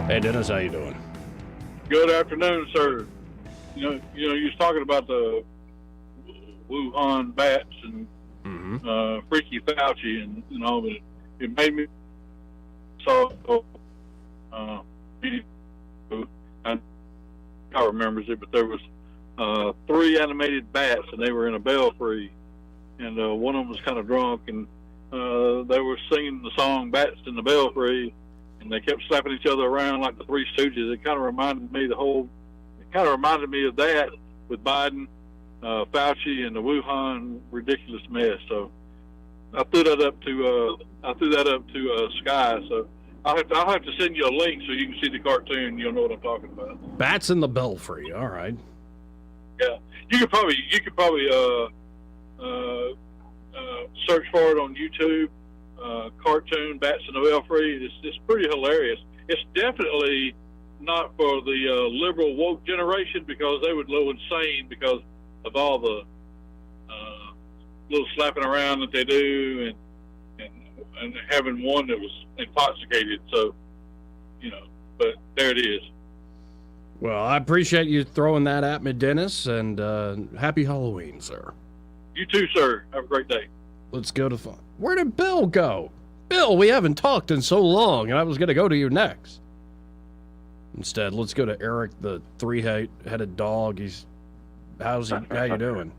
Hey, Dennis, how you doing? Good afternoon, sir. You know, you was talking about the Wuhan bats and Freaky Fauci and all, but it made me I remembers it, but there was 3 animated bats, and they were in a belfry, and one of them was kind of drunk, and they were singing the song "Bats in the Belfry," and they kept slapping each other around like the Three Stooges. It kind of reminded me the whole kind of reminded me of that with Biden, Fauci, and the Wuhan ridiculous mess. So I threw that up to Sky. So I'll have to send you a link so you can see the cartoon. You'll know what I'm talking about. Bats in the Belfry. All right. Yeah, you could probably search for it on YouTube. Cartoon Bats in the Belfry. It's pretty hilarious. It's definitely not for the liberal woke generation, because they would go insane because of all the little slapping around that they do and having one that was intoxicated. So, but there it is. Well, I appreciate you throwing that at me, Dennis, and happy Halloween, sir. You too, sir. Have a great day. Let's go to fun. Where did Bill go? Bill, we haven't talked in so long, and I was going to go to you next. Instead, let's go to Eric, the three-headed dog. How you doing?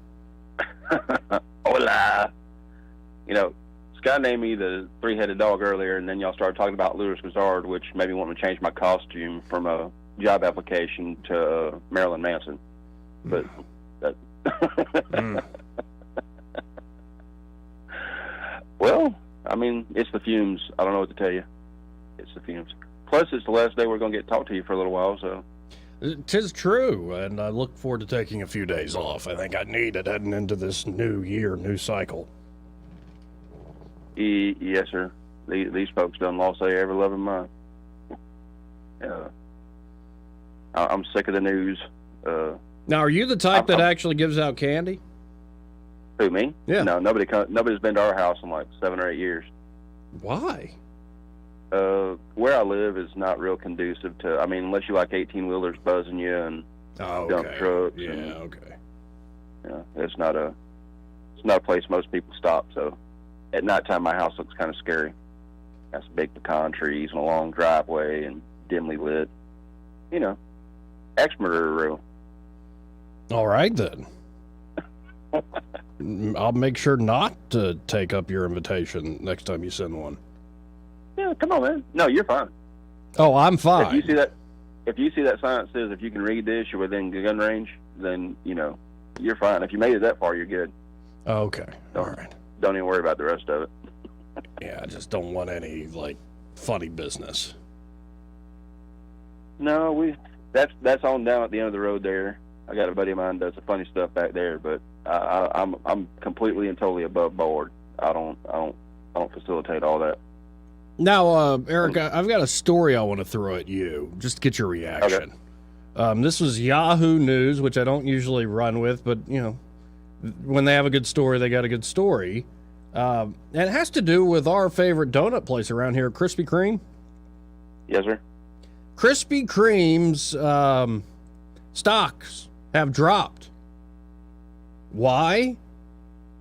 Hola. Scott named me the three-headed dog earlier, and then y'all started talking about Louis Grizzard, which made me want to change my costume from a job application to Marilyn Manson. But well, I mean, it's the fumes. I don't know what to tell you. It's the fumes. Plus, it's the last day we're going to get to talk to you for a little while, so. 'Tis true, and I look forward to taking a few days off. I think I need it heading into this new year, new cycle. Yes, sir. These folks done lost their ever-loving mind. I'm sick of the news. Now, are you the type that actually gives out candy? Who, me? Yeah. No, nobody's been to our house in like 7 or 8 years. Why? Where I live is not real conducive to, I mean, unless you like 18-wheelers buzzing you and dump trucks. Yeah, okay. Yeah, it's not a place most people stop, so at nighttime my house looks kind of scary. Got some big pecan trees and a long driveway and dimly lit. Ex-murderer row. All right, then. I'll make sure not to take up your invitation next time you send one. Yeah, come on, man. No, you're fine. Oh, I'm fine. If you see that sign that says if you can read this, you're within gun range, then you're fine. If you made it that far, you're good. Okay. All right. Don't even worry about the rest of it. Yeah, I just don't want any funny business. No, that's on down at the end of the road there. I got a buddy of mine that does the funny stuff back there, but I'm completely and totally above board. I don't facilitate all that. Now, Eric, I've got a story I want to throw at you, just to get your reaction. Okay. This was Yahoo News, which I don't usually run with, but, when they have a good story, they got a good story. And it has to do with our favorite donut place around here, Krispy Kreme. Yes, sir. Krispy Kreme's stocks have dropped. Why?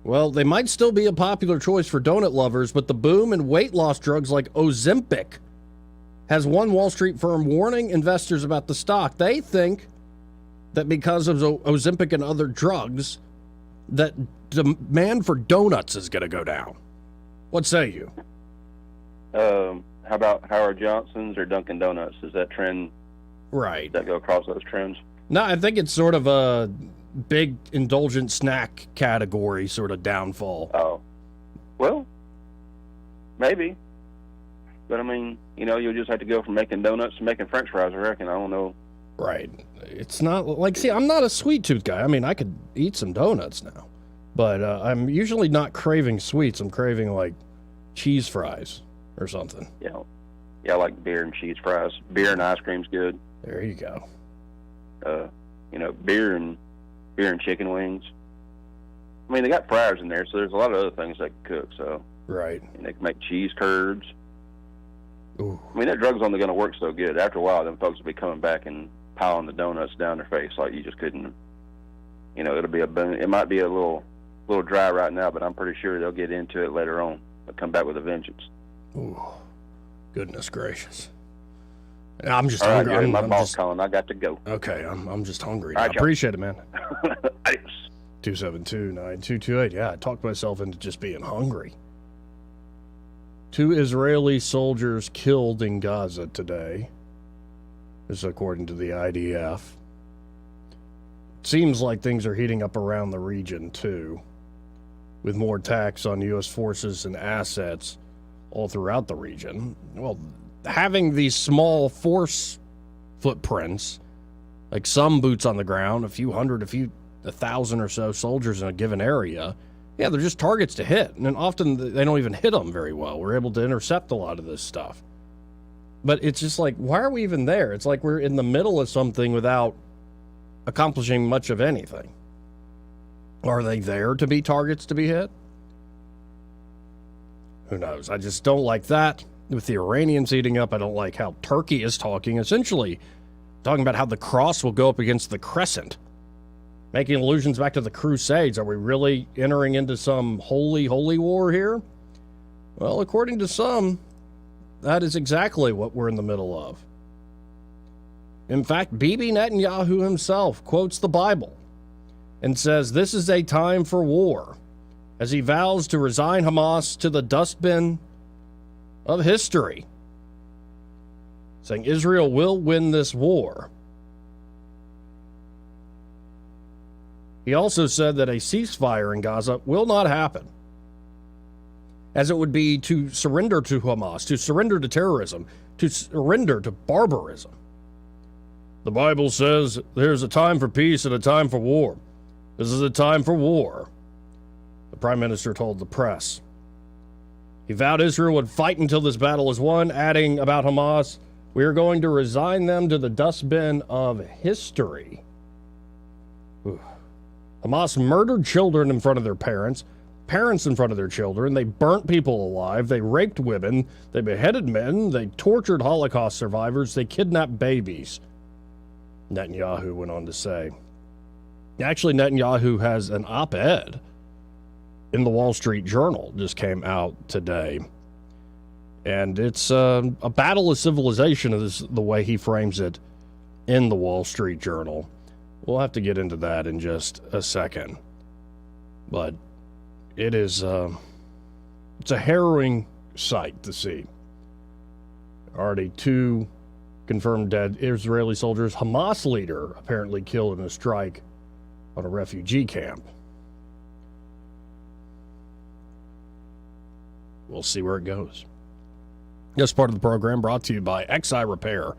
Well, they might still be a popular choice for donut lovers, but the boom in weight loss drugs like Ozempic has one Wall Street firm warning investors about the stock. They think that because of Ozempic and other drugs, that demand for donuts is going to go down. What say you? How about Howard Johnson's or Dunkin' Donuts? Is that trend? Right. Does that go across those trends? No, I think it's sort of a big indulgent snack category sort of downfall. Oh. Well, maybe. But I mean, you'll just have to go from making donuts to making French fries, I reckon. I don't know. Right. It's not see, I'm not a sweet tooth guy. I mean, I could eat some donuts now, but I'm usually not craving sweets. I'm craving cheese fries or something. Yeah. Yeah, I like beer and cheese fries. Beer and ice cream's good. There you go. Beer and chicken wings. I mean, they got fryers in there, so there's a lot of other things they can cook. So right, and they can make cheese curds. Ooh. I mean, that drug's only going to work so good. After a while, them folks will be coming back and piling the donuts down their face like you just couldn't. It'll be it might be a little dry right now, but I'm pretty sure they'll get into it later on. They'll come back with a vengeance. Ooh, goodness gracious. I'm just all right, hungry. Jerry, my boss calling. I got to go. Okay, I'm just hungry. All I right, appreciate it, man. Adios. 272-9228. Yeah, I talked myself into just being hungry. 2 Israeli soldiers killed in Gaza today. This is according to the IDF. seems like things are heating up around the region, too, with more attacks on U.S. forces and assets all throughout the region. Well, having these small force footprints, like some boots on the ground, a few hundred, a thousand or so soldiers in a given area, yeah, they're just targets to hit. And often they don't even hit them very well. We're able to intercept a lot of this stuff. But it's just like, why are we even there? It's like we're in the middle of something without accomplishing much of anything. Are they there to be targets to be hit? Who knows? I just don't like that. With the Iranians heating up, I don't like how Turkey is talking, essentially talking about how the cross will go up against the crescent, making allusions back to the Crusades. Are we really entering into some holy war here? Well, according to some, that is exactly what we're in the middle of. In fact, Bibi Netanyahu himself quotes the Bible and says this is a time for war, as he vows to resign Hamas to the dustbin of history, saying Israel will win this war. He also said that a ceasefire in Gaza will not happen, as it would be to surrender to Hamas, to surrender to terrorism, to surrender to barbarism. The Bible says there's a time for peace and a time for war. This is a time for war, the Prime Minister told the press. He vowed Israel would fight until this battle is won, adding about Hamas, we are going to resign them to the dustbin of history. Ooh. Hamas murdered children in front of their parents in front of their children. They burnt people alive. They raped women. They beheaded men. They tortured Holocaust survivors. They kidnapped babies, Netanyahu went on to say. Actually, Netanyahu has an op-ed in the Wall Street Journal, just came out today. And it's a battle of civilization, is the way he frames it in the Wall Street Journal. We'll have to get into that in just a second. But it is it's a harrowing sight to see. Already 2 confirmed dead Israeli soldiers. Hamas leader apparently killed in a strike on a refugee camp. We'll see where it goes. This part of the program brought to you by XI Repair.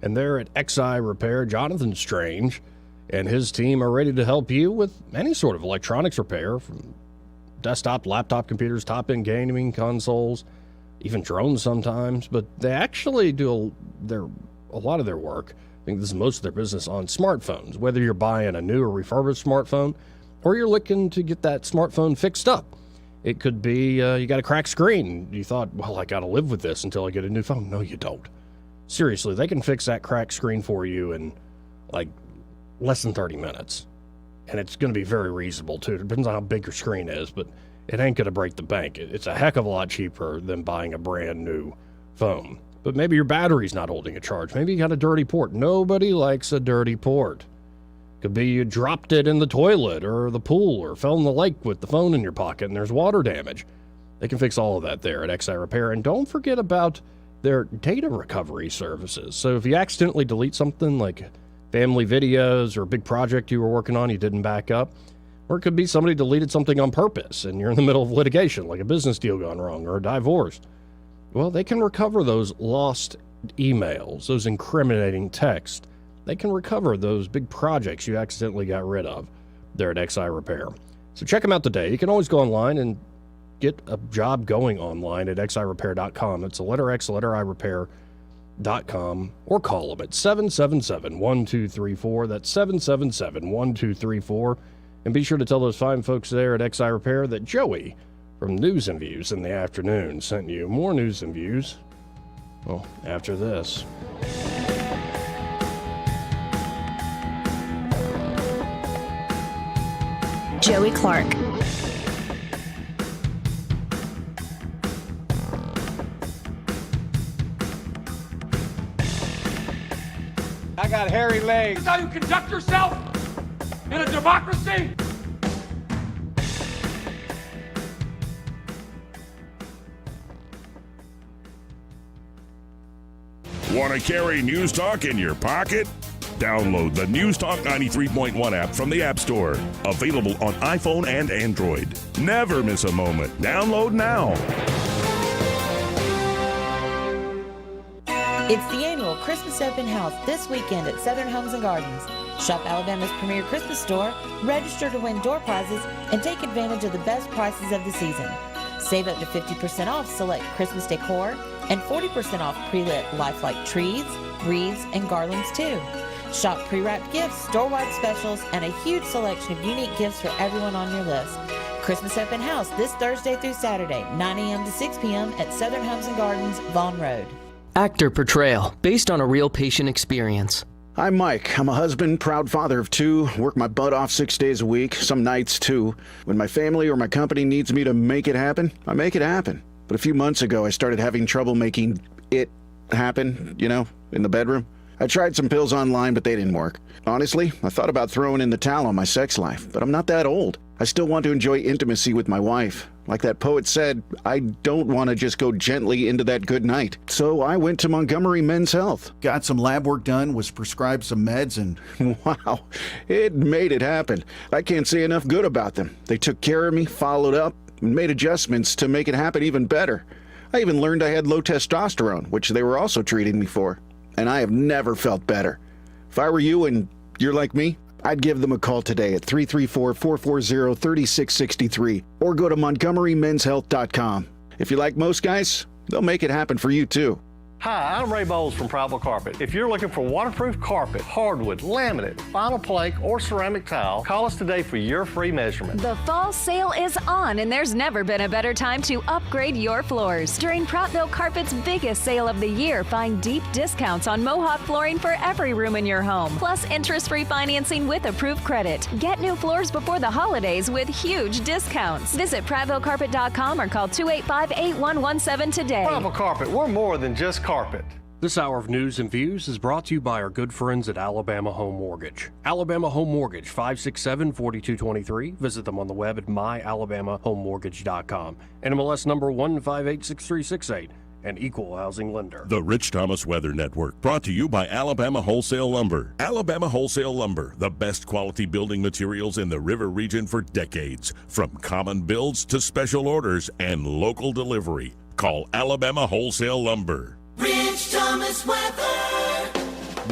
And there at XI Repair, Jonathan Strange and his team are ready to help you with any sort of electronics repair, from desktop, laptop computers, top-end gaming consoles, even drones sometimes. But they actually do a lot of their work. I think this is most of their business on smartphones, whether you're buying a new or refurbished smartphone or you're looking to get that smartphone fixed up. It could be you got a cracked screen. You thought, well, I got to live with this until I get a new phone. No, you don't. Seriously, they can fix that cracked screen for you in like less than 30 minutes. And it's going to be very reasonable, too. It depends on how big your screen is, but it ain't going to break the bank. It's a heck of a lot cheaper than buying a brand new phone. But maybe your battery's not holding a charge. Maybe you got a dirty port. Nobody likes a dirty port. Could be you dropped it in the toilet or the pool or fell in the lake with the phone in your pocket and there's water damage. They can fix all of that there at XI Repair. And don't forget about their data recovery services. So if you accidentally delete something like family videos or a big project you were working on, you didn't back up, or it could be somebody deleted something on purpose and you're in the middle of litigation, like a business deal gone wrong or a divorce. Well, they can recover those lost emails, those incriminating texts. They can recover those big projects you accidentally got rid of there at XI Repair. So check them out today. You can always go online and get a job going online at xirepair.com. That's the letter X, the letter I, repair.com, or call them at 777-1234. That's 777-1234. And be sure to tell those fine folks there at XI Repair that Joey from News and Views in the afternoon sent you more news and views, well, after this. Joey Clark. I got hairy legs. Is that how you conduct yourself in a democracy? Want to carry News Talk in your pocket? Download the News Talk 93.1 app from the App Store. Available on iPhone and Android. Never miss a moment. Download now. It's the annual Christmas Open House this weekend at Southern Homes and Gardens. Shop Alabama's premier Christmas store, register to win door prizes, and take advantage of the best prices of the season. Save up to 50% off select Christmas decor and 40% off pre-lit lifelike trees, wreaths, and garlands too. Shop pre-wrapped gifts, store-wide specials, and a huge selection of unique gifts for everyone on your list. Christmas Open House this Thursday through Saturday, 9 a.m. to 6 p.m. at Southern Homes and Gardens, Vaughn Road. Actor Portrayal, based on a real patient experience. I'm Mike. I'm a husband, proud father of 2, work my butt off 6 days a week, some nights too. When my family or my company needs me to make it happen, I make it happen. But a few months ago, I started having trouble making it happen, in the bedroom. I tried some pills online, but they didn't work. Honestly, I thought about throwing in the towel on my sex life, but I'm not that old. I still want to enjoy intimacy with my wife. Like that poet said, I don't want to just go gently into that good night. So I went to Montgomery Men's Health. Got some lab work done, was prescribed some meds, and wow, it made it happen. I can't say enough good about them. They took care of me, followed up, and made adjustments to make it happen even better. I even learned I had low testosterone, which they were also treating me for. And I have never felt better. If I were you and you're like me, I'd give them a call today at 334-440-3663 or go to montgomerymenshealth.com. If you like most guys, they'll make it happen for you too. Hi, I'm Ray Bowles from Prival Carpet. If you're looking for waterproof carpet, hardwood, laminate, vinyl plank, or ceramic tile, call us today for your free measurement. The fall sale is on, and there's never been a better time to upgrade your floors. During Prattville Carpet's biggest sale of the year, find deep discounts on Mohawk flooring for every room in your home, plus interest-free financing with approved credit. Get new floors before the holidays with huge discounts. Visit PrattvilleCarpet.com or call 285-8117 today. Prival Carpet, we're more than just carpet. This hour of News and Views is brought to you by our good friends at Alabama Home Mortgage. Alabama Home Mortgage, 567-4223. Visit them on the web at myalabamahomemortgage.com. NMLS number 1586368. An equal housing lender. The Rich Thomas Weather Network, brought to you by Alabama Wholesale Lumber. Alabama Wholesale Lumber, the best quality building materials in the river region for decades. From common builds to special orders and local delivery. Call Alabama Wholesale Lumber. Rich Thomas weather.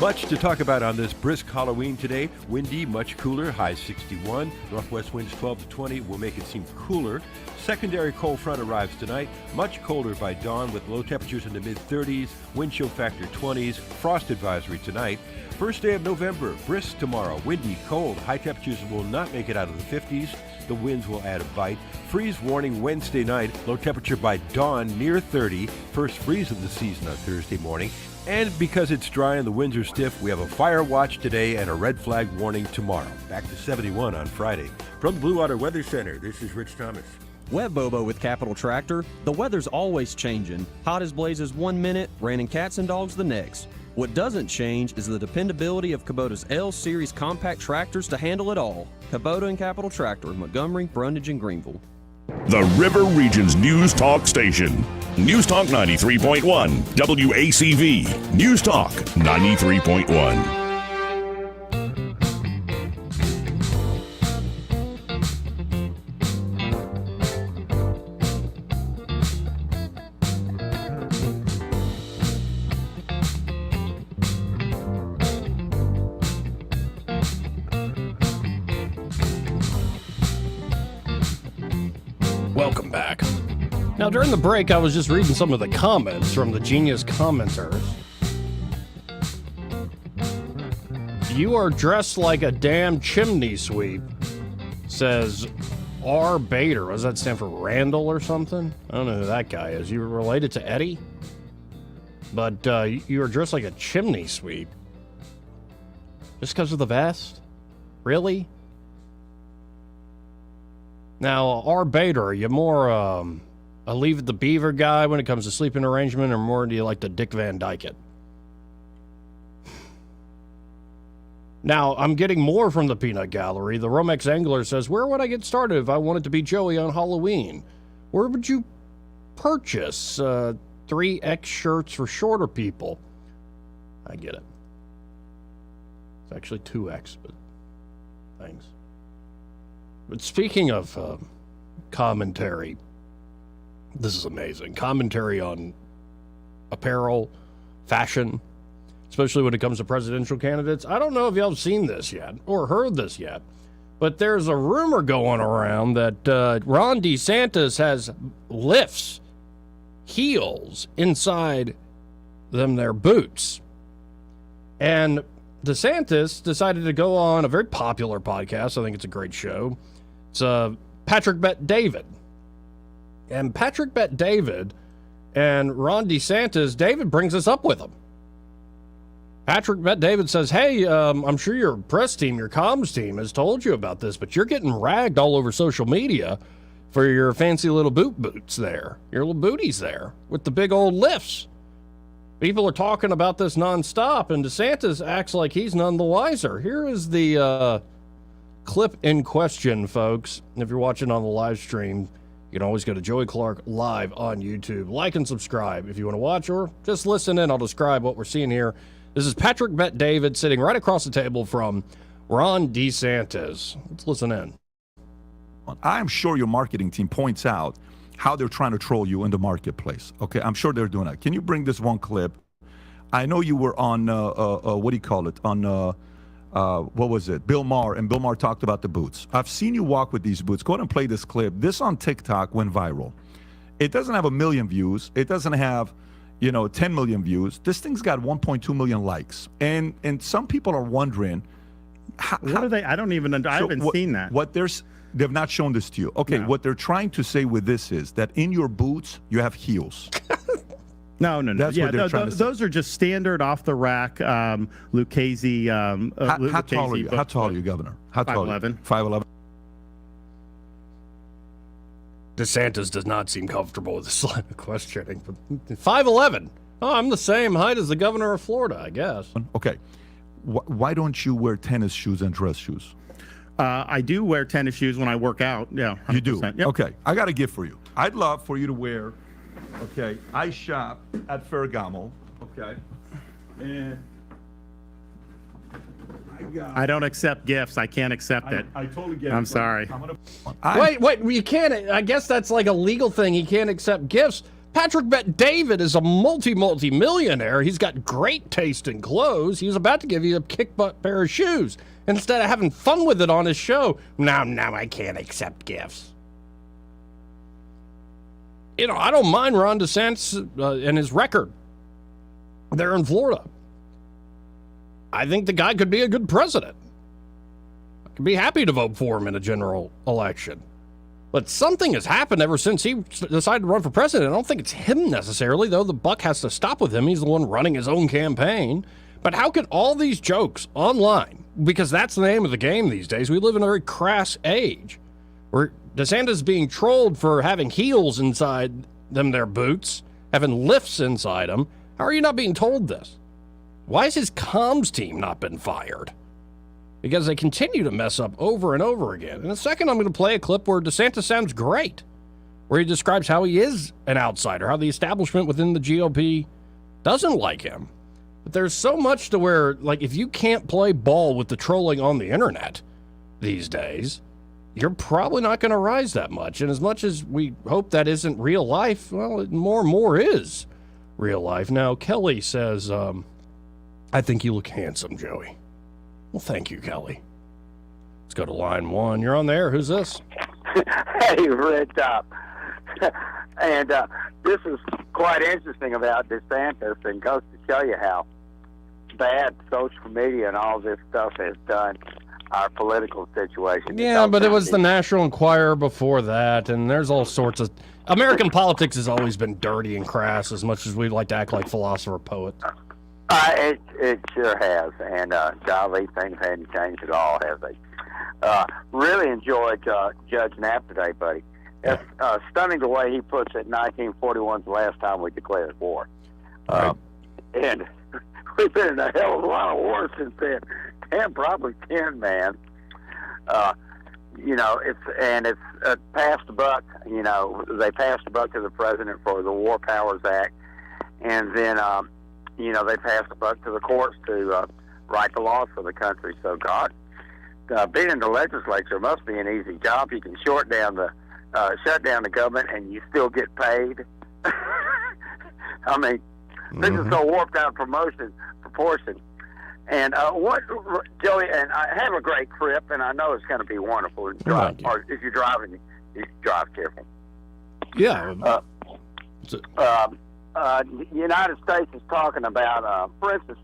Much to talk about on this brisk Halloween today. Windy, much cooler, high 61. Northwest winds 12 to 20 will make it seem cooler. Secondary cold front arrives tonight. Much colder by dawn with low temperatures in the mid-30s. Wind chill factor 20s. Frost advisory tonight. First day of November, brisk tomorrow. Windy, cold. High temperatures will not make it out of the 50s. The winds will add a bite. Freeze warning Wednesday night. Low temperature by dawn near 30. First freeze of the season on Thursday morning. And because it's dry and the winds are stiff, we have a fire watch today and a red flag warning tomorrow. Back to 71 on Friday. From the Blue Water Weather Center, this is Rich Thomas. Web Bobo with Capital Tractor. The weather's always changing. Hot as blazes 1 minute, raining cats and dogs the next. What doesn't change is the dependability of Kubota's L-Series compact tractors to handle it all. Kubota and Capital Tractor in Montgomery, Brundage, and Greenville. The River Region's News Talk station. News Talk 93.1, WACV. News Talk 93.1. Welcome back. Now, during the break, I was just reading some of the comments from the Genius commenters. You are dressed like a damn chimney sweep, says R. Bader. Does that stand for Randall or something? I don't know who that guy is. You were related to Eddie? But you are dressed like a chimney sweep. Just because of the vest? Really? Now, R. Bader, are you more a Leave It the Beaver guy when it comes to sleeping arrangement, or more do you like to Dick Van Dyke it? Now, I'm getting more from the Peanut Gallery. The Romex Angler says, where would I get started if I wanted to be Joey on Halloween? Where would you purchase 3X shirts for shorter people? I get it. It's actually 2X, but thanks. But speaking of commentary, this is amazing. Commentary on apparel, fashion, especially when it comes to presidential candidates. I don't know if y'all have seen this yet or heard this yet, but there's a rumor going around that Ron DeSantis has lifts, heels inside their boots. And DeSantis decided to go on a very popular podcast. I think it's a great show. It's Patrick Bet-David. And Patrick Bet-David and Ron DeSantis, David brings us up with him. Patrick Bet-David says, hey, I'm sure your press team, your comms team has told you about this, but you're getting ragged all over social media for your fancy little boots there, your little booties there with the big old lifts. People are talking about this nonstop, and DeSantis acts like he's none the wiser. Here is the clip in question, folks. If you're watching on the live stream, you can always go to Joey Clark Live on YouTube. Like and subscribe if you want to watch, or just listen in. I'll describe what we're seeing here. This is Patrick Bet-David sitting right across the table from Ron DeSantis. Let's listen in. I'm sure your marketing team points out how they're trying to troll you in the marketplace. Okay, I'm sure they're doing that. Can you bring this one clip? I know you were on, what do you call it? On, what was it? Bill Maher, and Bill Maher talked about the boots. I've seen you walk with these boots. Go ahead and play this clip. This on TikTok went viral. It doesn't have 1 million views. It doesn't have, 10 million views. This thing's got 1.2 million likes. And some people are wondering, what are they? I don't even, I haven't seen that. They've not shown this to you. Okay, no. What they're trying to say with this is that in your boots, you have heels. No. That's what they're trying to say. Those are just standard off-the-rack Lucchese. How tall are you? How tall are you, Governor? How tall 5'11". 5'11". DeSantis does not seem comfortable with this line of questioning. But 5'11". Oh, I'm the same height as the governor of Florida, I guess. Okay. Why don't you wear tennis shoes and dress shoes? I do wear tennis shoes when I work out. Yeah, 100%. You do? Yep. Okay. I got a gift for you. I'd love for you to wear, okay, I shop at Ferragamo, okay, and I don't accept gifts. I can't accept it. I totally get it. I'm sorry. Wait, you can't. I guess that's like a legal thing. He can't accept gifts. Patrick Bet-David is a multi-millionaire. He's got great taste in clothes. He was about to give you a kick-butt pair of shoes. Instead of having fun with it on his show, now I can't accept gifts. I don't mind Ron DeSantis and his record there in Florida. I think the guy could be a good president. I could be happy to vote for him in a general election. But something has happened ever since he decided to run for president. I don't think it's him necessarily, though the buck has to stop with him. He's the one running his own campaign. But how could all these jokes online, because that's the name of the game these days, we live in a very crass age, where DeSantis is being trolled for having heels inside their boots, having lifts inside them. How are you not being told this? Why has his comms team not been fired? Because they continue to mess up over and over again. In a second, I'm going to play a clip where DeSantis sounds great, where he describes how he is an outsider, how the establishment within the GOP doesn't like him. But there's so much to where, like, if you can't play ball with the trolling on the internet these days, you're probably not going to rise that much. And as much as we hope that isn't real life, well, it more and more is real life. Now, Kelly says, I think you look handsome, Joey. Well, thank you, Kelly. Let's go to line one. You're on there. Who's this? Hey, Rich. And this is quite interesting about DeSantis, and goes to show you how bad social media and all this stuff has done our political situation. Yeah, but it was the National Enquirer before that, and there's all sorts of... American politics has always been dirty and crass, as much as we'd like to act like philosopher poets. It sure has, and golly, things hadn't changed at all, have they? Really enjoyed Judge Knapp today, buddy. It's stunning the way he puts it. 1941's the last time we declared war, and we've been in a hell of a lot of wars since then. Probably 10, man. It's passed the buck. They passed the buck to the president for the War Powers Act, and then they passed the buck to the courts to write the laws for the country. So, God, being in the legislature must be an easy job. You can shut down the government, and you still get paid. I mean, this is so warped out of proportion. And Joey, and I have a great trip, and I know it's going to be wonderful. Or if you're driving, you drive careful. Yeah. The United States is talking about, for instance,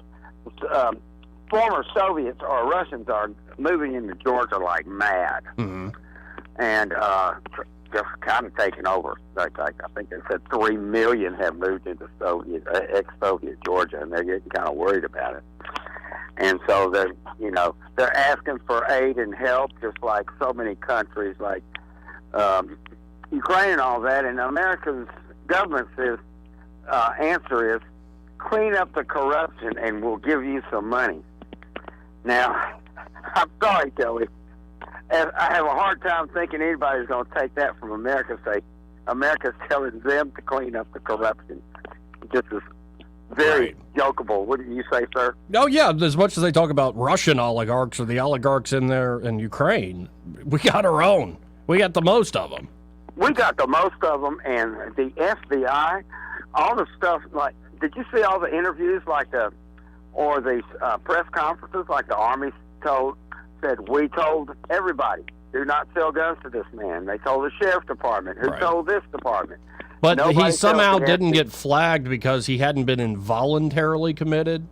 former Soviets or Russians are moving into Georgia like mad, and just kind of taking over. I think they said 3 million have moved into ex-Soviet Georgia, and they're getting kind of worried about it. And so they're asking for aid and help, just like so many countries, like Ukraine and all that. And America's government's answer is clean up the corruption, and we'll give you some money. Now, I'm sorry, Kelly. I have a hard time thinking anybody's going to take that from America. Say America's telling them to clean up the corruption. Just as very jokeable, wouldn't you say, sir? Oh, yeah. As much as they talk about Russian oligarchs or the oligarchs in there in Ukraine, we got our own. We got the most of them. We got the most of them, and the FBI, all the stuff. Like, did you see all the interviews, or these press conferences, like the Army said, we told everybody, do not sell guns to this man. They told the sheriff's department, who told this department. But Nobody he somehow tells the didn't FBI. get flagged because he hadn't been involuntarily committed.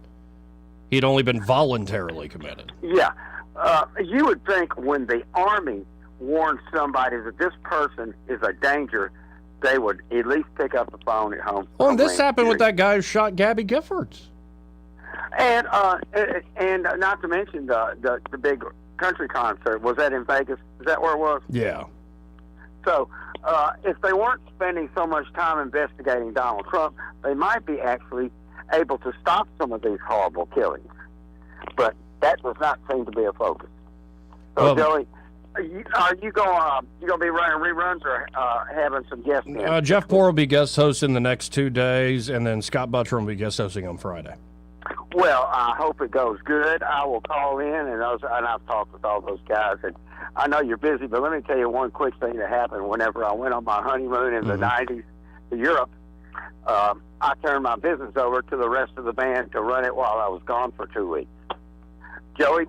He'd only been voluntarily committed. Yeah. You would think when the Army warns somebody that this person is a danger, they would at least pick up the phone at home. Well, and this happened with that guy who shot Gabby Giffords. And not to mention the big country concert. Was that in Vegas? Is that where it was? Yeah. So if they weren't spending so much time investigating Donald Trump, they might be actually able to stop some of these horrible killings. But that does not seem to be a focus. So, Joey, are you going to be running reruns or having some guests in? Jeff Poore will be guest hosting the next 2 days, and then Scott Butcher will be guest hosting on Friday. Well, I hope it goes good. I will call in, and I've talked with all those guys. And I know you're busy, but let me tell you one quick thing that happened. Whenever I went on my honeymoon in the 90s to Europe, I turned my business over to the rest of the band to run it while I was gone for 2 weeks. Joey,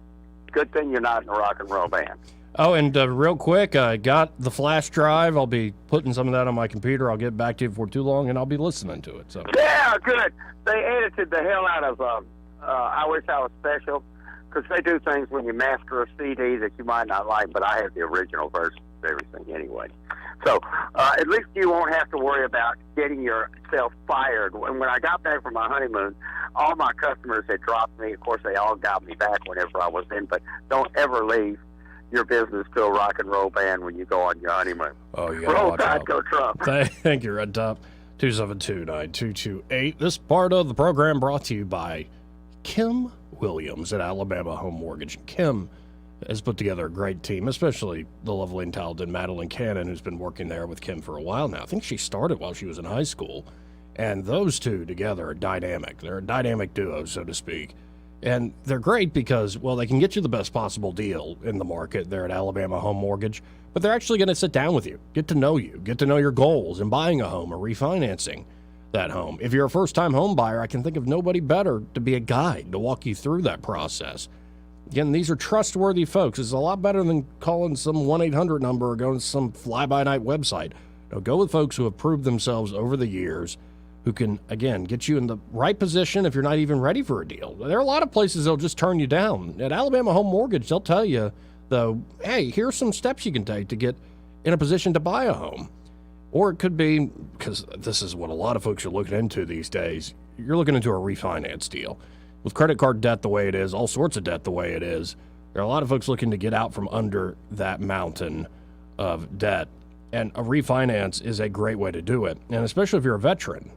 good thing you're not in a rock and roll band. Oh, and real quick, I got the flash drive. I'll be putting some of that on my computer. I'll get back to you before too long, and I'll be listening to it. So. Yeah, good. They edited the hell out of I Wish I Was Special, because they do things when you master a CD that you might not like, but I have the original version of everything anyway. So at least you won't have to worry about getting yourself fired. When I got back from my honeymoon, all my customers had dropped me. Of course, they all got me back whenever I was in, but don't ever leave your business to a rock and roll band when you go on your honeymoon. Oh, yeah. Roll Tide, go Trump. Thank you, Red Top. 272-9228. This part of the program brought to you by Kim Williams at Alabama Home Mortgage. Kim has put together a great team, especially the lovely and talented Madeline Cannon, who's been working there with Kim for a while now. I think she started while she was in high school. And those two together are dynamic. They're a dynamic duo, so to speak. And they're great because, well, they can get you the best possible deal in the market there at Alabama Home Mortgage, but they're actually going to sit down with you, get to know your goals in buying a home or refinancing that home. If you're a first-time home buyer, I can think of nobody better to be a guide to walk you through that process. Again, these are trustworthy folks. It's a lot better than calling some 1-800 number or going to some fly-by-night website. No, go with folks who have proved themselves over the years, who can, again, get you in the right position if you're not even ready for a deal. There are a lot of places they'll just turn you down. At Alabama Home Mortgage, they'll tell you, though, hey, here's some steps you can take to get in a position to buy a home. Or it could be, because this is what a lot of folks are looking into these days, you're looking into a refinance deal. With credit card debt the way it is, all sorts of debt the way it is, there are a lot of folks looking to get out from under that mountain of debt. And a refinance is a great way to do it. And especially if you're a veteran,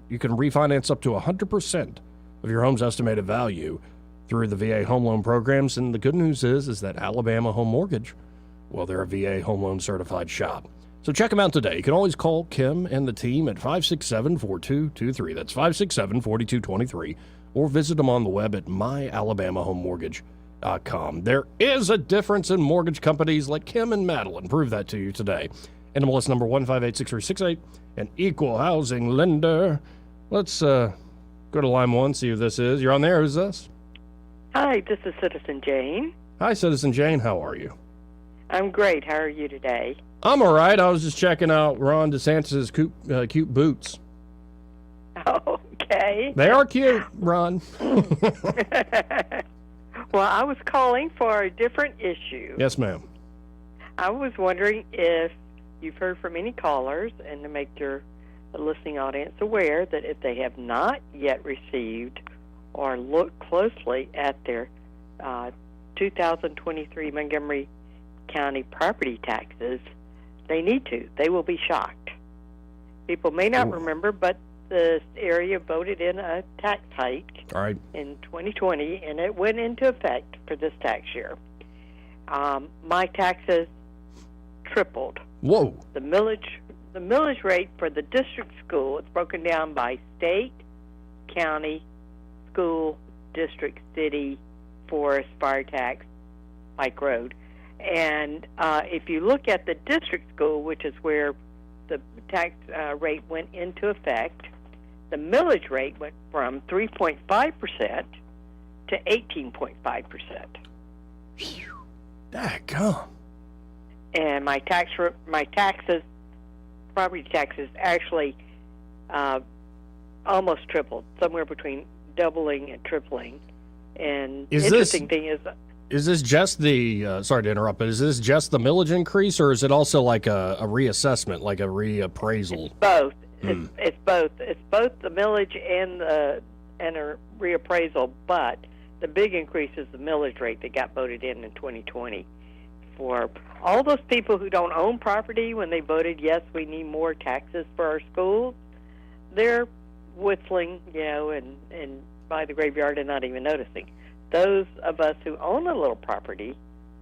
you can refinance up to 100% of your home's estimated value through the VA home loan programs. And the good news is that Alabama Home Mortgage, well, they're a VA home loan certified shop. So check them out today. You can always call Kim and the team at 567-4223. That's 567-4223. or visit them on the web at myalabamahomemortgage.com. There is a difference in mortgage companies like Kim and Madeline. Prove that to you today. NMLS number 1586368, an equal housing lender. Let's go to line 1, see who this is. You're on there. Who's this? Hi, this is Citizen Jane. Hi, Citizen Jane. How are you? I'm great. How are you today? I'm all right. I was just checking out Ron DeSantis' cute boots. Okay. They are cute, Ron. Well, I was calling for a different issue. Yes, ma'am. I was wondering if you've heard from any callers, and to make your listening audience aware that if they have not yet received or looked closely at their 2023 Montgomery County property taxes, they need to. They will be shocked. People may not remember, but the area voted in a tax hike in 2020, and it went into effect for this tax year. My taxes tripled. Whoa! The millage rate for the district school, it's broken down by state, county, school, district, city, forest, fire tax, Pike Road. And if you look at the district school, which is where the tax rate went into effect, the millage rate went from 3.5% to 18.5%. Daggum. And my taxes, property taxes, actually almost tripled, somewhere between doubling and tripling. And the interesting thing is this just the, sorry to interrupt, but is this just the millage increase, or is it also like a reassessment, like a reappraisal? It's both. It's both. It's both the millage and a reappraisal, but the big increase is the millage rate that got voted in 2020. For all those people who don't own property, when they voted, yes, we need more taxes for our schools, they're whistling, and by the graveyard and not even noticing. Those of us who own a little property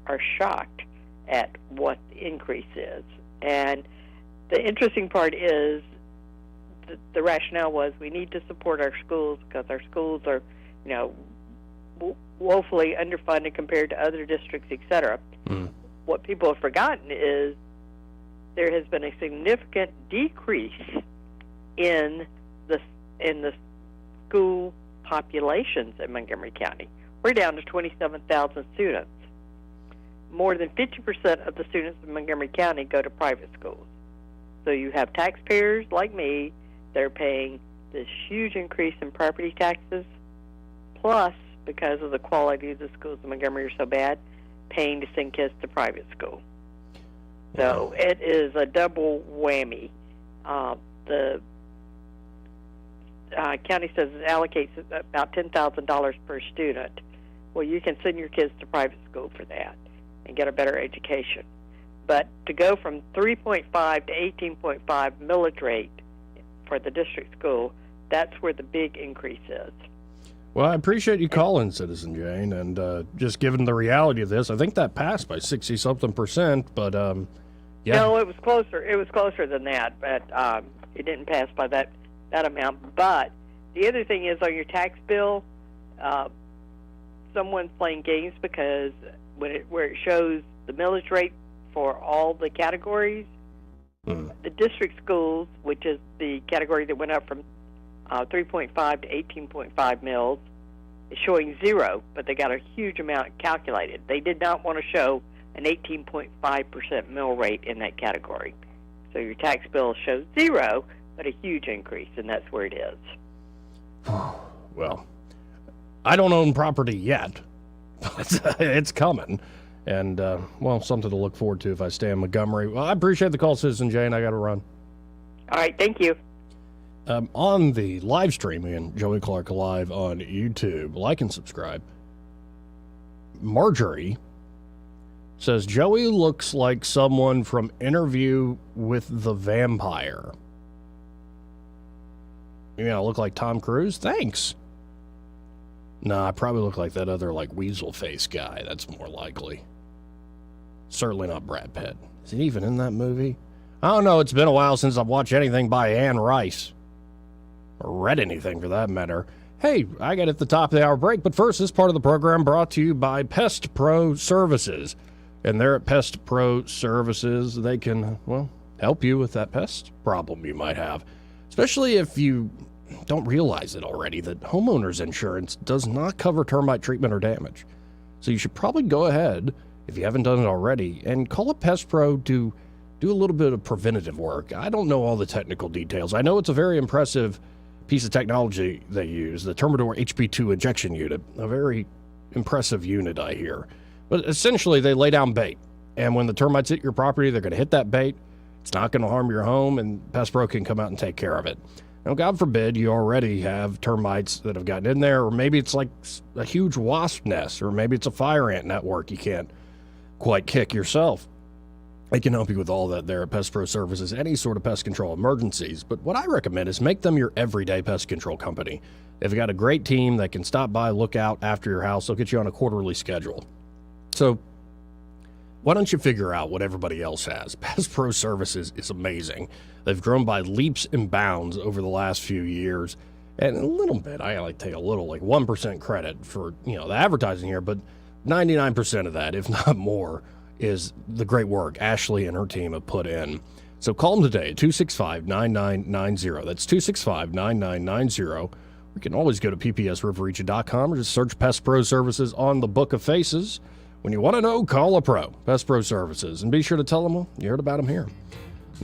are shocked at what the increase is. And the interesting part is the rationale was we need to support our schools because our schools are, woefully underfunded compared to other districts, etc. What people have forgotten is there has been a significant decrease in the school populations in Montgomery County. We're down to 27,000 students. More than 50% of the students in Montgomery County go to private schools. So you have taxpayers like me that are paying this huge increase in property taxes, plus, because of the quality of the schools in Montgomery are so bad, paying to send kids to private school. So it is a double whammy. The county says it allocates about $10,000 per student. Well, you can send your kids to private school for that and get a better education. But to go from 3.5 to 18.5 millage rate for the district school, that's where the big increase is. Well, I appreciate you calling, Citizen Jane, and just given the reality of this, I think that passed by 60-something%, but yeah. No, it was closer. It was closer than that, but it didn't pass by that amount. But the other thing is on your tax bill, someone's playing games because where it shows the millage rate for all the categories, the district schools, which is the category that went up from 3.5 to 18.5 mils, is showing 0, but they got a huge amount calculated. They did not want to show an 18.5% mill rate in that category. So your tax bill shows 0, but a huge increase, and that's where it is. Well, I don't own property yet, but it's coming. And, well, something to look forward to if I stay in Montgomery. Well, I appreciate the call, Citizen Jane. I got to run. All right, thank you. On the live streaming, Joey Clark Live on YouTube, like and subscribe. Marjorie says, Joey looks like someone from Interview with the Vampire. You mean I look like Tom Cruise? Thanks. No, I probably look like that other, weasel face guy. That's more likely. Certainly not Brad Pitt. Is he even in that movie? I don't know. It's been a while since I've watched anything by Anne Rice. Or read anything for that matter. Hey, I got at the top of the hour break, but first, this part of the program brought to you by Pest Pro Services. And they're at Pest Pro Services. They can, help you with that pest problem you might have, especially if you don't realize it already that homeowners insurance does not cover termite treatment or damage. So you should probably go ahead, if you haven't done it already, and call up Pest Pro to do a little bit of preventative work. I don't know all the technical details. I know it's a very impressive piece of technology they use, the Termidor HP2 injection unit, a very impressive unit, I hear. But essentially, they lay down bait, and when the termites hit your property, they're going to hit that bait. It's not going to harm your home, and Pest Pro can come out and take care of it. Now, God forbid you already have termites that have gotten in there, or maybe it's like a huge wasp nest, or maybe it's a fire ant network you can't quite kick yourself. They can help you with all that there at Pest Pro Services, any sort of pest control emergencies. But what I recommend is make them your everyday pest control company. They've got a great team that can stop by, look out after your house. They'll get you on a quarterly schedule. So why don't you figure out what everybody else has? Pest Pro Services is amazing. They've grown by leaps and bounds over the last few years. And a little bit, I like to take a little, like 1% credit for, the advertising here, but 99% of that, if not more, is the great work Ashley and her team have put in. So call them today at 265-9990. That's 265-9990. You can always go to ppsriverreach.com or just search Pest Pro Services on the Book of Faces. When you want to know, call a pro, Pest Pro Services. And be sure to tell them, you heard about them here.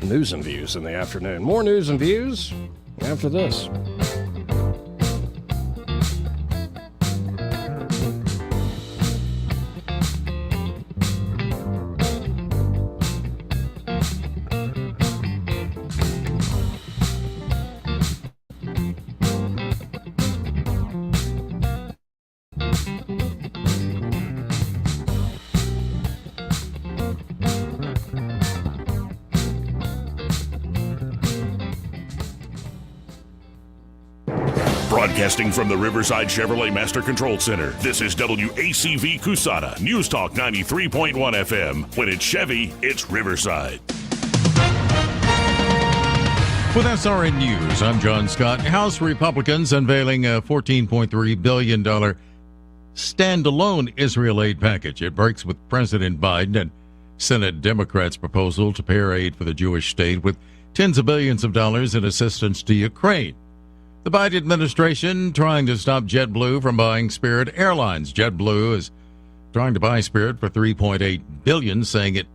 News and views in the afternoon. More news and views after this. Broadcasting from the Riverside Chevrolet Master Control Center, this is WACV Cusana, News Talk 93.1 FM. When it's Chevy, it's Riverside. With SRN News, I'm John Scott. House Republicans unveiling a $14.3 billion standalone Israel aid package. It breaks with President Biden and Senate Democrats' proposal to pair aid for the Jewish state with tens of billions of dollars in assistance to Ukraine. The Biden administration trying to stop JetBlue from buying Spirit Airlines. JetBlue is trying to buy Spirit for $3.8 billion, saying it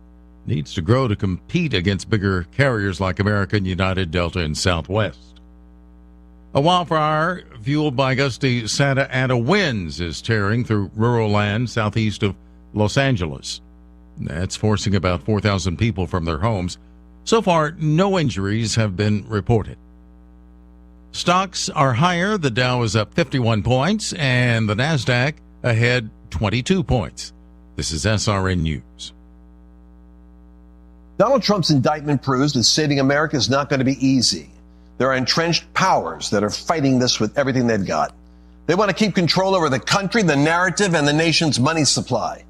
needs to grow to compete against bigger carriers like American, United, Delta, and Southwest. A wildfire fueled by gusty Santa Ana winds is tearing through rural land southeast of Los Angeles. That's forcing about 4,000 people from their homes. So far, no injuries have been reported. Stocks are higher. The Dow is up 51 points, and the NASDAQ ahead 22 points. This is SRN News. Donald Trump's indictment proves that saving America is not going to be easy. There are entrenched powers that are fighting this with everything they've got. They want to keep control over the country, the narrative, and the nation's money supply.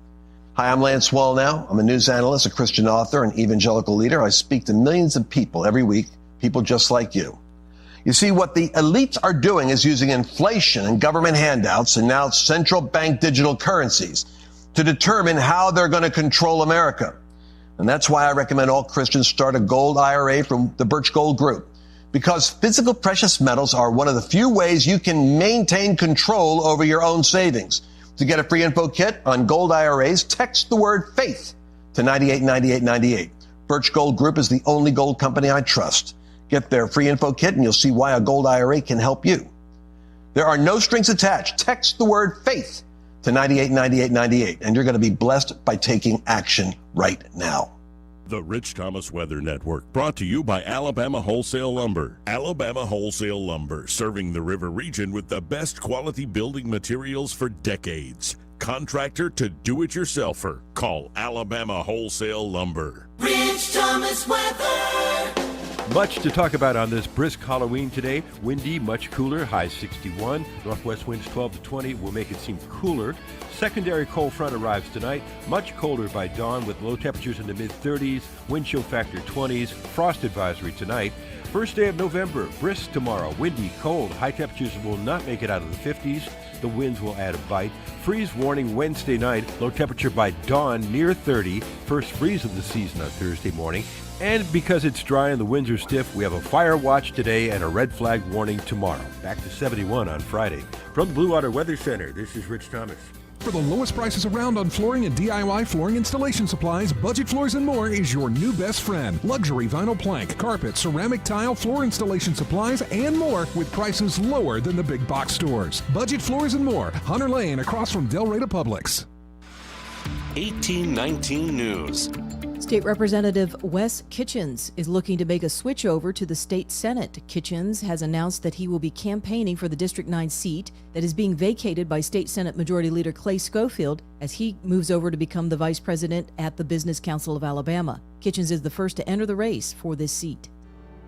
Hi, I'm Lance Wallnau. I'm a news analyst, a Christian author, and evangelical leader. I speak to millions of people every week, people just like you. You see, what the elites are doing is using inflation and government handouts and now central bank digital currencies to determine how they're going to control America. And that's why I recommend all Christians start a gold IRA from the Birch Gold Group. Because physical precious metals are one of the few ways you can maintain control over your own savings. To get a free info kit on gold IRAs, text the word FAITH to 989898. Birch Gold Group is the only gold company I trust. Get their free info kit and you'll see why a gold IRA can help you. There are no strings attached. Text the word FAITH to 989898 and you're going to be blessed by taking action right now. The Rich Thomas Weather Network, brought to you by Alabama Wholesale Lumber. Alabama Wholesale Lumber, serving the river region with the best quality building materials for decades. Contractor to do-it-yourselfer. Call Alabama Wholesale Lumber. Rich Thomas Weather. Much to talk about on this brisk Halloween today. Windy, much cooler, high 61. Northwest winds 12 to 20 will make it seem cooler. Secondary cold front arrives tonight. Much colder by dawn with low temperatures in the mid-30s. Wind chill factor 20s. Frost advisory tonight. First day of November, brisk tomorrow, windy, cold, high temperatures will not make it out of the 50s. The winds will add a bite. Freeze warning Wednesday night, low temperature by dawn near 30. First freeze of the season on Thursday morning. And because it's dry and the winds are stiff, we have a fire watch today and a red flag warning tomorrow. Back to 71 on Friday. From the Blue Water Weather Center, this is Rich Thomas. For the lowest prices around on flooring and DIY flooring installation supplies, Budget Floors & More is your new best friend. Luxury vinyl plank, carpet, ceramic tile, floor installation supplies, and more with prices lower than the big box stores. Budget Floors & More, Hunter Lane across from Del Rey Publix. 1819 News. State Representative Wes Kitchens is looking to make a switch over to the state Senate. Kitchens has announced that he will be campaigning for the District 9 seat that is being vacated by State Senate Majority Leader Clay Schofield as he moves over to become the vice president at the Business Council of Alabama. Kitchens is the first to enter the race for this seat.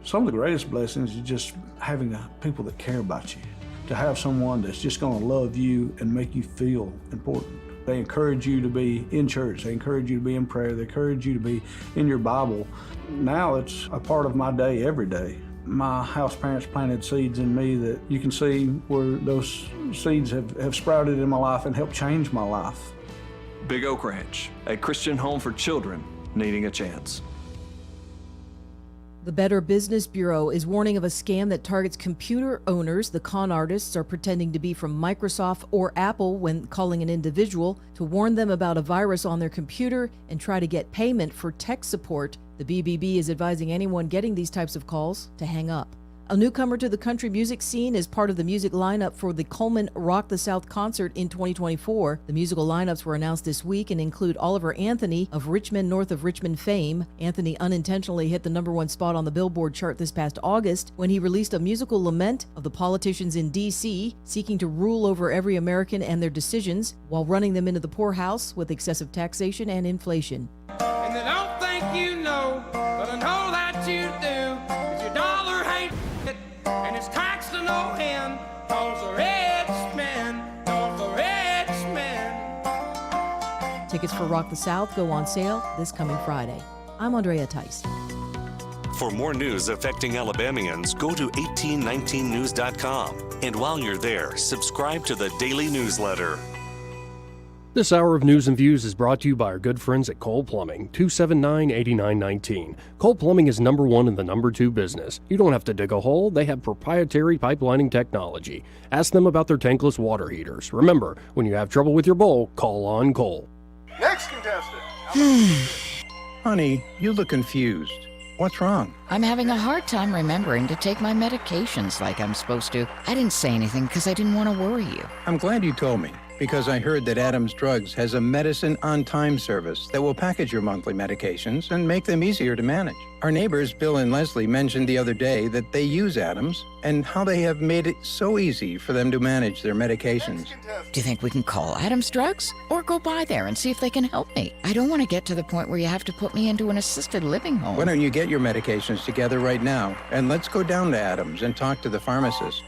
Some of the greatest blessings is just having the people that care about you, to have someone that's just going to love you and make you feel important. They encourage you to be in church. They encourage you to be in prayer. They encourage you to be in your Bible. Now it's a part of my day every day. My house parents planted seeds in me that you can see where those seeds have sprouted in my life and helped change my life. Big Oak Ranch, a Christian home for children needing a chance. The Better Business Bureau is warning of a scam that targets computer owners. The con artists are pretending to be from Microsoft or Apple when calling an individual to warn them about a virus on their computer and try to get payment for tech support. The BBB is advising anyone getting these types of calls to hang up. A newcomer to the country music scene is part of the music lineup for the Coleman Rock the South concert in 2024. The musical lineups were announced this week and include Oliver Anthony of Richmond, north of Richmond fame. Anthony unintentionally hit the #1 spot on the Billboard chart this past August when he released a musical lament of the politicians in D.C. seeking to rule over every American and their decisions while running them into the poorhouse with excessive taxation and inflation. And they don't think you know, but I know that you do. 'Cause your dollar ain't it, and it's taxed to no end. 'Cause the rich men. Tickets for Rock the South go on sale this coming Friday. I'm Andrea Tice. For more news affecting Alabamians, go to 1819news.com. And while you're there, subscribe to the daily newsletter. This hour of News and Views is brought to you by our good friends at Cole Plumbing, 279-8919. Cole Plumbing is #1 in the #2 business. You don't have to dig a hole. They have proprietary pipelining technology. Ask them about their tankless water heaters. Remember, when you have trouble with your bowl, call on Cole. Next contestant. Honey, you look confused. What's wrong? I'm having a hard time remembering to take my medications like I'm supposed to. I didn't say anything because I didn't want to worry you. I'm glad you told me, because I heard that Adams Drugs has a medicine on time service that will package your monthly medications and make them easier to manage. Our neighbors, Bill and Leslie, mentioned the other day that they use Adams and how they have made it so easy for them to manage their medications. Do you think we can call Adams Drugs or go by there and see if they can help me? I don't want to get to the point where you have to put me into an assisted living home. Why don't you get your medications together right now, and let's go down to Adams and talk to the pharmacist.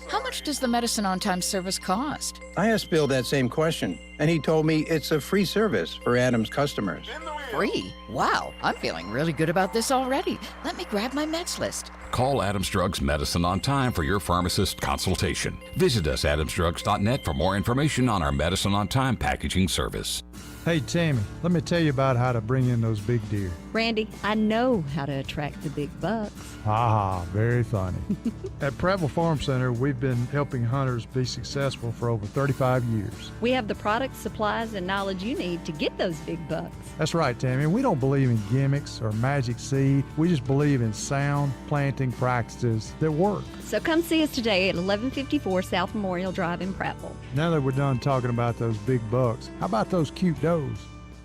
How much does the medicine on time service cost? I asked Bill that same question, and he told me it's a free service for Adams customers. Free? Wow, I'm feeling really good about this already. Let me grab my meds list. Call Adams Drugs Medicine on Time for your pharmacist consultation. Visit us at adamsdrugs.net for more information on our Medicine on Time packaging service. Hey, Tammy, let me tell you about how to bring in those big deer. Randy, I know how to attract the big bucks. Ha, very funny. At Prattville Farm Center, we've been helping hunters be successful for over 35 years. We have the products, supplies, and knowledge you need to get those big bucks. That's right, Tammy. We don't believe in gimmicks or magic seed. We just believe in sound planting practices that work. So come see us today at 1154 South Memorial Drive in Prattville. Now that we're done talking about those big bucks, how about those cute does?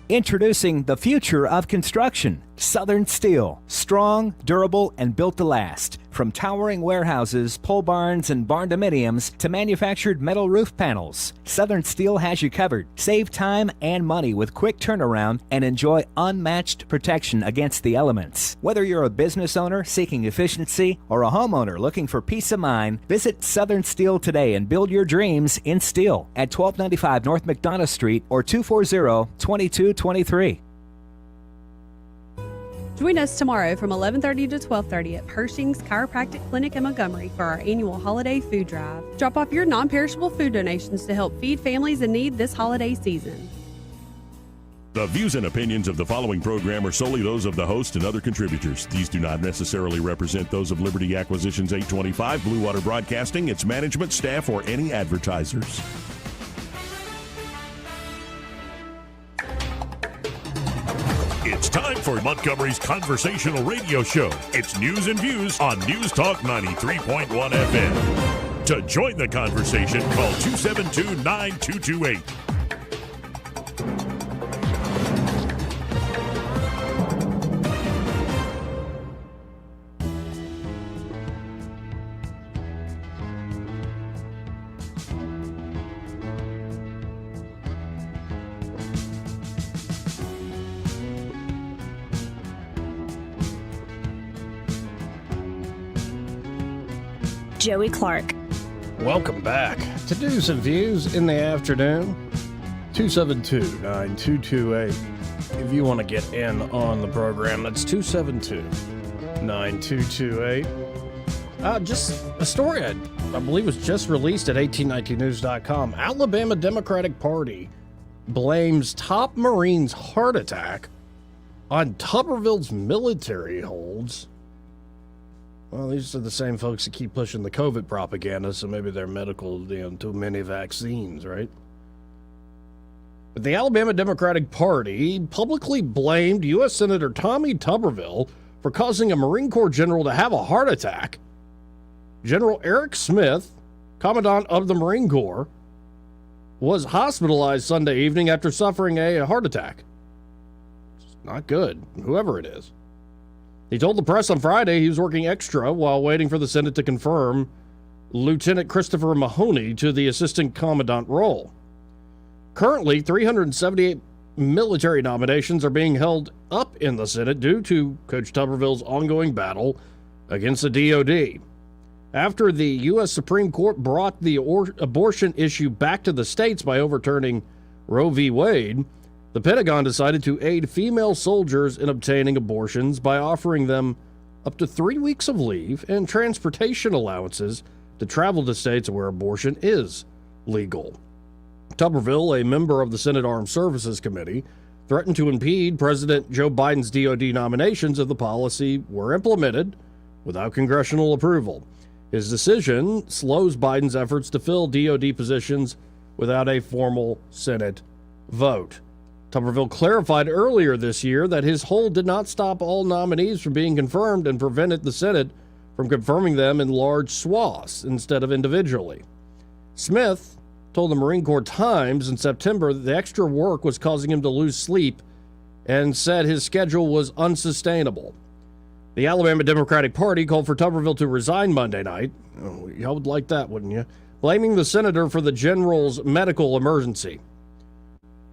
Introducing the future of construction. Southern Steel. Strong, durable, and built to last. From towering warehouses, pole barns, and barn-dominiums to manufactured metal roof panels, Southern Steel has you covered. Save time and money with quick turnaround and enjoy unmatched protection against the elements. Whether you're a business owner seeking efficiency or a homeowner looking for peace of mind, visit Southern Steel today and build your dreams in steel at 1295 North McDonough Street or 240-2223. Join us tomorrow from 11:30 to 12:30 at Pershing's Chiropractic Clinic in Montgomery for our annual holiday food drive. Drop off your non-perishable food donations to help feed families in need this holiday season. The views and opinions of the following program are solely those of the host and other contributors. These do not necessarily represent those of Liberty Acquisitions 825, Blue Water Broadcasting, its management, staff, or any advertisers. It's time for Montgomery's conversational radio show. It's News and Views on News Talk 93.1 FM. To join the conversation, call 272-9228. Joey Clark. Welcome back to News and Views in the afternoon. 272-9228. If you want to get in on the program, that's 272-9228. Just a story I believe was just released at 1819news.com. Alabama Democratic Party blames top Marine's heart attack on Tuberville's military holds. Well, these are the same folks that keep pushing the COVID propaganda, so maybe they're medical, too many vaccines, right? But the Alabama Democratic Party publicly blamed U.S. Senator Tommy Tuberville for causing a Marine Corps general to have a heart attack. General Eric Smith, Commandant of the Marine Corps, was hospitalized Sunday evening after suffering a heart attack. It's not good, whoever it is. He told the press on Friday he was working extra while waiting for the Senate to confirm Lieutenant Christopher Mahoney to the assistant commandant role. Currently, 378 military nominations are being held up in the Senate due to Coach Tuberville's ongoing battle against the DOD. After the U.S. Supreme Court brought the abortion issue back to the states by overturning Roe v. Wade, the Pentagon decided to aid female soldiers in obtaining abortions by offering them up to 3 weeks of leave and transportation allowances to travel to states where abortion is legal. Tuberville, a member of the Senate Armed Services Committee, threatened to impede President Joe Biden's DOD nominations if the policy were implemented without congressional approval. His decision slows Biden's efforts to fill DOD positions without a formal Senate vote. Tuberville clarified earlier this year that his hold did not stop all nominees from being confirmed and prevented the Senate from confirming them in large swaths instead of individually. Smith told the Marine Corps Times in September that the extra work was causing him to lose sleep and said his schedule was unsustainable. The Alabama Democratic Party called for Tuberville to resign Monday night. Oh, y'all would like that, wouldn't you? Blaming the senator for the general's medical emergency.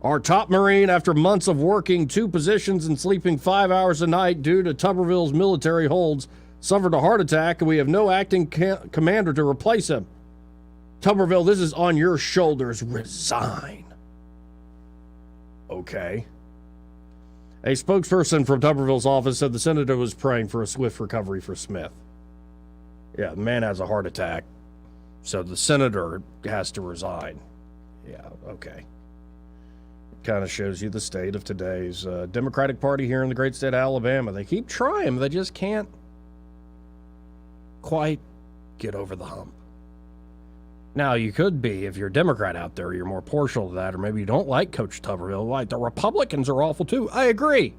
Our top Marine, after months of working 2 positions and sleeping 5 hours a night due to Tuberville's military holds, suffered a heart attack, and we have no acting commander to replace him. Tuberville, this is on your shoulders. Resign. Okay. A spokesperson from Tuberville's office said the senator was praying for a swift recovery for Smith. Yeah, the man has a heart attack, so the senator has to resign. Yeah, okay. Kind of shows you the state of today's Democratic Party here in the great state of Alabama. They keep trying, but they just can't quite get over the hump. Now, you could be, if you're a Democrat out there, you're more partial to that, or maybe you don't like Coach Tuberville. Like, the Republicans are awful too. I agree.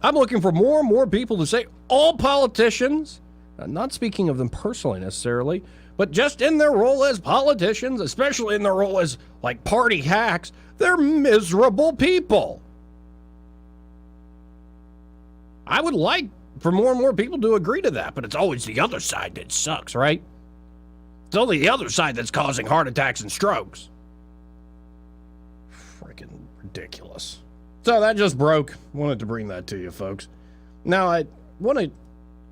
I'm looking for more and more people to say all politicians, not speaking of them personally necessarily, but just in their role as politicians, especially in their role as, like, party hacks, they're miserable people. I would like for more and more people to agree to that, but it's always the other side that sucks, right? It's only the other side that's causing heart attacks and strokes. Freaking ridiculous. So that just broke. Wanted to bring that to you, folks. Now, I want to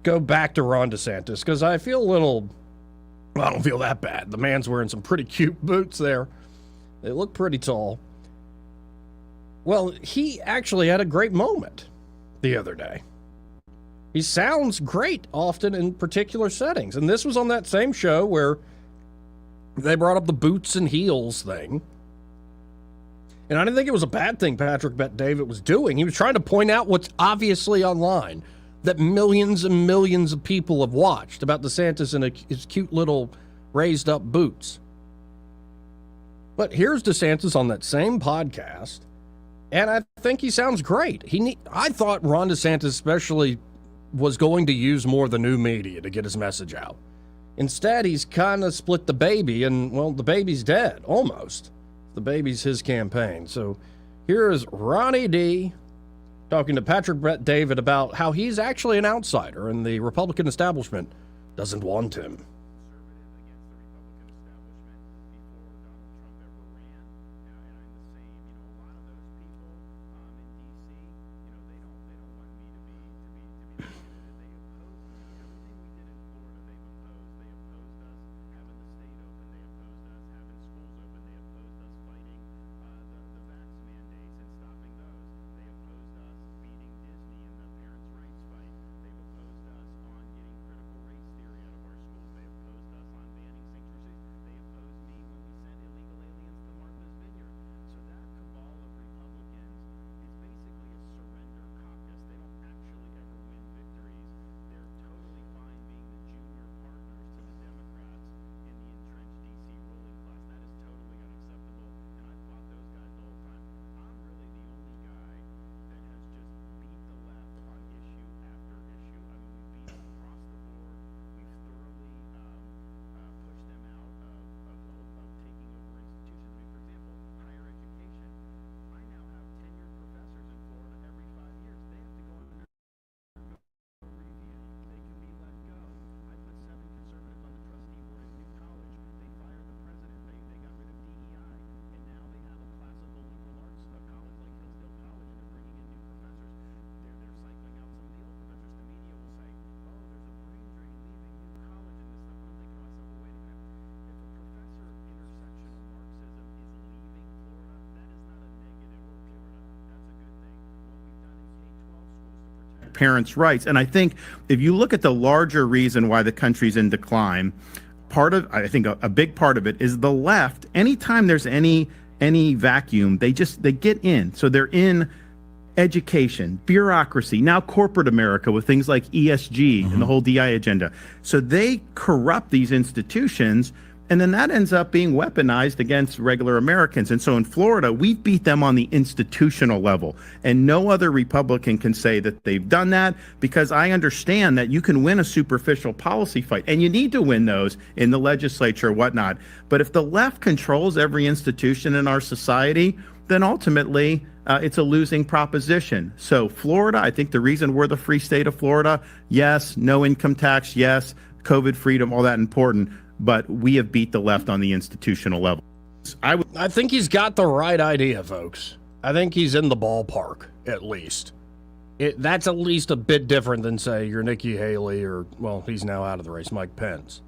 go back to Ron DeSantis because I feel a little... Well, I don't feel that bad. The man's wearing some pretty cute boots there. They look pretty tall. Well, he actually had a great moment the other day. He sounds great often in particular settings. And this was on that same show where they brought up the boots and heels thing. And I didn't think it was a bad thing Patrick Bet-David was doing. He was trying to point out what's obviously online that millions and millions of people have watched about DeSantis and his cute little raised up boots. But here's DeSantis on that same podcast, and I think he sounds great. I thought Ron DeSantis especially was going to use more of the new media to get his message out. Instead, he's kind of split the baby, and, well, the baby's dead, almost. The baby's his campaign. So here is Ronnie D. talking to Patrick Bet-David about how he's actually an outsider and the Republican establishment doesn't want him. Parents' rights. And I think if you look at the larger reason why the country's in decline, I think a big part of it is the left. Anytime there's any vacuum, they get in. So they're in education, bureaucracy, now corporate America with things like ESG and the whole DI agenda. So they corrupt these institutions, and then that ends up being weaponized against regular Americans. And so in Florida, we beat them on the institutional level. And no other Republican can say that they've done that, because I understand that you can win a superficial policy fight, and you need to win those in the legislature or whatnot. But if the left controls every institution in our society, then ultimately it's a losing proposition. So Florida, I think the reason we're the free state of Florida, yes, no income tax, yes, COVID freedom, all that important, but we have beat the left on the institutional level. I think he's got the right idea, folks. I think he's in the ballpark, at least. That's at least a bit different than, say, your Nikki Haley or, well, he's now out of the race, Mike Pence.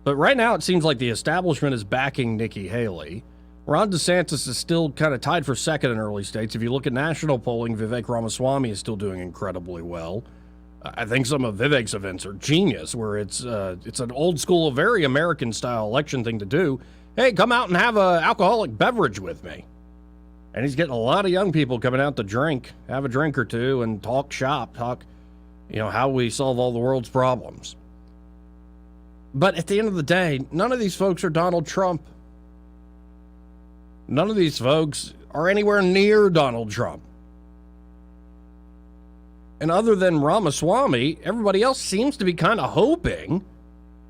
But right now it seems like the establishment is backing Nikki Haley. Ron DeSantis is still kind of tied for second in early states. If you look at national polling, Vivek Ramaswamy is still doing incredibly well. I think some of Vivek's events are genius, where it's an old school, very American-style election thing to do. Hey, come out and have an alcoholic beverage with me. And he's getting a lot of young people coming out to drink, have a drink or two, and talk shop, how we solve all the world's problems. But at the end of the day, none of these folks are Donald Trump. None of these folks are anywhere near Donald Trump. And other than Ramaswamy, everybody else seems to be kind of hoping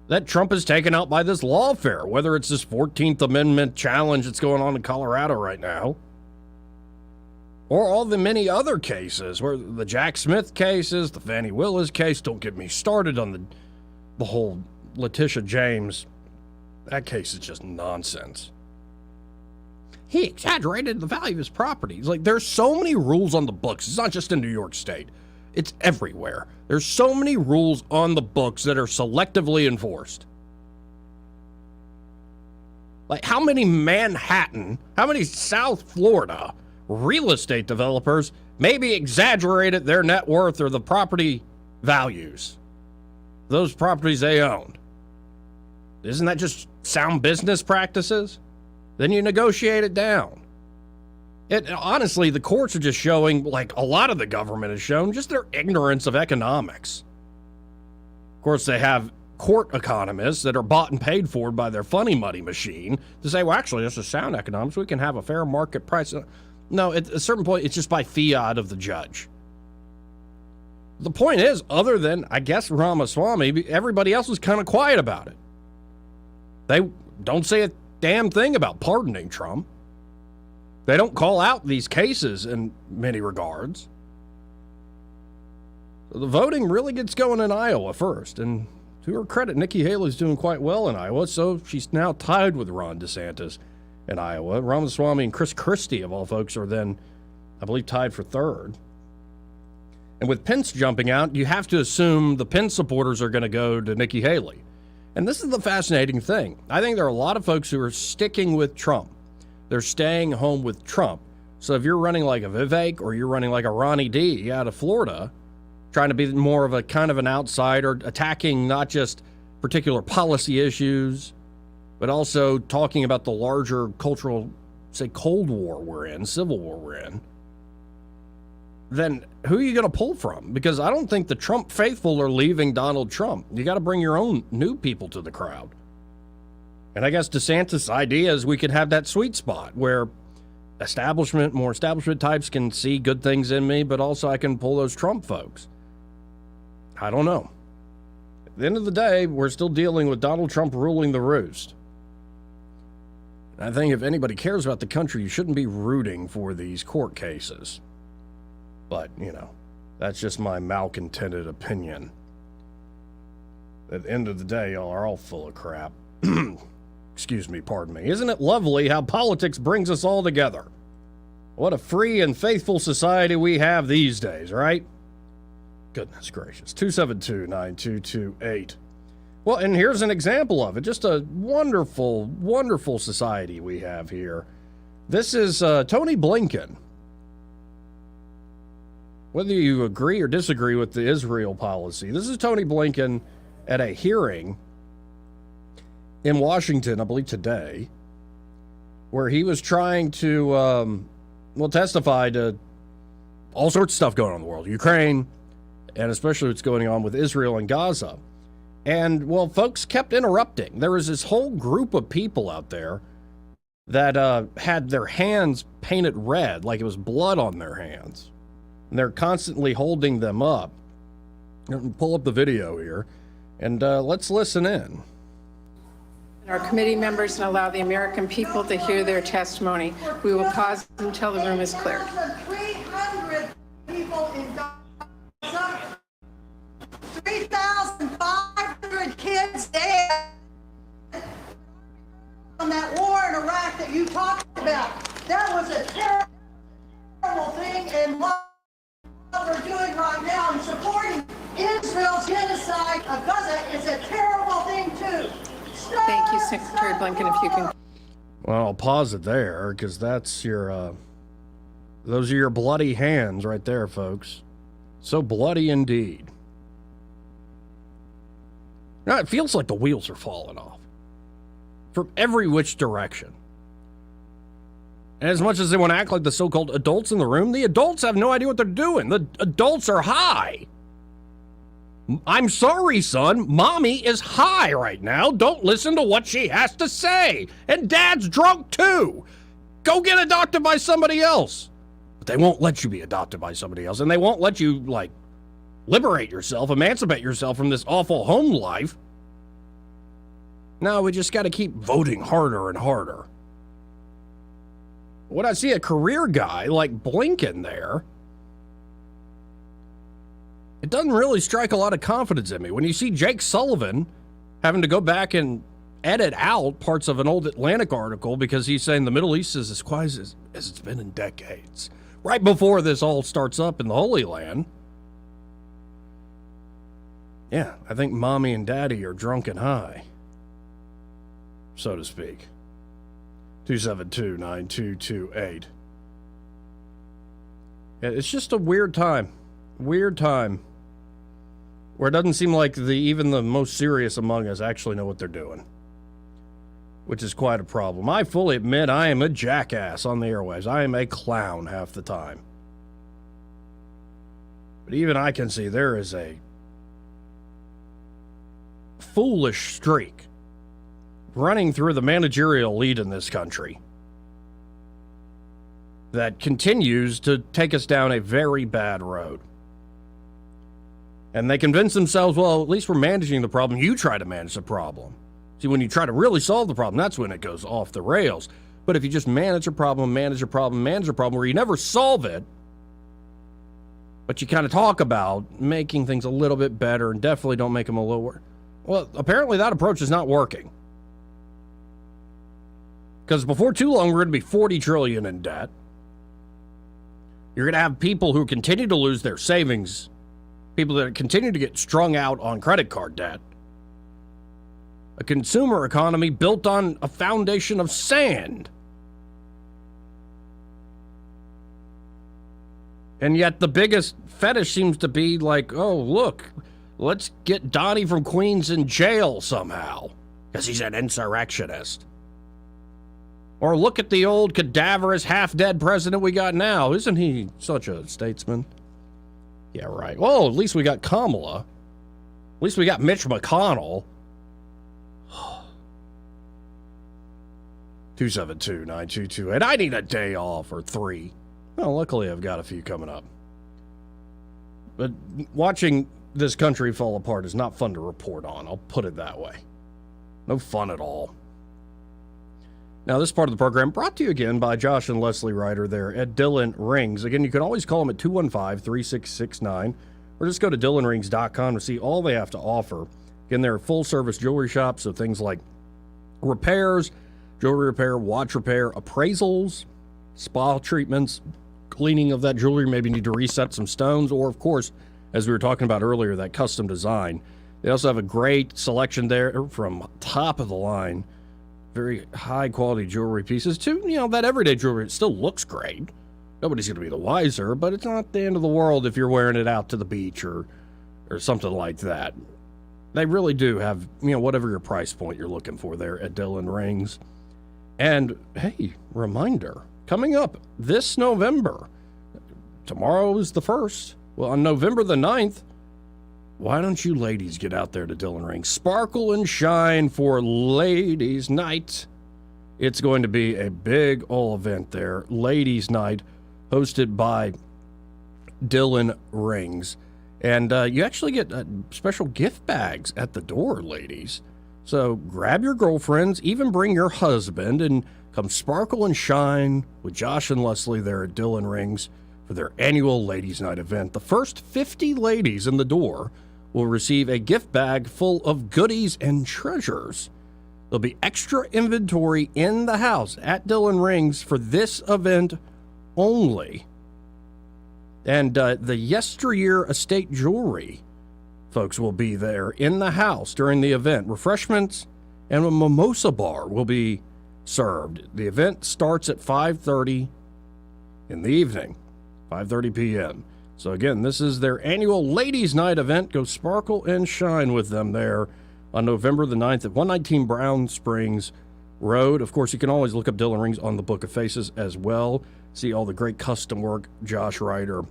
that Trump is taken out by this lawfare, whether it's this 14th Amendment challenge that's going on in Colorado right now, or all the many other cases, where the Jack Smith cases, the Fannie Willis case. Don't get me started on the whole Letitia James. That case is just nonsense. He exaggerated the value of his property. It's like, there's so many rules on the books. It's not just in New York State. It's everywhere. There's so many rules on the books that are selectively enforced. Like, how many South Florida real estate developers maybe exaggerated their net worth or the property values, those properties they own. Isn't that just sound business practices? Then you negotiate it down. Honestly, the courts are just showing, like a lot of the government has shown, just their ignorance of economics. Of course, they have court economists that are bought and paid for by their funny money machine to say, well, actually, this is sound economics. We can have a fair market price. No, at a certain point, it's just by fiat of the judge. The point is, other than, I guess, Ramaswamy, everybody else was kind of quiet about it. They don't say a damn thing about pardoning Trump. They don't call out these cases in many regards. So the voting really gets going in Iowa first, and to her credit, Nikki Haley's doing quite well in Iowa, so she's now tied with Ron DeSantis in Iowa. Ramaswamy and Chris Christie, of all folks, are then, I believe, tied for third. And with Pence jumping out, you have to assume the Pence supporters are going to go to Nikki Haley. And this is the fascinating thing. I think there are a lot of folks who are sticking with Trump. They're staying home with Trump. So if you're running like a Vivek or you're running like a Ronnie D out of Florida, trying to be more of a kind of an outsider, attacking not just particular policy issues, but also talking about the larger cultural, say, Cold War we're in, Civil War we're in, then who are you going to pull from? Because I don't think the Trump faithful are leaving Donald Trump. You got to bring your own new people to the crowd. And I guess DeSantis' idea is we could have that sweet spot where more establishment types can see good things in me, but also I can pull those Trump folks. I don't know. At the end of the day, we're still dealing with Donald Trump ruling the roost. I think if anybody cares about the country, you shouldn't be rooting for these court cases. But, that's just my malcontented opinion. At the end of the day, y'all are all full of crap. Excuse me, pardon me. Isn't it lovely how politics brings us all together? What a free and faithful society we have these days, right? Goodness gracious. 272-9228. Well, and here's an example of it. Just a wonderful, wonderful society we have here. This is Tony Blinken. Whether you agree or disagree with the Israel policy, this is Tony Blinken at a hearing in Washington, I believe today, where he was trying to, testify to all sorts of stuff going on in the world. Ukraine, and especially what's going on with Israel and Gaza. And, folks kept interrupting. There was this whole group of people out there that had their hands painted red, like it was blood on their hands. And they're constantly holding them up. Pull up the video here, and let's listen in. Our committee members and allow the American people to hear their testimony. We will pause until the room is cleared. 300 people in Gaza, 3,500 kids dead on that war in Iraq that you talked about. That was a terrible thing, and what we're doing right now in supporting Israel's genocide of Gaza is a terrible thing too. Thank you, Secretary Blinken. If you can. Well, I'll pause it there because that's your, those are your bloody hands right there, folks. So bloody indeed. Now, it feels like the wheels are falling off from every which direction. And as much as they want to act like the so-called adults in the room, the adults have no idea what they're doing. The adults are high. I'm sorry, son. Mommy is high right now. Don't listen to what she has to say. And Dad's drunk too. Go get adopted by somebody else. But they won't let you be adopted by somebody else. And they won't let you, liberate yourself, emancipate yourself from this awful home life. No, we just got to keep voting harder and harder. When I see a career guy like Blinken there, it doesn't really strike a lot of confidence in me. When you see Jake Sullivan having to go back and edit out parts of an old Atlantic article because he's saying the Middle East is as quiet as it's been in decades, right before this all starts up in the Holy Land. Yeah, I think Mommy and Daddy are drunk and high, so to speak. 272-9228. Yeah, it's just a weird time. Weird time. where it doesn't seem like even the most serious among us actually know what they're doing, which is quite a problem. I fully admit I am a jackass on the airwaves. I am a clown half the time. But even I can see there is a foolish streak running through the managerial elite in this country that continues to take us down a very bad road. And they convince themselves, well, at least we're managing the problem. You try to manage the problem. See, when you try to really solve the problem, that's when it goes off the rails. But if you just manage a problem where you never solve it, but you kind of talk about making things a little bit better and definitely don't make them a little worse. Well, apparently that approach is not working. Because before too long, we're going to be $40 trillion in debt. You're going to have people who continue to lose their savings, people that continue to get strung out on credit card debt, a consumer economy built on a foundation of sand. And yet the biggest fetish seems to be like, oh, look, let's get Donnie from Queens in jail somehow, because he's an insurrectionist. Or look at the old cadaverous, half-dead president we got now. Isn't he such a statesman? Yeah, right. Well, at least we got Kamala. At least we got Mitch McConnell. 272-9228. I need a day off or 3. Well, luckily I've got a few coming up. But watching this country fall apart is not fun to report on. I'll put it that way. No fun at all. Now, this part of the program brought to you again by Josh and Leslie Ryder there at Dillon Rings. Again, you can always call them at 215-3669 or just go to DillonRings.com to see all they have to offer. Again, they're a full-service jewelry shop, so things like repairs, jewelry repair, watch repair, appraisals, spa treatments, cleaning of that jewelry, maybe need to reset some stones, or, of course, as we were talking about earlier, that custom design. They also have a great selection there from top of the line. Very high-quality jewelry pieces, too. You know, that everyday jewelry, it still looks great. Nobody's going to be the wiser, but it's not the end of the world if you're wearing it out to the beach or something like that. They really do have, you know, whatever your price point you're looking for there at Dillon Rings. And, hey, reminder, coming up this November, tomorrow is the 1st. Well, on November the 9th, why don't you ladies get out there to Dillon Rings? Sparkle and shine for Ladies' Night. It's going to be a big old event there. Ladies' Night, hosted by Dillon Rings. And you actually get special gift bags at the door, ladies. So grab your girlfriends, even bring your husband, and come sparkle and shine with Josh and Leslie there at Dillon Rings for their annual Ladies' Night event. The first 50 ladies in the door will receive a gift bag full of goodies and treasures. There'll be extra inventory in the house at Dillon Rings for this event only. And the Yesteryear Estate Jewelry folks will be there in the house during the event. Refreshments and a mimosa bar will be served. The event starts at 5:30 in the evening, 5:30 p.m. So again, this is their annual Ladies' Night event. Go sparkle and shine with them there on November the 9th at 119 Brown Springs Road. Of course, you can always look up Dillon Rings on the Book of Faces as well. See all the great custom work Josh Ryder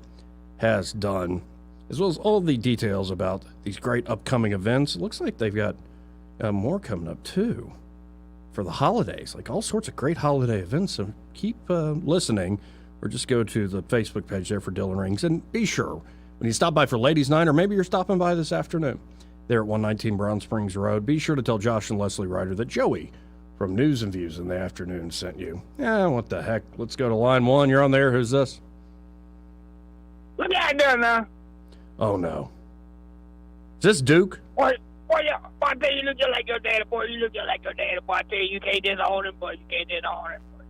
has done, as well as all the details about these great upcoming events. It looks like they've got more coming up, too, for the holidays, like all sorts of great holiday events. So keep listening, or just go to the Facebook page there for Dillon Rings. And be sure, when you stop by for Ladies' Night, or maybe you're stopping by this afternoon there at 119 Brown Springs Road, be sure to tell Josh and Leslie Ryder that Joey from News and Views in the Afternoon sent you. Yeah, what the heck? Let's go to line 1. You're on there. Who's this? Look at that now. Oh, no. Is this Duke? Boy, yeah, I tell you, look just like your daddy, boy. You look just like your daddy, boy. I tell you, you can't disown him, boy. You can't disown him, boy.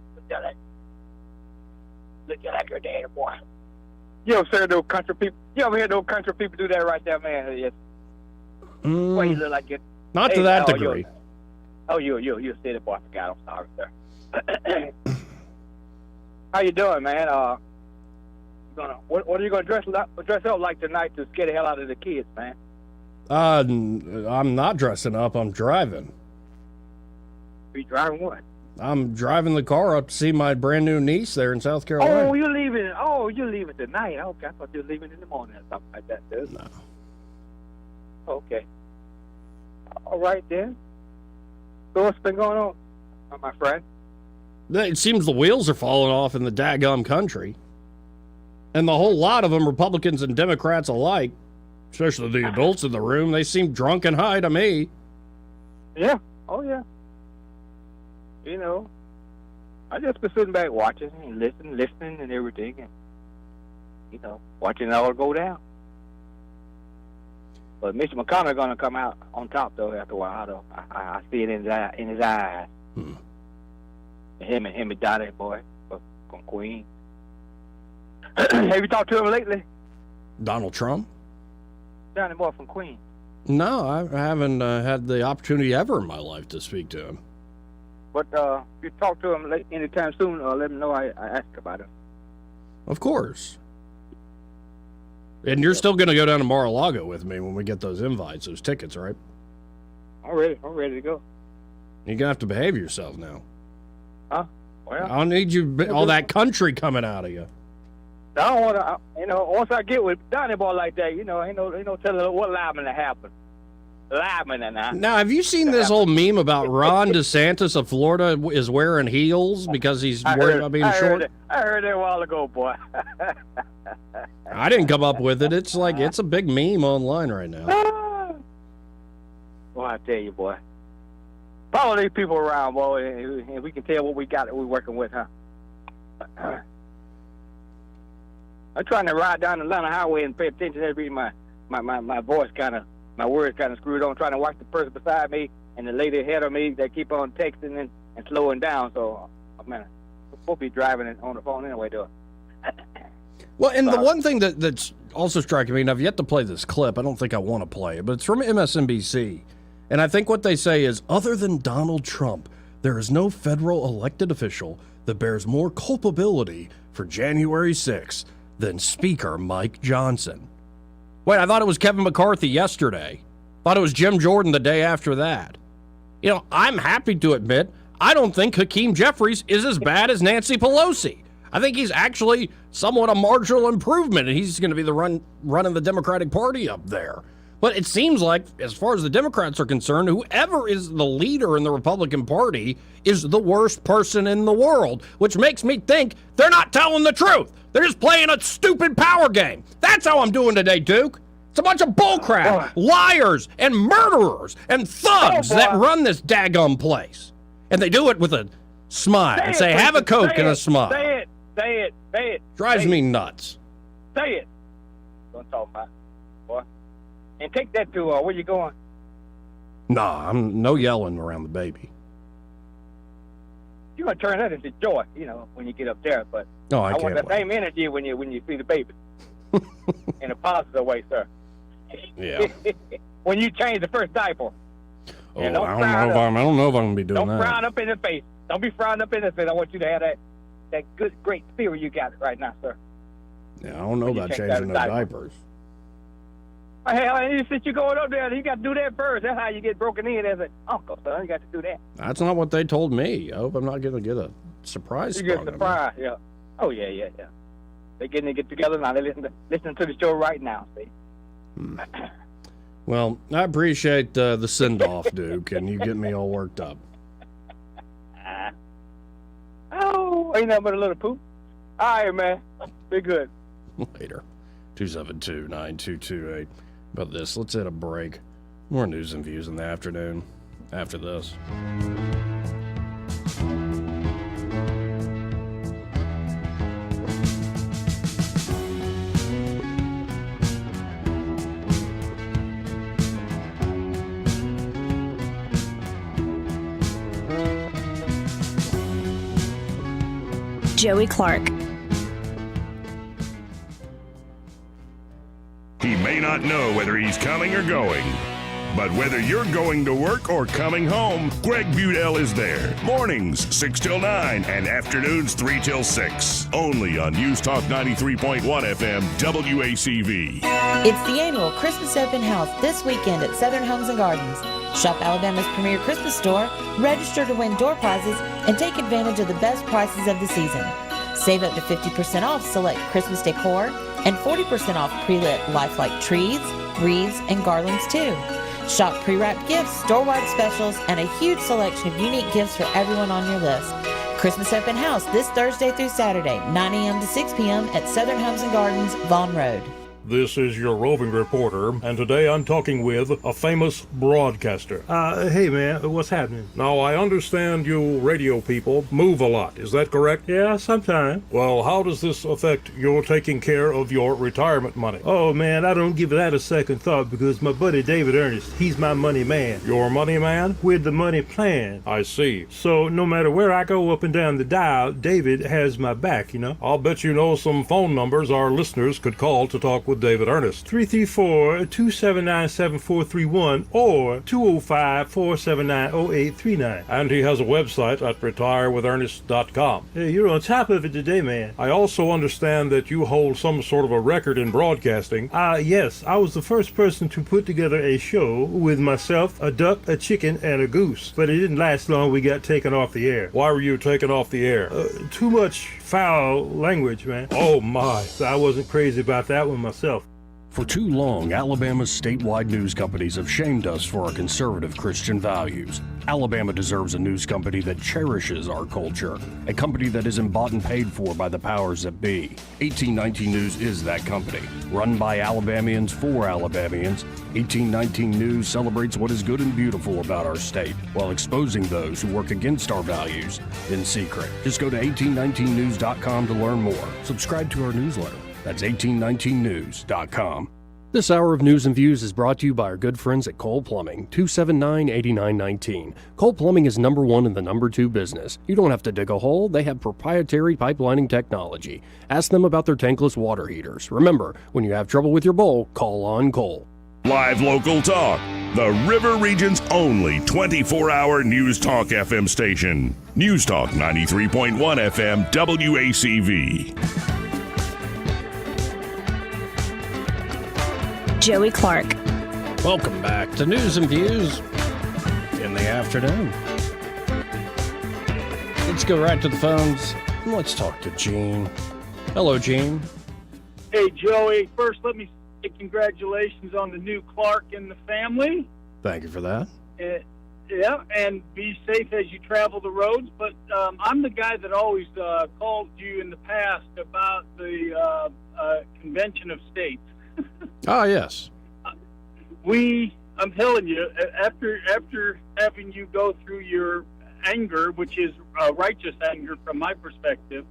Look just like your daddy, boy. You ever hear those country people? You ever hear those country people do that right there, man? Yes. Boy, you look like it. Not to that degree. You said it, boy. I forgot. I'm sorry, sir. How you doing, man? What are you gonna dress up like tonight to scare the hell out of the kids, man? I'm not dressing up. I'm driving. You driving what? I'm driving the car up to see my brand new niece there in South Carolina. Oh, you're leaving. Oh, you're leaving tonight. Okay, I thought you were leaving in the morning or something like that, dude. No. Okay. All right, then. So what's been going on, my friend? It seems the wheels are falling off in the daggum country. And the whole lot of them, Republicans and Democrats alike, especially the adults in the room, they seem drunk and high to me. Yeah. Oh, yeah. You know, I just been sitting back watching and listening and everything, and, you know, watching it all go down. But Mitch McConnell going to come out on top, though, after a while, though. I see it in his eyes. Him and Donnie, boy, from Queens. Have you talked to him lately? Donald Trump? Donnie boy from Queens. No, I haven't had the opportunity ever in my life to speak to him. But if you talk to him anytime soon, let him know I asked about him. Of course. And you're still going to go down to Mar-a-Lago with me when we get those invites, those tickets, right? I'm ready to go. You're going to have to behave yourself now. Huh? Well, I don't need you, all that country coming out of you. I don't want to, once I get with Donnie boy like that, ain't no telling what liable to happen. Now, have you seen this whole meme about Ron DeSantis of Florida is wearing heels because he's worried about being short? I heard it a while ago, boy. I didn't come up with it. It's a big meme online right now. Well, I tell you, boy. Follow these people around, boy, and we can tell what we got that we're working with, huh? I'm trying to ride down the Atlanta highway and pay attention to every my voice my words kind of screwed on, trying to watch the person beside me and the lady ahead of me that keep on texting and slowing down. So, man, we'll be driving it on the phone anyway, though. Well, and the one thing that's also striking me, and I've yet to play this clip, I don't think I want to play it, but it's from MSNBC. And I think what they say is, other than Donald Trump, there is no federal elected official that bears more culpability for January 6th than Speaker Mike Johnson. Wait, I thought it was Kevin McCarthy yesterday. Thought it was Jim Jordan the day after that. You know, I'm happy to admit, I don't think Hakeem Jeffries is as bad as Nancy Pelosi. I think he's actually somewhat a marginal improvement, and he's going to be the running the Democratic Party up there. But it seems like, as far as the Democrats are concerned, whoever is the leader in the Republican Party is the worst person in the world, which makes me think they're not telling the truth. They're just playing a stupid power game. That's how I'm doing today, Duke. It's a bunch of bullcrap, liars, and murderers, and thugs that run this daggum place. And they do it with a smile and say, have a Coke and a smile. Say it. Drives me nuts. Say it. Don't talk about it, boy. And take that to, where you going? Nah, I'm no yelling around the baby. You're going to turn that into joy, when you get up there. But I want can't that wait. same energy when you see the baby. In a positive way, sir. Yeah. When you change the first diaper. Oh, I don't know if I'm going to be doing that. Don't frown up in the face. Don't be frowned up in the face. I want you to have that good, great spirit you got right now, sir. Yeah, I don't know about changing those diapers. Oh, hell, since you're going up there, you got to do that first. That's how you get broken in as an uncle, son. You got to do that. That's not what they told me. I hope I'm not going to get a surprise. You get a surprise, yeah. Oh, yeah. They're getting to get together now. They're listening to the show right now, see? Well, I appreciate the send-off, Duke, and you get me all worked up. Ain't nothing but a little poop. All right, man. Be good. Later. 272-9228. About this, let's hit a break. More news and views in the afternoon after this. Joey Clark. He may not know whether he's coming or going, But whether you're going to work or coming home, Greg Budell is there. Mornings 6 till 9 and afternoons 3 till 6. Only on News Talk 93.1 FM WACV. It's the annual Christmas Open House this weekend at Southern Homes and Gardens. Shop Alabama's premier Christmas store, register to win door prizes, and take advantage of the best prices of the season. Save up to 50% off select Christmas decor and 40% off pre-lit lifelike trees, wreaths, and garlands too. Shop pre-wrapped gifts, store-wide specials, and a huge selection of unique gifts for everyone on your list. Christmas Open House this Thursday through Saturday, 9 a.m. to 6 p.m. at Southern Homes and Gardens, Vaughn Road. This is your roving reporter, and today I'm talking with a famous broadcaster. Hey man, what's happening? Now, I understand you radio people move a lot, is that correct? Yeah, sometimes. Well, how does this affect your taking care of your retirement money? Oh man, I don't give that a second thought because my buddy David Ernest, he's my money man. Your money man? With the money plan. I see. So no matter where I go up and down the dial, David has my back, you know? I'll bet you know some phone numbers our listeners could call to talk with David Ernest. 334-279-7431 or 205-479-0839. And he has a website at retirewithernest.com. Hey, you're on top of it today, man. I also understand that you hold some sort of a record in broadcasting. Yes. I was the first person to put together a show with myself, a duck, a chicken, and a goose. But it didn't last long. We got taken off the air. Why were you taken off the air? Too much foul language, man. Oh, my. So I wasn't crazy about that one myself. For too long, Alabama's statewide news companies have shamed us for our conservative Christian values. Alabama deserves a news company that cherishes our culture, a company that isn't bought and paid for by the powers that be. 1819 News is that company. Run by Alabamians for Alabamians, 1819 News celebrates what is good and beautiful about our state, while exposing those who work against our values in secret. Just go to 1819news.com to learn more. Subscribe to our newsletter. That's 1819news.com. This hour of News and Views is brought to you by our good friends at Cole Plumbing, 279-8919. Cole Plumbing is number one in the number two business. You don't have to dig a hole. They have proprietary pipelining technology. Ask them about their tankless water heaters. Remember, when you have trouble with your bowl, call on Cole. Live local talk. The River Region's only 24-hour News Talk FM station. News Talk 93.1 FM WACV. Joey Clark. Welcome back to News and Views in the afternoon. Let's go right to the phones and let's talk to Gene. Hello, Gene. Hey, Joey. First, let me say congratulations on the new Clark in the family. Thank you for that. Yeah, and be safe as you travel the roads. But I'm the guy that always called you in the past about the Convention of States. Ah, yes. I'm telling you, after having you go through your anger, which is righteous anger from my perspective,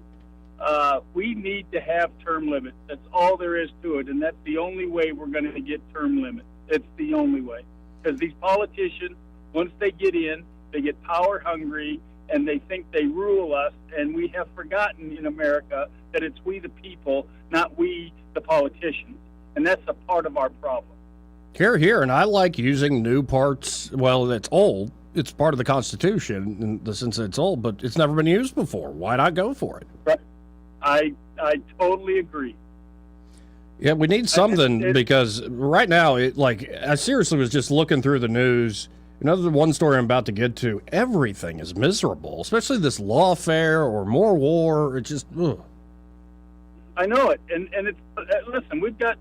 we need to have term limits. That's all there is to it, and that's the only way we're going to get term limits. It's the only way. Because these politicians, once they get in, they get power hungry, and they think they rule us, and we have forgotten in America that it's we the people, not we the politicians. And that's a part of our problem. Here, and I like using new parts. Well, it's old. It's part of the Constitution in the sense that it's old, but it's never been used before. Why not go for it? Right. I totally agree. Yeah, we need something because right now, I seriously was just looking through the news. Another one story I'm about to get to, everything is miserable, especially this lawfare or more war. It's just, ugh. I know it, and it's listen. We've got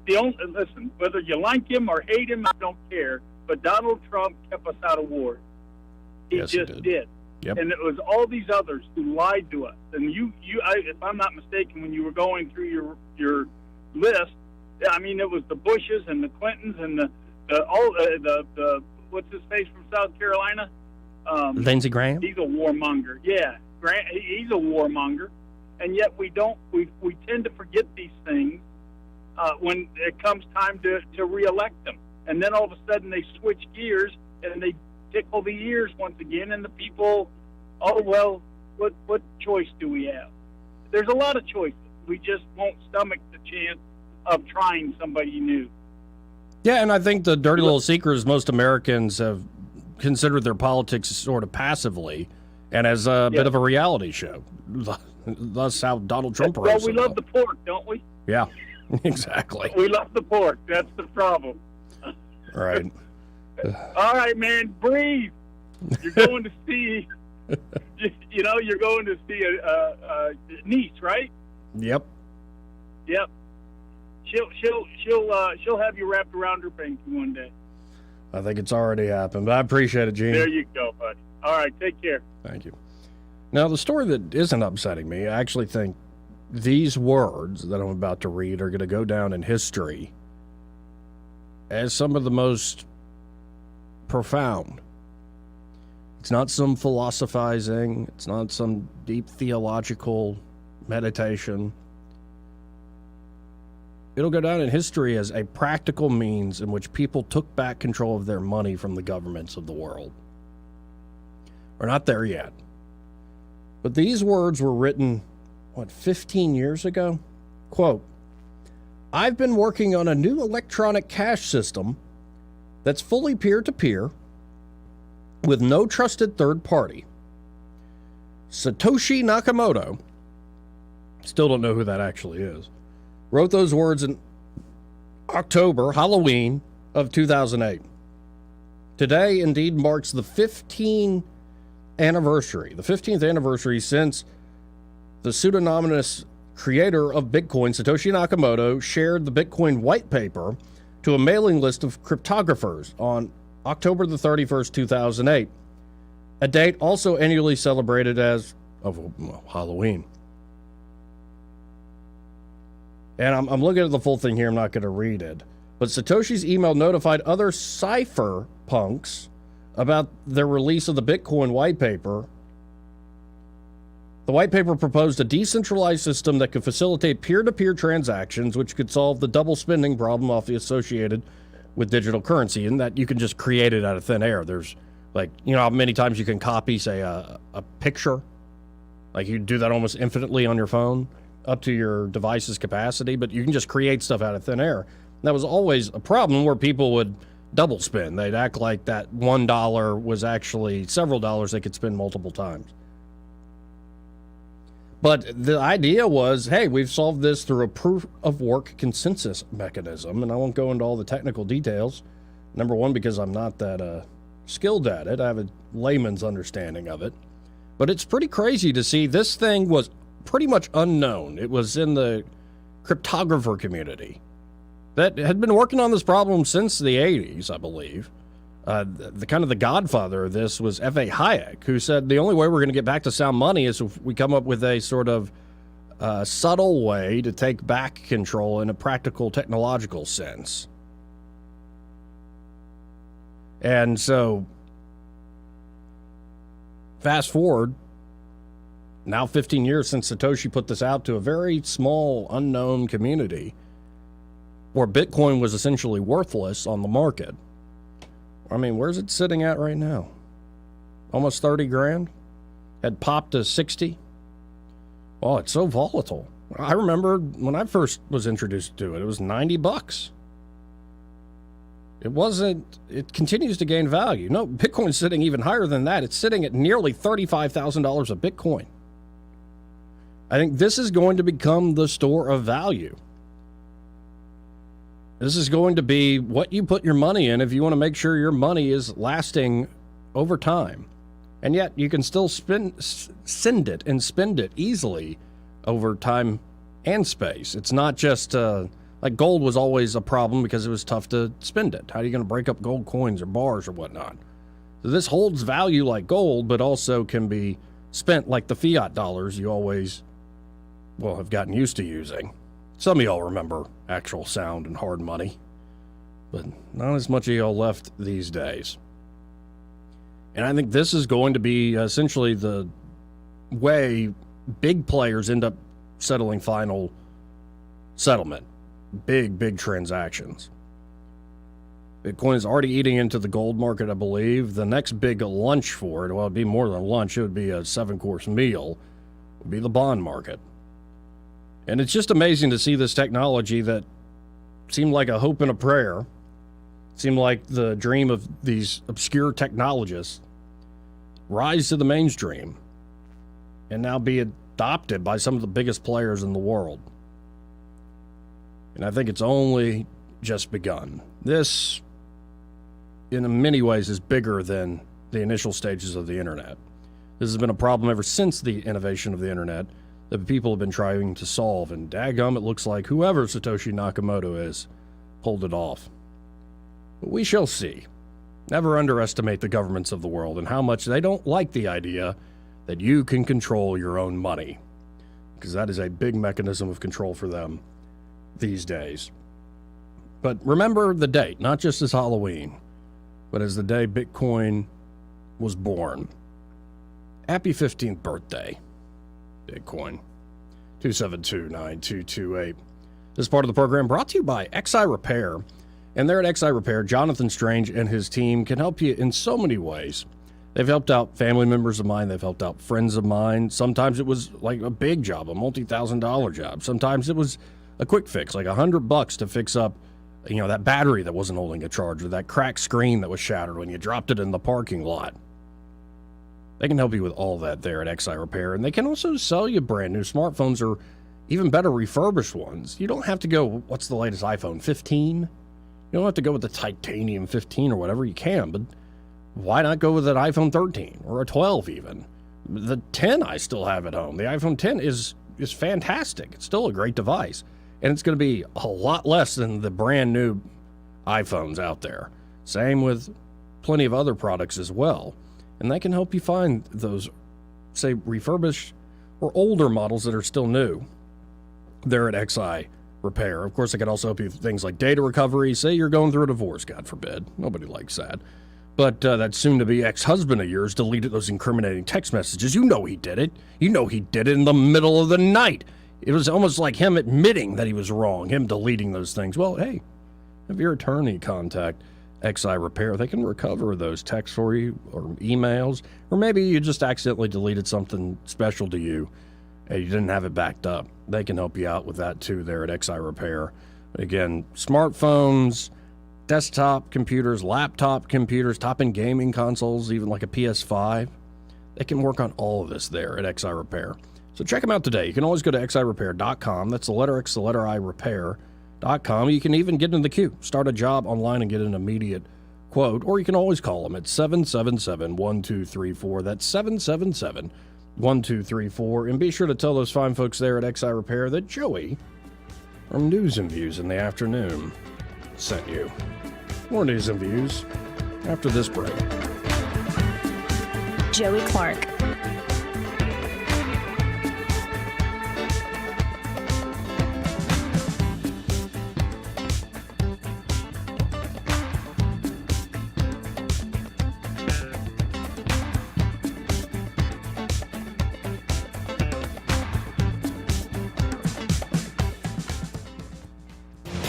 listen. Whether you like him or hate him, I don't care. But Donald Trump kept us out of war. He did. Yep. And it was all these others who lied to us. And if I'm not mistaken, when you were going through your list, I mean, it was the Bushes and the Clintons and the what's his face from South Carolina, Lindsey Graham. He's a warmonger. Yeah, he's a warmonger. And yet we tend to forget these things when it comes time to reelect them. And then all of a sudden they switch gears and they tickle the ears once again, and the people, oh, well, what choice do we have? There's a lot of choices. We just won't stomach the chance of trying somebody new. Yeah, and I think the dirty little secret is most Americans have considered their politics sort of passively and as a bit of a reality show. That's how Donald Trump Well, rose. we love the pork, don't we? Yeah, exactly. We love the pork. That's the problem. Right. All right, man, breathe. You're going to see, you're going to see a niece, right? Yep. Yep. She'll have you wrapped around her pinky one day. I think it's already happened, but I appreciate it, Gene. There you go, buddy. All right, take care. Thank you. Now, the story that isn't upsetting me, I actually think these words that I'm about to read are going to go down in history as some of the most profound. It's not some philosophizing. It's not some deep theological meditation. It'll go down in history as a practical means in which people took back control of their money from the governments of the world. We're not there yet. But these words were written, 15 years ago? Quote, "I've been working on a new electronic cash system that's fully peer-to-peer with no trusted third party. Satoshi Nakamoto," still don't know who that actually is, wrote those words in October, Halloween of 2008. Today, indeed, marks the 15th anniversary since the pseudonymous creator of Bitcoin, Satoshi Nakamoto, shared the Bitcoin white paper to a mailing list of cryptographers on October the 31st, 2008, a date also annually celebrated as Halloween. And I'm looking at the full thing here. I'm not going to read it. But Satoshi's email notified other cypherpunks about their release of the Bitcoin white paper. The white paper proposed a decentralized system that could facilitate peer-to-peer transactions, which could solve the double spending problem often associated with digital currency, and that you can just create it out of thin air. There's how many times you can copy, say, a picture? Like you do that almost infinitely on your phone, up to your device's capacity, but you can just create stuff out of thin air. That was always a problem where people would double spend. They'd act like that $1 was actually several dollars they could spend multiple times. But the idea was, hey, we've solved this through a proof of work consensus mechanism, and I won't go into all the technical details. Number one, because I'm not that skilled at it. I have a layman's understanding of it. But it's pretty crazy to see this thing was pretty much unknown. It was in the cryptographer community that had been working on this problem since the 80s, I believe. The godfather of this was F.A. Hayek, who said the only way we're going to get back to sound money is if we come up with a sort of subtle way to take back control in a practical technological sense. And so, fast forward, now 15 years since Satoshi put this out to a very small, unknown community where Bitcoin was essentially worthless on the market. I mean, where's it sitting at right now? Almost 30 grand? Had popped to 60? Well, it's so volatile. I remember when I first was introduced to it, it was $90. It continues to gain value. No, Bitcoin's sitting even higher than that. It's sitting at nearly $35,000 a Bitcoin. I think this is going to become the store of value. This is going to be what you put your money in if you want to make sure your money is lasting over time. And yet you can still send it and spend it easily over time and space. It's not just like gold was always a problem because it was tough to spend it. How are you going to break up gold coins or bars or whatnot? So this holds value like gold, but also can be spent like the fiat dollars you always, have gotten used to using. Some of y'all remember actual sound and hard money, but not as much of y'all left these days. And I think this is going to be essentially the way big players end up settling final settlement. Big transactions. Bitcoin is already eating into the gold market, I believe. The next big lunch for it, it'd be more than lunch, it would be a 7-course meal, would be the bond market. And it's just amazing to see this technology that seemed like a hope and a prayer seemed like the dream of these obscure technologists rise to the mainstream and now be adopted by some of the biggest players in the world. And I think it's only just begun. This, in many ways, is bigger than the initial stages of the internet. This has been a problem ever since the innovation of the internet that people have been trying to solve, and daggum, it looks like whoever Satoshi Nakamoto is pulled it off. But we shall see. Never underestimate the governments of the world and how much they don't like the idea that you can control your own money, because that is a big mechanism of control for them these days. But remember the date, not just as Halloween, but as the day Bitcoin was born. Happy 15th birthday, Bitcoin. 272-9228. This part of the program brought to you by XI Repair. And there at XI Repair, Jonathan Strange and his team can help you in so many ways. They've helped out family members of mine. They've helped out friends of mine. Sometimes it was like a big job, a multi-$1,000 job. Sometimes it was a quick fix, like $100 to fix up, that battery that wasn't holding a charge, or that cracked screen that was shattered when you dropped it in the parking lot. They can help you with all that there at XI Repair. And they can also sell you brand new smartphones or even better refurbished ones. You don't have to go, what's the latest iPhone, 15? You don't have to go with the titanium 15 or whatever. You can, but why not go with an iPhone 13 or a 12 even? The 10 I still have at home. The iPhone 10 is fantastic. It's still a great device. And it's going to be a lot less than the brand new iPhones out there. Same with plenty of other products as well. And they can help you find those, say, refurbished or older models that are still new. They're at XI Repair. Of course, they can also help you with things like data recovery. Say you're going through a divorce, God forbid. Nobody likes that. But that soon-to-be ex-husband of yours deleted those incriminating text messages. You know he did it. You know he did it in the middle of the night. It was almost like him admitting that he was wrong, him deleting those things. Well, hey, have your attorney contact XI Repair. They can recover those texts for you or emails, or maybe you just accidentally deleted something special to you and you didn't have it backed up. They can help you out with that too there at XI Repair. Again, smartphones, desktop computers, laptop computers, top-end gaming consoles, even like a PS5. They can work on all of this there at XI Repair. So check them out today. You can always go to xirepair.com. That's the letter X, the letter I, repair.com. You can even get in the queue, start a job online and get an immediate quote, or you can always call them at 777-1234. That's 777-1234. And be sure to tell those fine folks there at XI Repair that Joey from News and Views in the Afternoon sent you. More News and Views after this break. Joey Clark.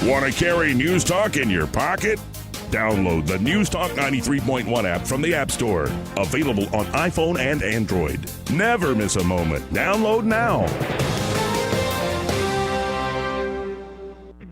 Want to carry News Talk in your pocket? Download the News Talk 93.1 app from the App Store. Available on iPhone and Android. Never miss a moment. Download now.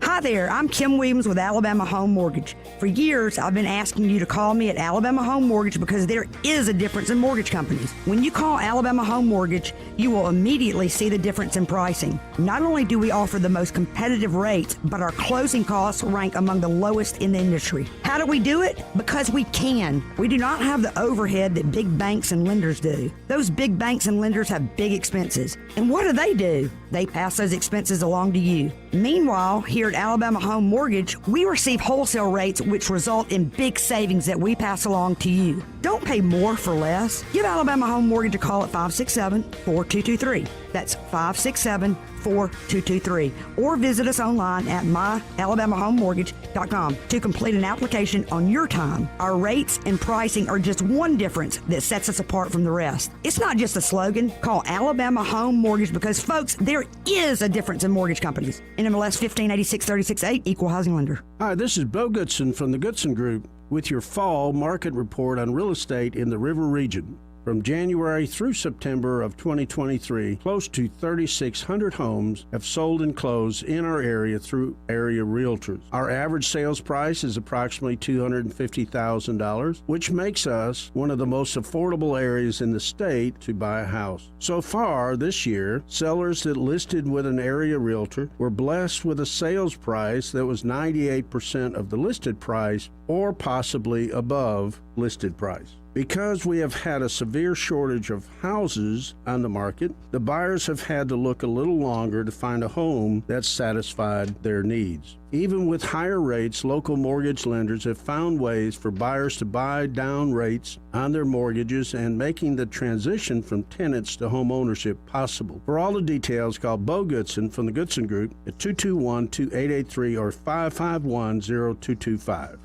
Hi there, I'm Kim Williams with Alabama Home Mortgage. For years, I've been asking you to call me at Alabama Home Mortgage because there is a difference in mortgage companies. When you call Alabama Home Mortgage, you will immediately see the difference in pricing. Not only do we offer the most competitive rates, but our closing costs rank among the lowest in the industry. How do we do it? Because we can. We do not have the overhead that big banks and lenders do. Those big banks and lenders have big expenses. And what do? They pass those expenses along to you. Meanwhile, here at Alabama Home Mortgage, we receive wholesale rates which result in big savings that we pass along to you. Don't pay more for less. Give Alabama Home Mortgage a call at 567-4223. That's 567-4223. Or visit us online at myalabamahomemortgage.com to complete an application on your time. Our rates and pricing are just one difference that sets us apart from the rest. It's not just a slogan. Call Alabama Home Mortgage because, folks, there is a difference in mortgage companies. NMLS 1586-368, Equal Housing Lender. Hi, this is Bo Goodson from the Goodson Group with your fall market report on real estate in the River region. From January through September of 2023, close to 3,600 homes have sold and closed in our area through area realtors. Our average sales price is approximately $250,000, which makes us one of the most affordable areas in the state to buy a house. So far this year, sellers that listed with an area realtor were blessed with a sales price that was 98% of the listed price or possibly above listed price. Because we have had a severe shortage of houses on the market, the buyers have had to look a little longer to find a home that satisfied their needs. Even with higher rates, local mortgage lenders have found ways for buyers to buy down rates on their mortgages and making the transition from tenants to home ownership possible. For all the details, call Bo Goodson from the Goodson Group at 221-2883 or 551-0225.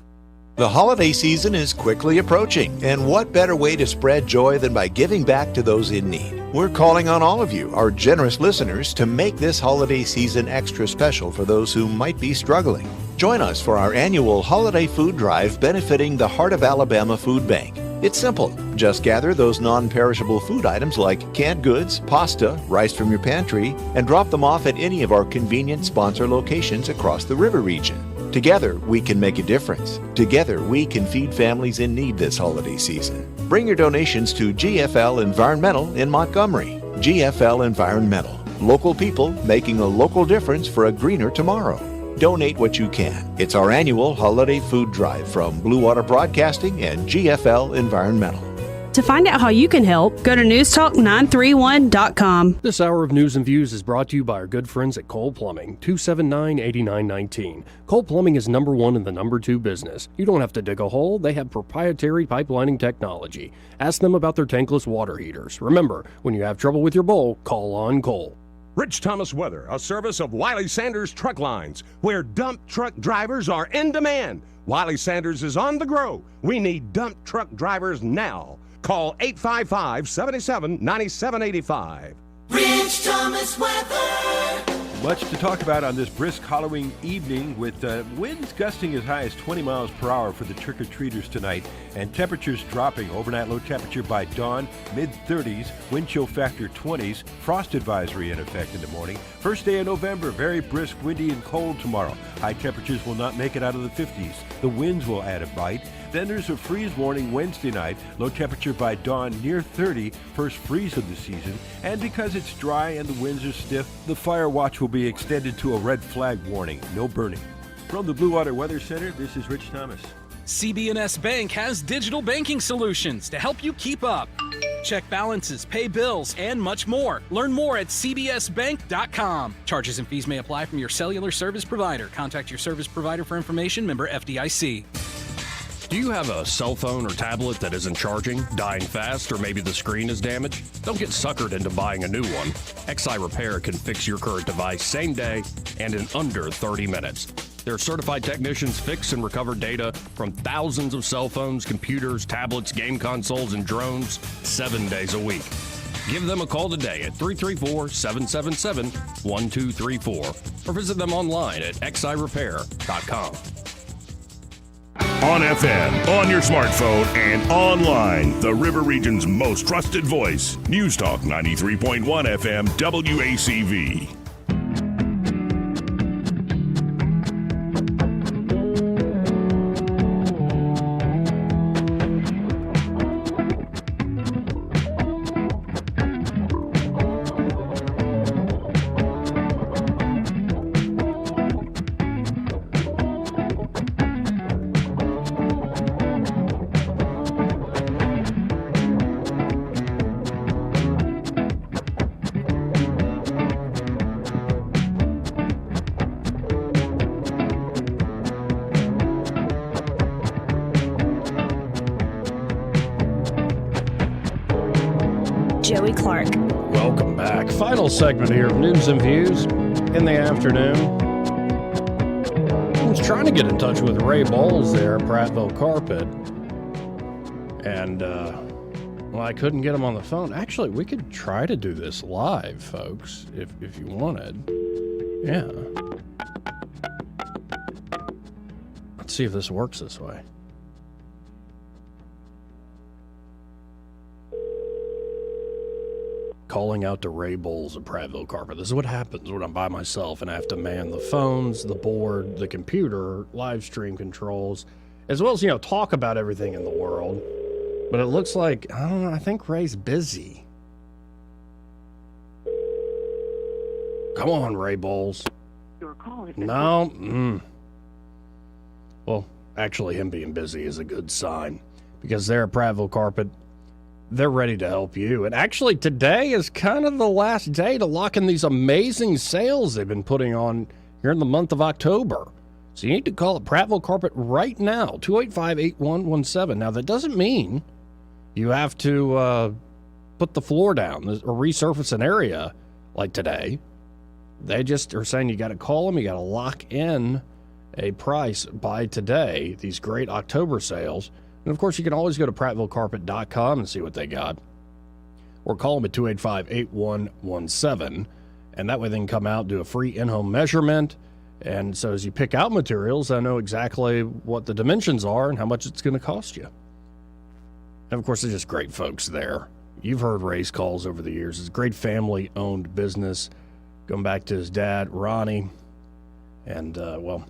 The holiday season is quickly approaching, and what better way to spread joy than by giving back to those in need? We're calling on all of you, our generous listeners, to make this holiday season extra special for those who might be struggling. Join us for our annual holiday food drive benefiting the Heart of Alabama Food Bank. It's simple. Just gather those non-perishable food items like canned goods, pasta, rice from your pantry, and drop them off at any of our convenient sponsor locations across the river region. Together, we can make a difference. Together, we can feed families in need this holiday season. Bring your donations to GFL Environmental in Montgomery. GFL Environmental. Local people making a local difference for a greener tomorrow. Donate what you can. It's our annual holiday food drive from Blue Water Broadcasting and GFL Environmental. To find out how you can help, go to newstalk931.com. This hour of News and Views is brought to you by our good friends at Cole Plumbing, 279-8919. Cole Plumbing is number one in the number two business. You don't have to dig a hole. They have proprietary pipelining technology. Ask them about their tankless water heaters. Remember, when you have trouble with your bowl, call on Cole. Rich Thomas Weather, a service of Wiley Sanders Truck Lines, where dump truck drivers are in demand. Wiley Sanders is on the grow. We need dump truck drivers now. Call 855-77-9785. Rich Thomas Weather. Much to talk about on this brisk Halloween evening with winds gusting as high as 20 miles per hour for the trick-or-treaters tonight and temperatures dropping. Overnight low temperature by dawn, mid-30s, wind chill factor 20s, frost advisory in effect in the morning. First day of November, very brisk, windy and cold tomorrow. High temperatures will not make it out of the 50s. The winds will add a bite. Then there's a freeze warning Wednesday night. Low temperature by dawn near 30, first freeze of the season. And because it's dry and the winds are stiff, the fire watch will be extended to a red flag warning. No burning. From the Blue Water Weather Center, this is Rich Thomas. CB&S Bank has digital banking solutions to help you keep up. Check balances, pay bills, and much more. Learn more at cbsbank.com. Charges and fees may apply from your cellular service provider. Contact your service provider for information. Member FDIC. Do you have a cell phone or tablet that isn't charging, dying fast, or maybe the screen is damaged? Don't get suckered into buying a new one. XI Repair can fix your current device same day and in under 30 minutes. Their certified technicians fix and recover data from thousands of cell phones, computers, tablets, game consoles, and drones 7 days a week. Give them a call today at 334-777-1234 or visit them online at xirepair.com. On FM, on your smartphone, and online, the River Region's most trusted voice. News Talk 93.1 FM WACV. Joey Clark. Welcome back. Final segment here of News and Views in the afternoon. I was trying to get in touch with Ray Bowles there at Prattville Carpet, and well, I couldn't get him on the phone. Actually, we could try to do this live, folks, if you wanted. Yeah. Let's see if this works this way. calling out to Ray Bowles of Prattville Carpet. This is what happens when I'm by myself and I have to man the phones, the board, the computer, live stream controls, as well as, talk about everything in the world. But it looks like, I don't know, I think Ray's busy. Come on, Ray Bowles. Your call is No. Well, actually, him being busy is a good sign, because they're at Prattville Carpet. They're ready to help you. And actually, today is kind of the last day to lock in these amazing sales they've been putting on here in the month of October. So you need to call up Prattville Carpet right now, 285-8117. Now, that doesn't mean you have to put the floor down or resurface an area like today. They just are saying you got to call them, you got to lock in a price by today, these great October sales. And of course, you can always go to prattvillecarpet.com and see what they got. Or call them at 285-8117. And that way they can come out, do a free in-home measurement. And so as you pick out materials, I know exactly what the dimensions are and how much it's going to cost you. And of course, they're just great folks there. You've heard Ray's calls over the years. It's a great family-owned business, going back to his dad, Ronnie. And, y'all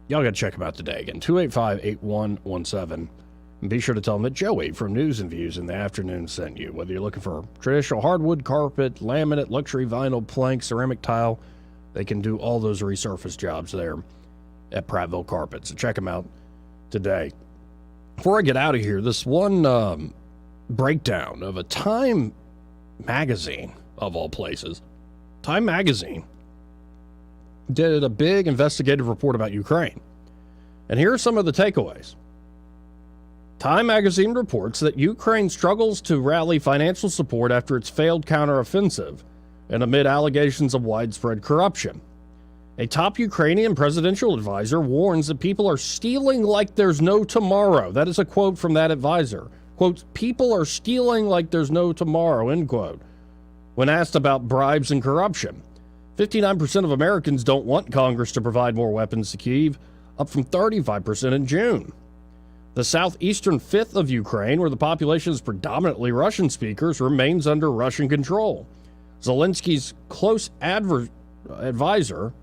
got to check him out today. Again, 285-8117. And be sure to tell them that Joey from News and Views in the Afternoon sent you. Whether you're looking for traditional hardwood carpet, laminate, luxury vinyl, plank, ceramic tile, they can do all those resurface jobs there at Prattville Carpet. So check them out today. Before I get out of here, this one breakdown of a Time magazine, of all places. Time magazine did a big investigative report about Ukraine. And here are some of the takeaways. Time magazine reports that Ukraine struggles to rally financial support after its failed counteroffensive and amid allegations of widespread corruption. A top Ukrainian presidential advisor warns that people are stealing like there's no tomorrow. That is a quote from that advisor. Quote, people are stealing like there's no tomorrow, end quote. When asked about bribes and corruption, 59% of Americans don't want Congress to provide more weapons to Kyiv, up from 35% in June. The southeastern fifth of Ukraine, where the population is predominantly Russian speakers, remains under Russian control. Zelensky's close advisor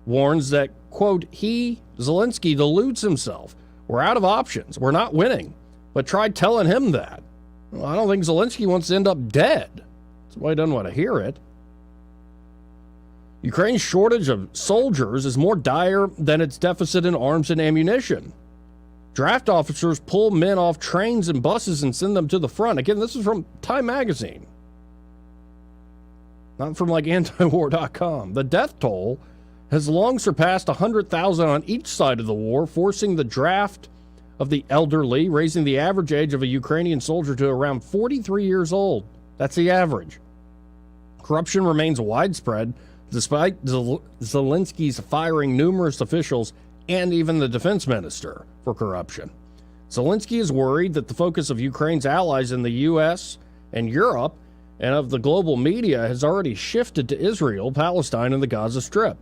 warns that, quote, Zelensky deludes himself. We're out of options. We're not winning. But try telling him that. Well, I don't think Zelensky wants to end up dead. That's why he doesn't want to hear it. Ukraine's shortage of soldiers is more dire than its deficit in arms and ammunition. Draft officers pull men off trains and buses and send them to the front. Again, this is from Time magazine. Not from like antiwar.com. The death toll has long surpassed 100,000 on each side of the war, forcing the draft of the elderly, raising the average age of a Ukrainian soldier to around 43 years old. That's the average. Corruption remains widespread, despite Zelensky's firing numerous officials and even the defense minister for corruption. Zelensky is worried that the focus of Ukraine's allies in the U.S. and Europe and of the global media has already shifted to Israel, Palestine, and the Gaza Strip.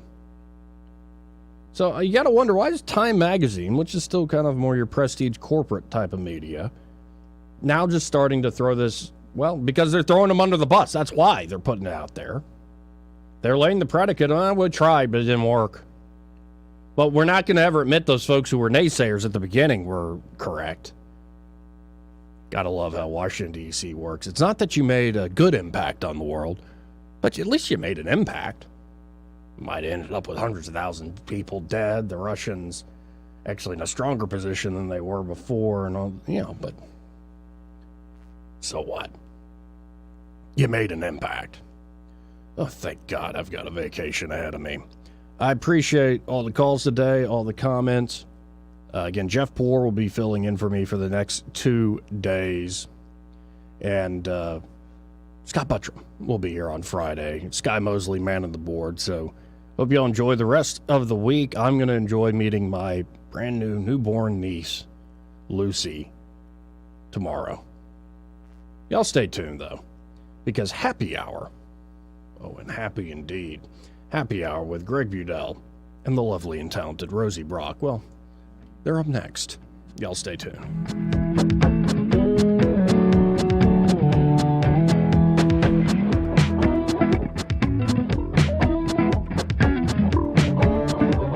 So you got to wonder, why is Time magazine, which is still kind of more your prestige corporate type of media, now just starting to throw this, well, because they're throwing them under the bus. That's why they're putting it out there. They're laying the predicate on, we tried, but it didn't work. But we're not going to ever admit those folks who were naysayers at the beginning were correct. Gotta love how Washington, D.C. works. It's not that you made a good impact on the world, but at least you made an impact. Might have ended up with hundreds of thousands of people dead, the Russians actually in a stronger position than they were before, and all, but so what? You made an impact. Oh, thank God I've got a vacation ahead of me. I appreciate all the calls today, all the comments. Again, Jeff Poore will be filling in for me for the next 2 days. And Scott Buttram will be here on Friday. Sky Mosley manning the board. So hope y'all enjoy the rest of the week. I'm going to enjoy meeting my brand new newborn niece, Lucy, tomorrow. Y'all stay tuned, though, because happy hour, oh, and happy indeed, happy hour with Greg Budell and the lovely and talented Rosie Brock. Well, they're up next. Y'all stay tuned.